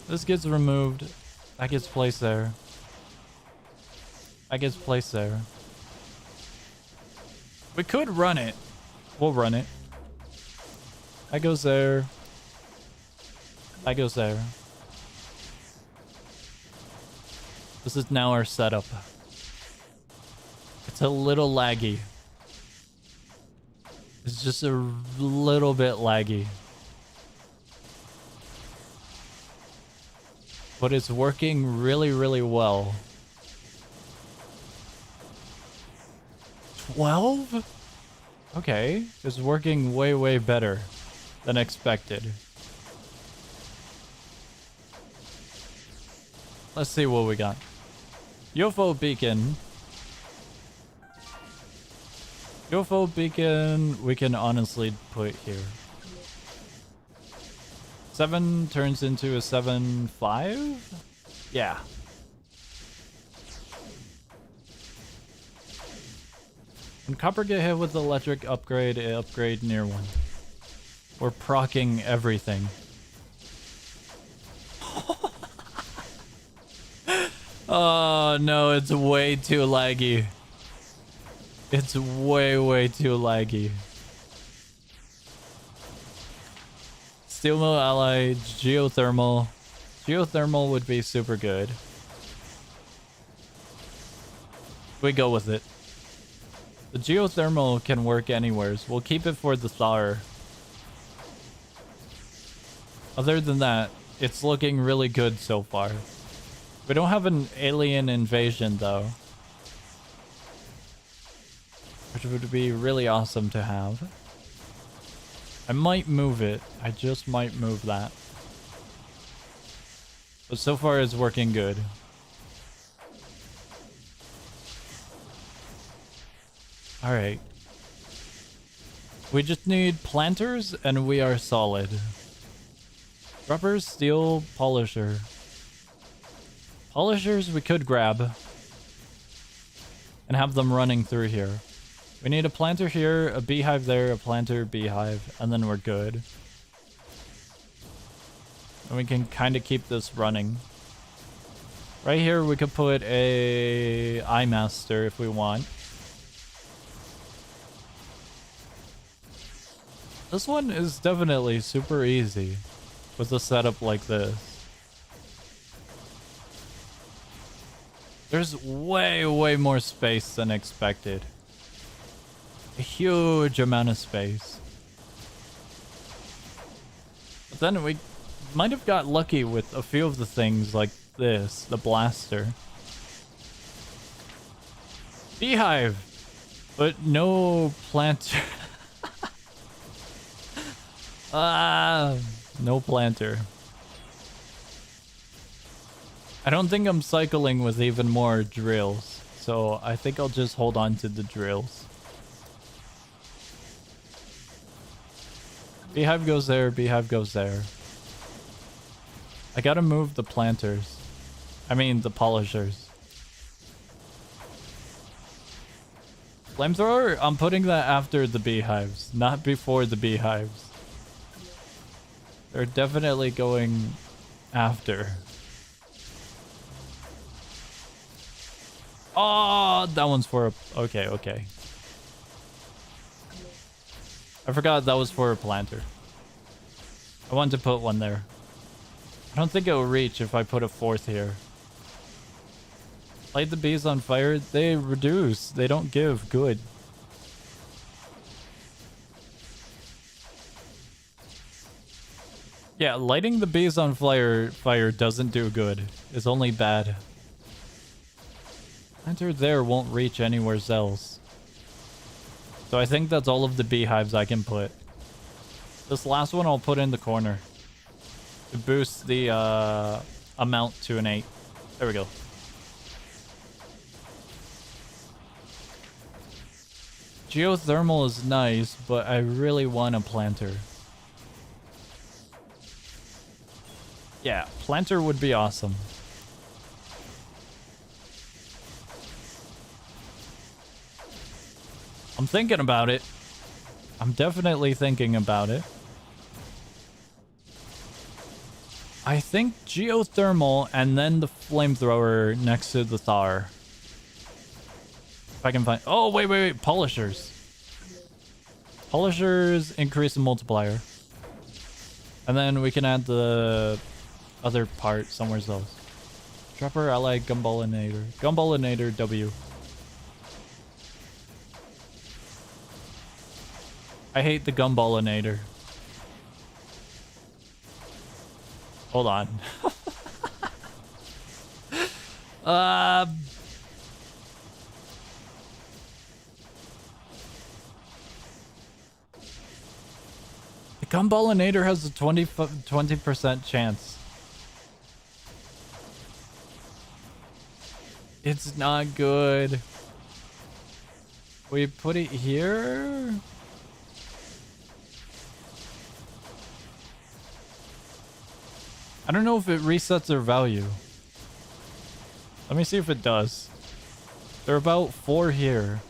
This gets removed. That gets placed there. That gets placed there. We could run it. We'll run it. That goes there. That goes there. This is now our setup. It's a little laggy. It's just a little bit laggy. But it's working really, really well. 12? Okay, it's working way, way better than expected. Let's see what we got. UFO beacon. UFO beacon we can honestly put here. 7 turns into a 7-5? Yeah. When copper get hit with electric upgrade, it upgrade near one. We're proccing everything. Oh no, it's way too laggy. It's way, way too laggy. Steel mill ally, geothermal. Geothermal would be super good. We go with it. The geothermal can work anywheres. We'll keep it for the Thar. Other than that, it's looking really good so far. We don't have an alien invasion though, which would be really awesome to have. I might move it. I just might move that. But so far it's working good. Alright. We just need planters and we are solid. Rubber, steel, polisher. Polishers we could grab and have them running through here. We need a planter here, a beehive there, a planter, beehive, and then we're good. And we can kind of keep this running. Right here we could put a eye master if we want. This one is definitely super easy with a setup like this. There's way, way more space than expected. A huge amount of space. But then we might have got lucky with a few of the things like this, the blaster. Beehive! But no planter. No planter. I don't think I'm cycling with even more drills, so I think I'll just hold on to the drills. Beehive goes there, beehive goes there. I gotta move the planters. I mean, the polishers. Flamethrower? I'm putting that after the beehives, not before the beehives. They're definitely going after. Oh, that one's for a... Okay, okay. I forgot that was for a planter. I wanted to put one there. I don't think it will reach if I put a fourth here. Light the bees on fire. They reduce. They don't give. Good. Yeah, lighting the bees on fire doesn't do good. It's only bad. Planter there won't reach anywhere else. So I think that's all of the beehives I can put. This last one I'll put in the corner to boost the amount to an 8. There we go. Geothermal is nice, but I really want a planter. Yeah, planter would be awesome. I'm thinking about it. I'm definitely thinking about it. I think geothermal and then the flamethrower next to the Thar. If I can find... Oh, wait. Polishers. Polishers increase the multiplier. And then we can add the other part somewhere else. Dropper, ally, Gumballinator. Gumballinator, W. I hate the Gumballinator. Hold on. The Gumballinator has a 20% chance. It's not good. We put it here? I don't know if it resets their value. Let me see if it does. They're about 4 here.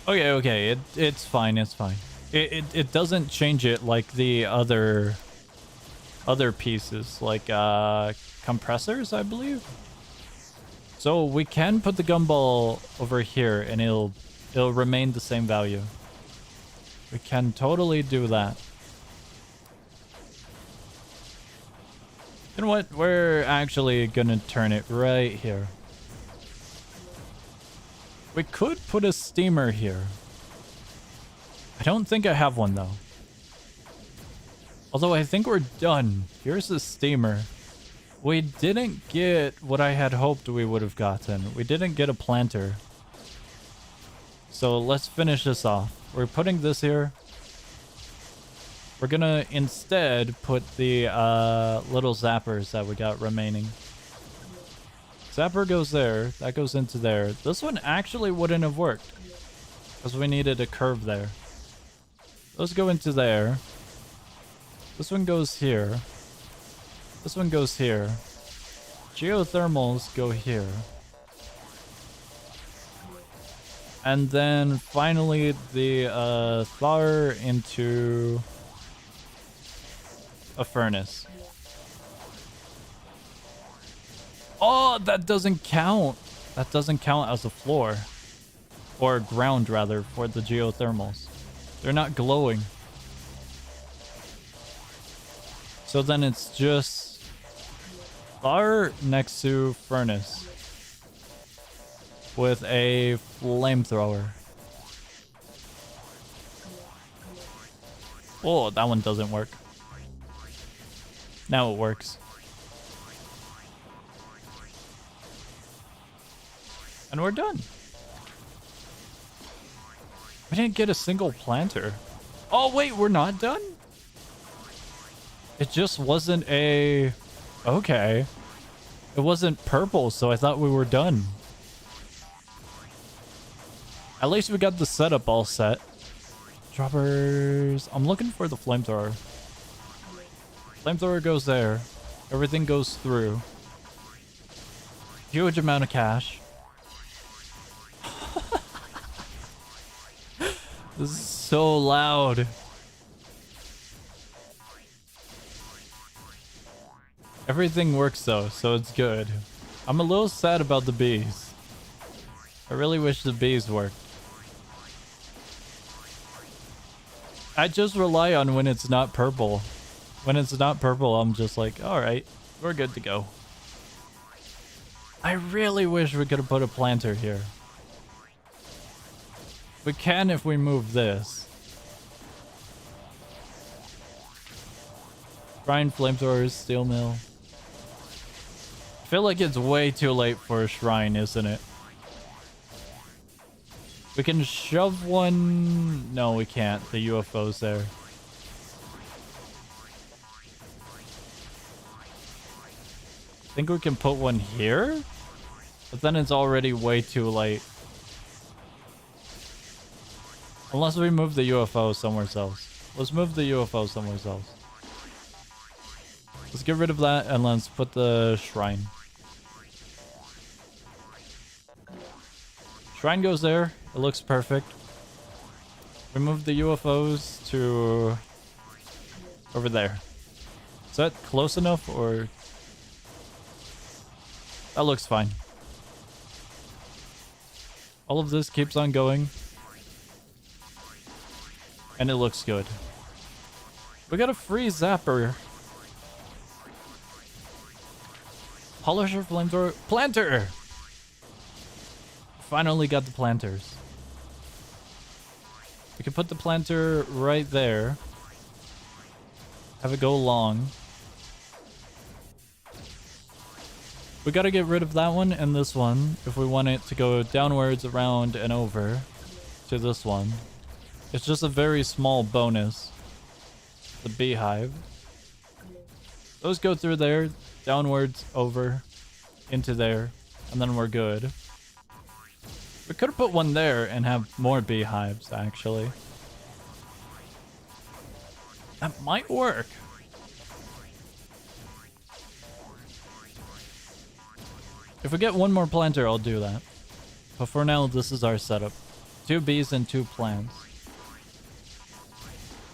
Okay. It's fine. It's fine. It doesn't change it like the other pieces, like compressors, I believe. So we can put the gumball over here and it'll remain the same value. We can totally do that. You know what? We're actually gonna turn it right here. We could put a steamer here. I don't think I have one though. Although I think we're done. Here's the steamer. We didn't get what I had hoped we would have gotten. We didn't get a planter. So let's finish this off. We're putting this here. We're gonna instead put the little zappers that we got remaining. Zapper goes there. That goes into there. This one actually wouldn't have worked because we needed a curve there. Those go into there. This one goes here. This one goes here. Geothermals go here. And then finally the Thar into a furnace. Oh, that doesn't count. That doesn't count as a floor. Or ground, rather, for the geothermals. They're not glowing. So then it's just Thar next to furnace with a flamethrower. Oh, that one doesn't work. Now it works. And we're done. We didn't get a single planter. Oh, wait, we're not done? It just wasn't a... Okay. It wasn't purple, so I thought we were done. At least we got the setup all set. Droppers... I'm looking for the flamethrower. Flamethrower goes there. Everything goes through. Huge amount of cash. This is so loud. Everything works though, so it's good. I'm a little sad about the bees. I really wish the bees worked. I just rely on when it's not purple. When it's not purple, I'm just like, alright, we're good to go. I really wish we could have put a planter here. We can if we move this. Shrine, flamethrowers, steel mill. I feel like it's way too late for a shrine, isn't it? We can shove one... No, we can't. The UFO's there. I think we can put one here? But then it's already way too late. Unless we move the UFO somewhere else. Let's move the UFO somewhere else. Let's get rid of that and let's put the shrine. Shrine goes there. It looks perfect. We move the UFOs to over there. Is that close enough or... That looks fine. All of this keeps on going. And it looks good. We got a free zapper. Polisher, flamethrower, planter! Finally got the planters. We can put the planter right there. Have it go long. We gotta get rid of that one and this one if we want it to go downwards, around, and over to this one. It's just a very small bonus. The beehive. Those go through there, downwards, over, into there, and then we're good. We could have put one there and have more beehives, actually. That might work. If we get one more planter, I'll do that. But for now, this is our setup. 2 bees and 2 plants.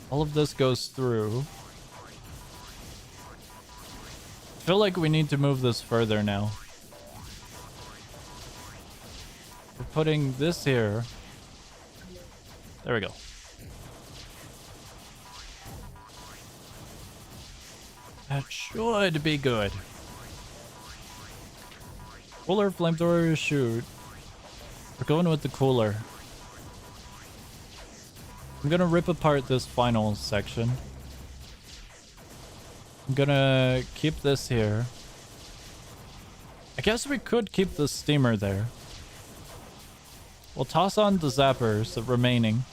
All of this goes through. I feel like we need to move this further now. We're putting this here. There we go. That should be good. Cooler, flamethrower, shoot. We're going with the cooler. I'm gonna rip apart this final section. I'm gonna keep this here. I guess we could keep the steamer there. We'll toss on the zappers, the remaining.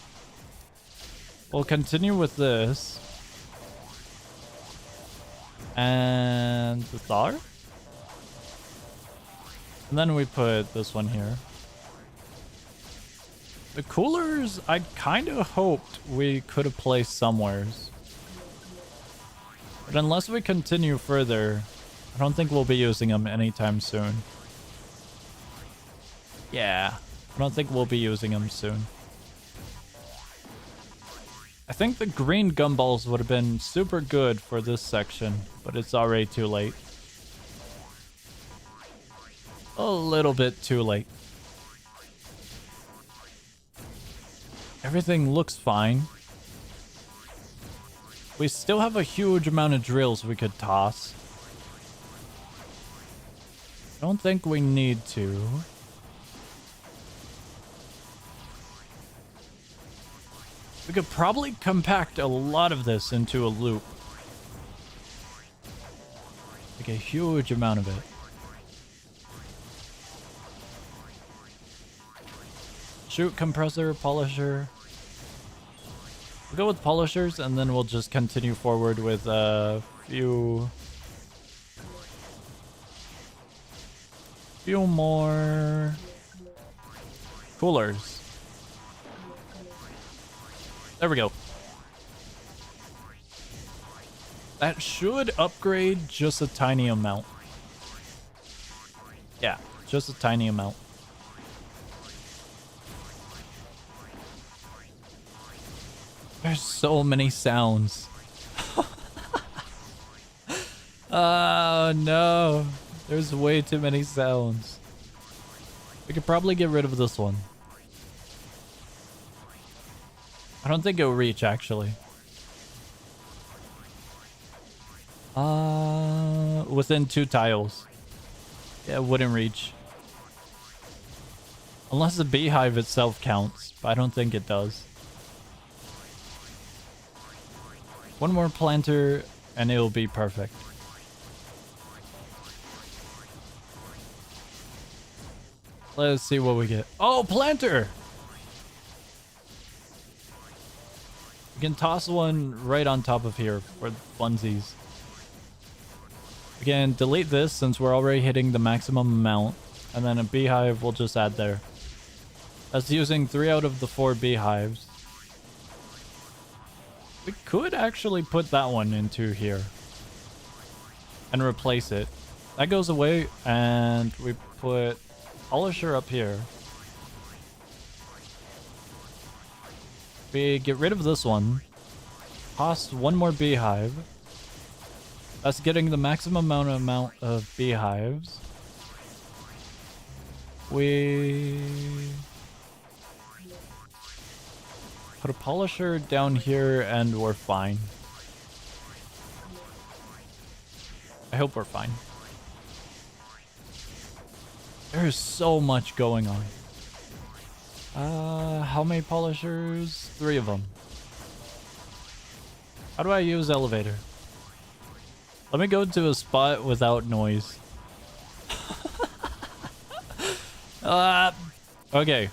We'll continue with this. And the star? And then we put this one here. The coolers, I kind of hoped we could have placed somewheres. But unless we continue further, I don't think we'll be using them anytime soon. Yeah, I don't think we'll be using them soon. I think the green gumballs would have been super good for this section, but it's already too late. A little bit too late. Everything looks fine. We still have a huge amount of drills we could toss. I don't think we need to. We could probably compact a lot of this into a loop. Like a huge amount of it. Shoot, compressor, polisher. We'll go with polishers and then we'll just continue forward with a few more coolers. There we go. That should upgrade just a tiny amount. Yeah, just a tiny amount. There's so many sounds. Oh no. There's way too many sounds. We could probably get rid of this one. I don't think it'll reach actually. Within 2 tiles. Yeah, it wouldn't reach. Unless the beehive itself counts, but I don't think it does. One more planter and it'll be perfect. Let's see what we get. Oh, planter! We can toss one right on top of here for funsies. Again, delete this since we're already hitting the maximum amount. And then a beehive we'll just add there. That's using 3 out of the 4 beehives. We could actually put that one into here. And replace it. That goes away and we put polisher up here. We get rid of this one. Toss one more beehive. That's getting the maximum amount of beehives. We put a polisher down here and we're fine. I hope we're fine. There's so much going on. How many polishers? 3 of them. How do I use elevator? Let me go to a spot without noise. Okay.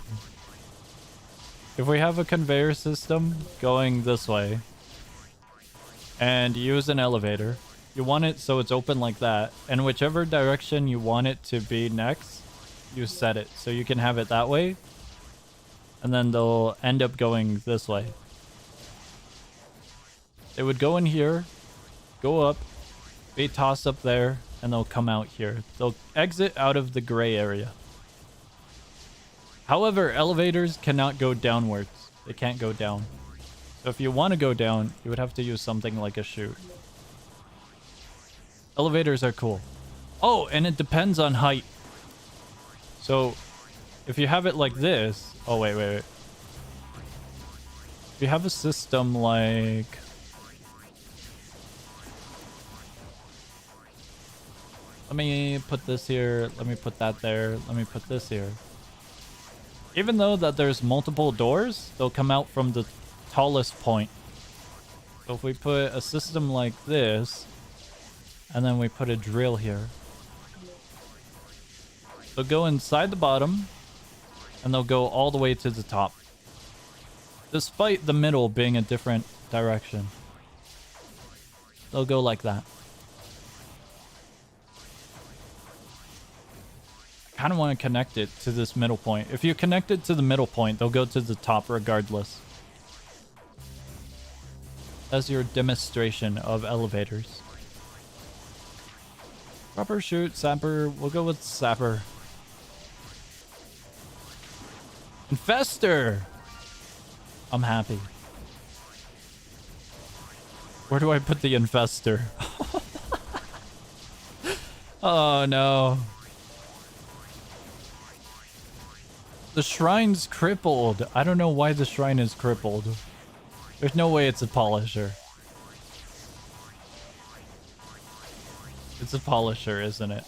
If we have a conveyor system going this way and use an elevator, you want it so it's open like that, and whichever direction you want it to be next, you set it so you can have it that way, and then they'll end up going this way. They would go in here, go up, be tossed up there, and they'll come out here. They'll exit out of the gray area. However, elevators cannot go downwards. They can't go down. So if you want to go down, you would have to use something like a chute. Elevators are cool. Oh, and it depends on height. So if you have it like this... Oh, wait. If you have a system like... Let me put this here. Let me put that there. Let me put this here. Even though that there's multiple doors, they'll come out from the tallest point. So if we put a system like this, and then we put a drill here. They'll go inside the bottom, and they'll go all the way to the top. Despite the middle being a different direction. They'll go like that. I kind of want to connect it to this middle point. If you connect it to the middle point, they'll go to the top regardless. That's your demonstration of elevators. Proper shoot, sapper. We'll go with sapper. Infester! I'm happy. Where do I put the infester? Oh no. The shrine's crippled. I don't know why the shrine is crippled. There's no way it's a polisher. It's a polisher, isn't it?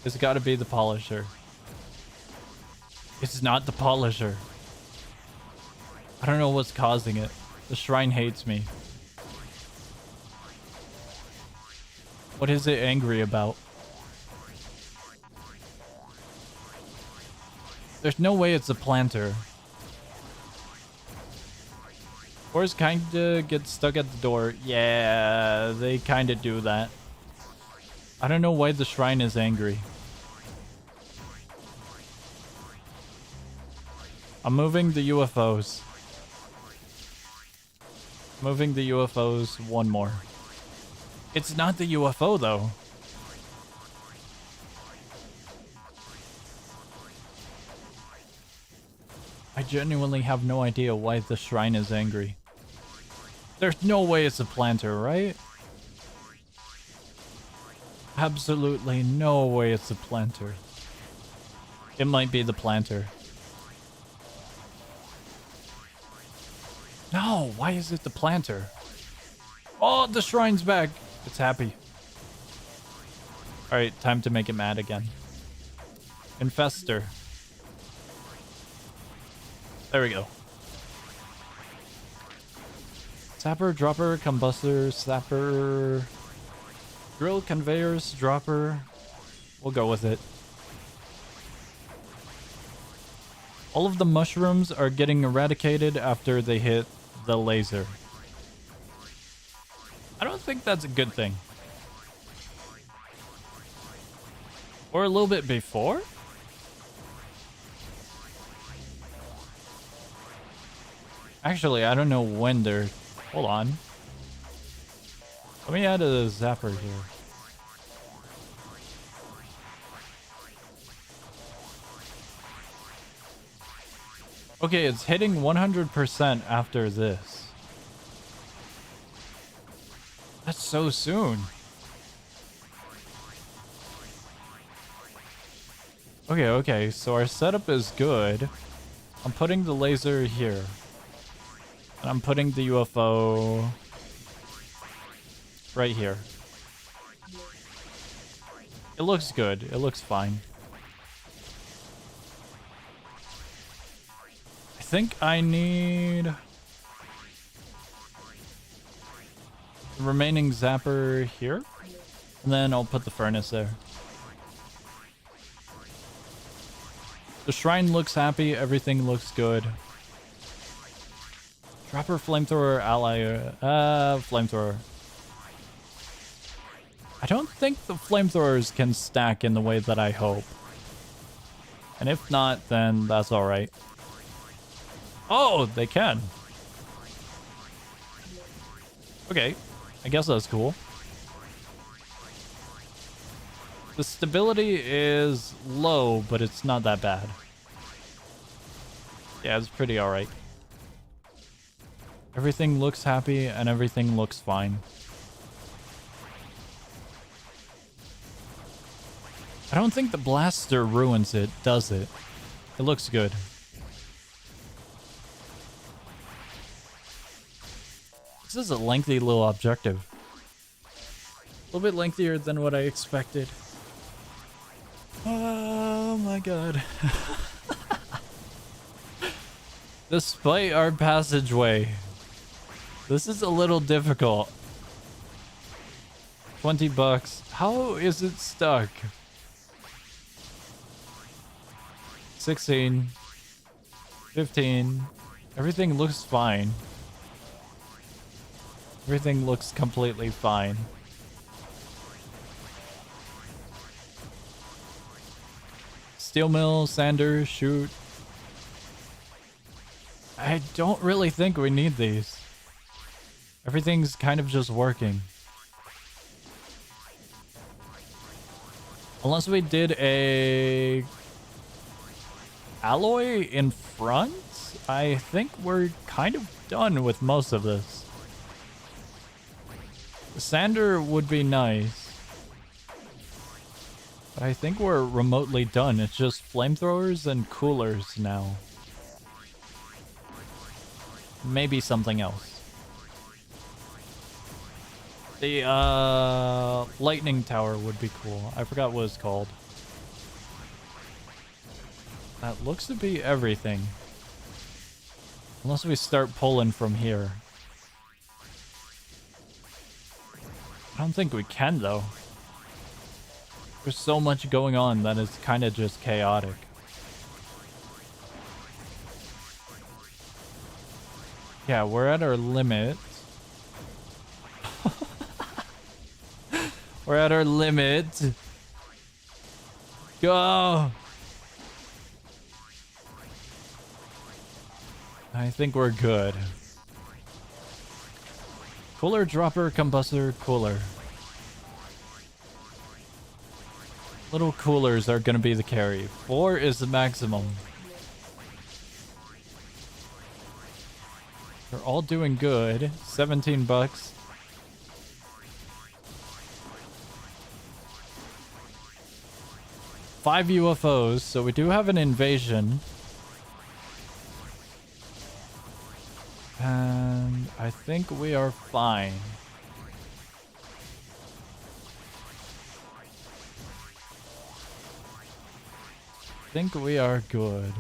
It's gotta be the polisher. It's not the polisher. I don't know what's causing it. The shrine hates me. What is it angry about? There's no way it's a planter. Ores kinda get stuck at the door. Yeah, they kinda do that. I don't know why the shrine is angry. I'm moving the UFOs. Moving the UFOs one more. It's not the UFO though. I genuinely have no idea why the shrine is angry. There's no way it's a planter, right? Absolutely no way it's a planter. It might be the planter. No, why is it the planter? Oh, the shrine's back. It's happy. Alright, time to make it mad again. Infester. There we go. Sapper, dropper, combustor, sapper, drill, conveyors, dropper. We'll go with it. All of the mushrooms are getting eradicated after they hit the laser. I don't think that's a good thing. Or a little bit before? Actually, I don't know when they're... Hold on. Let me add a zapper here. Okay, it's hitting 100% after this. That's so soon. Okay, so our setup is good. I'm putting the laser here. And I'm putting the UFO right here. It looks good. It looks fine. I think I need the remaining zapper here. And then I'll put the furnace there. The shrine looks happy. Everything looks good. Dropper, flamethrower, ally, flamethrower. I don't think the flamethrowers can stack in the way that I hope. And if not, then that's alright. Oh, they can. Okay, I guess that's cool. The stability is low, but it's not that bad. Yeah, it's pretty alright. Everything looks happy and everything looks fine. I don't think the blaster ruins it, does it? It looks good. This is a lengthy little objective. A little bit lengthier than what I expected. Oh my god. Despite our passageway, this is a little difficult. 20 bucks. How is it stuck? 16. 15. Everything looks fine. Everything looks completely fine. Steel mill, sander, shoot. I don't really think we need these. Everything's kind of just working. Unless we did a alloy in front, I think we're kind of done with most of this. The sander would be nice. But I think we're remotely done. It's just flamethrowers and coolers now. Maybe something else. The lightning tower would be cool. I forgot what it's called. That looks to be everything. Unless we start pulling from here. I don't think we can though. There's so much going on that it's kind of just chaotic. Yeah, we're at our limit. We're at our limit. Go! I think we're good. Cooler, dropper, combustor, cooler. Little coolers are gonna be the carry. 4 is the maximum. They're all doing good. 17 bucks. Five UFOs, so we do have an invasion. And I think we are fine. I think we are good.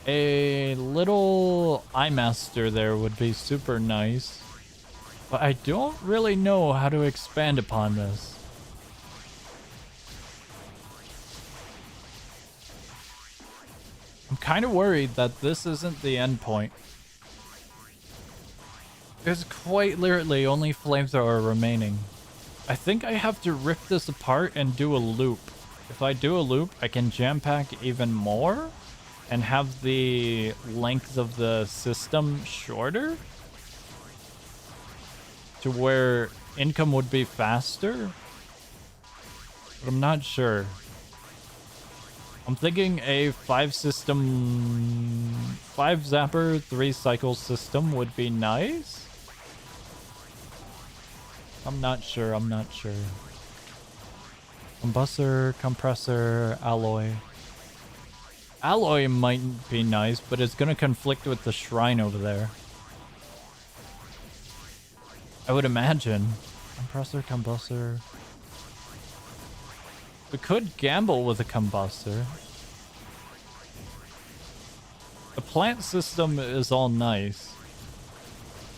A little eye master there would be super nice. But I don't really know how to expand upon this. I'm kind of worried that this isn't the end point. There's quite literally only flamethrower remaining. I think I have to rip this apart and do a loop. If I do a loop, I can jam pack even more and have the length of the system shorter to where income would be faster. But I'm not sure. I'm thinking a 5 zapper, 3 cycle system would be nice. I'm not sure. Combustor, compressor, alloy. Alloy might be nice, but it's gonna conflict with the shrine over there. I would imagine. Compressor, combustor. We could gamble with a combustor. The plant system is all nice.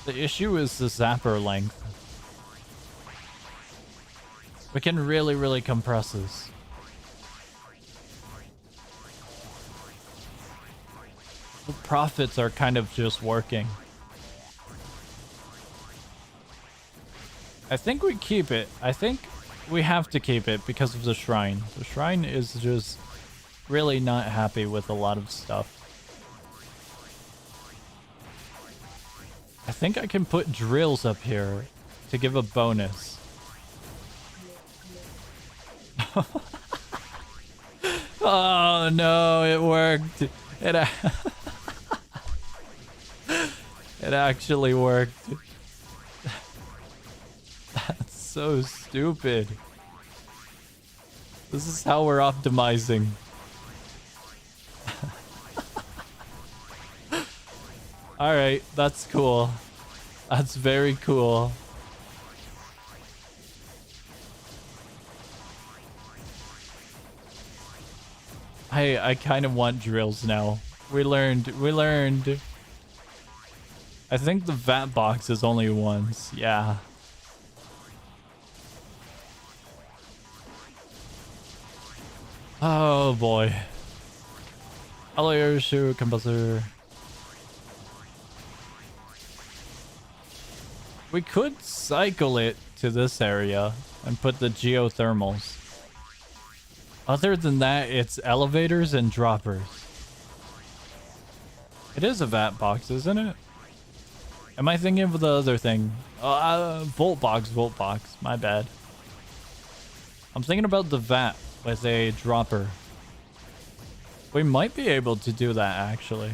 The issue is the zapper length. We can really compress this. The profits are kind of just working. I think we keep it. I think we have to keep it because of the shrine. The shrine is just really not happy with a lot of stuff. I think I can put drills up here to give a bonus. Oh no, it worked. It actually worked. That's so stupid. This is how we're optimizing. Alright, that's cool. That's very cool. I kind of want drills now. We learned. I think the vat box is only once. Yeah. Oh boy. Alloy, shoe, combustor. We could cycle it to this area and put the geothermals. Other than that, it's elevators and droppers. It is a vat box, isn't it? Am I thinking of the other thing? Volt box. My bad. I'm thinking about the vat with a dropper. We might be able to do that, actually.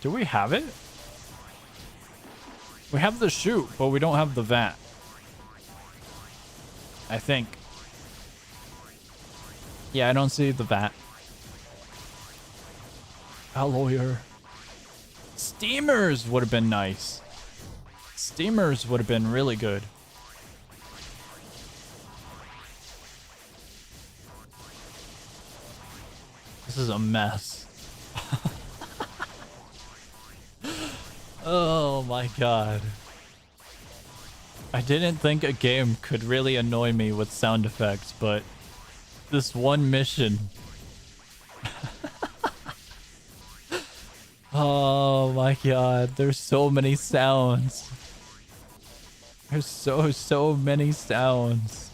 Do we have it? We have the chute, but we don't have the vat. I think. Yeah, I don't see the vat. Alloyer. Steamers would have been nice. Steamers would have been really good. This is a mess. Oh my god. I didn't think a game could really annoy me with sound effects, but this one mission. Oh my god, there's so many sounds. There's so many sounds.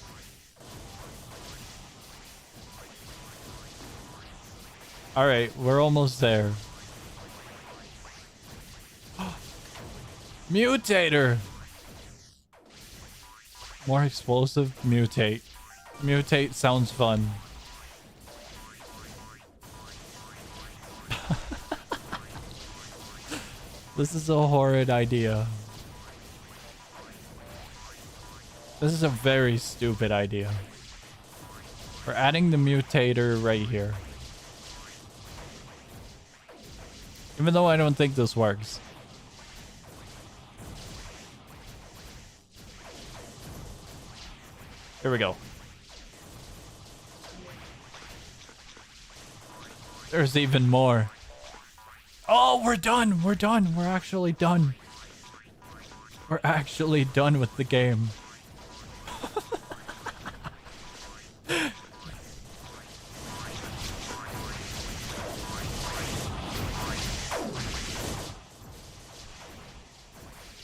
Alright, we're almost there. Mutator! More explosive, mutate. Mutate sounds fun. This is a horrid idea. This is a very stupid idea. We're adding the mutator right here. Even though I don't think this works. Here we go. There's even more. Oh, we're done. We're done. We're actually done. We're actually done with the game.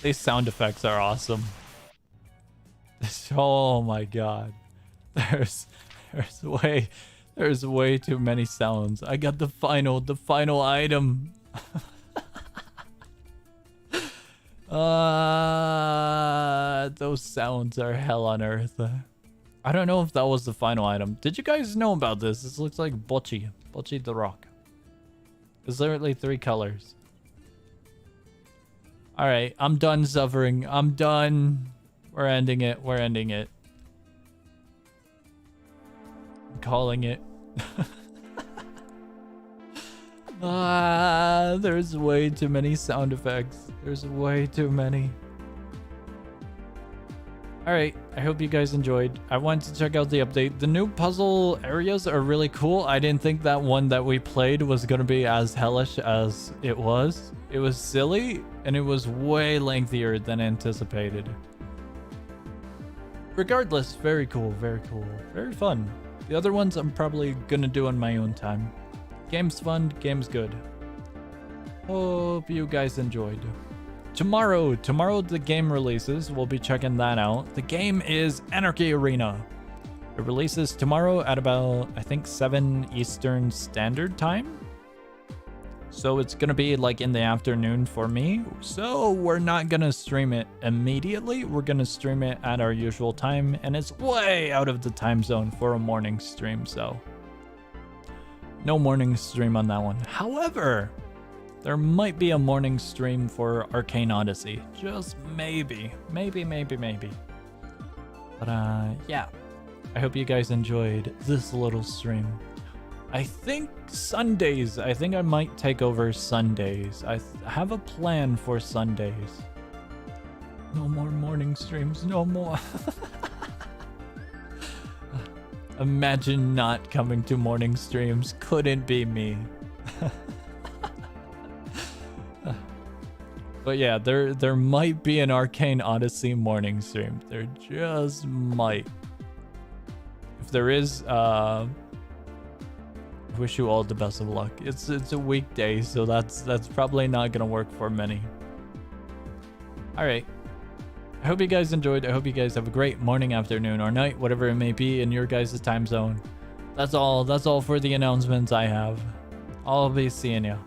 These sound effects are awesome. Oh my god. There's way too many sounds. I got the final item. Those sounds are hell on earth. I don't know if that was the final item. Did you guys know about this? This looks like Bocce the Rock. There's literally 3 colors. Alright, I'm done suffering. I'm done. We're ending it. We're ending it. I'm calling it. There's way too many sound effects. There's way too many. Alright, I hope you guys enjoyed. I wanted to check out the update. The new puzzle areas are really cool. I didn't think that one that we played was going to be as hellish as it was. It was silly, and it was way lengthier than anticipated. Regardless, very cool, very cool. Very fun. The other ones I'm probably going to do on my own time. Game's fun, game's good. Hope you guys enjoyed. Tomorrow the game releases. We'll be checking that out. The game is Anarchy Arena. It releases tomorrow at about, I think, 7 Eastern Standard Time. So it's gonna be like in the afternoon for me. So we're not gonna stream it immediately. We're gonna stream it at our usual time, and it's way out of the time zone for a morning stream, so no morning stream on that one. However, there might be a morning stream for Arcane Odyssey. Just maybe. Maybe. But yeah. I hope you guys enjoyed this little stream. I think Sundays. I think I might take over Sundays. I have a plan for Sundays. No more morning streams. No more. Imagine not coming to morning streams. Couldn't be me. But yeah, there might be an Arcane Odyssey morning stream. There just might. If there is, wish you all the best of luck. It's a weekday, so that's probably not gonna work for many. All right. I hope you guys enjoyed. I hope you guys have a great morning, afternoon, or night, whatever it may be in your guys' time zone. That's all for the announcements I have. I'll be seeing ya.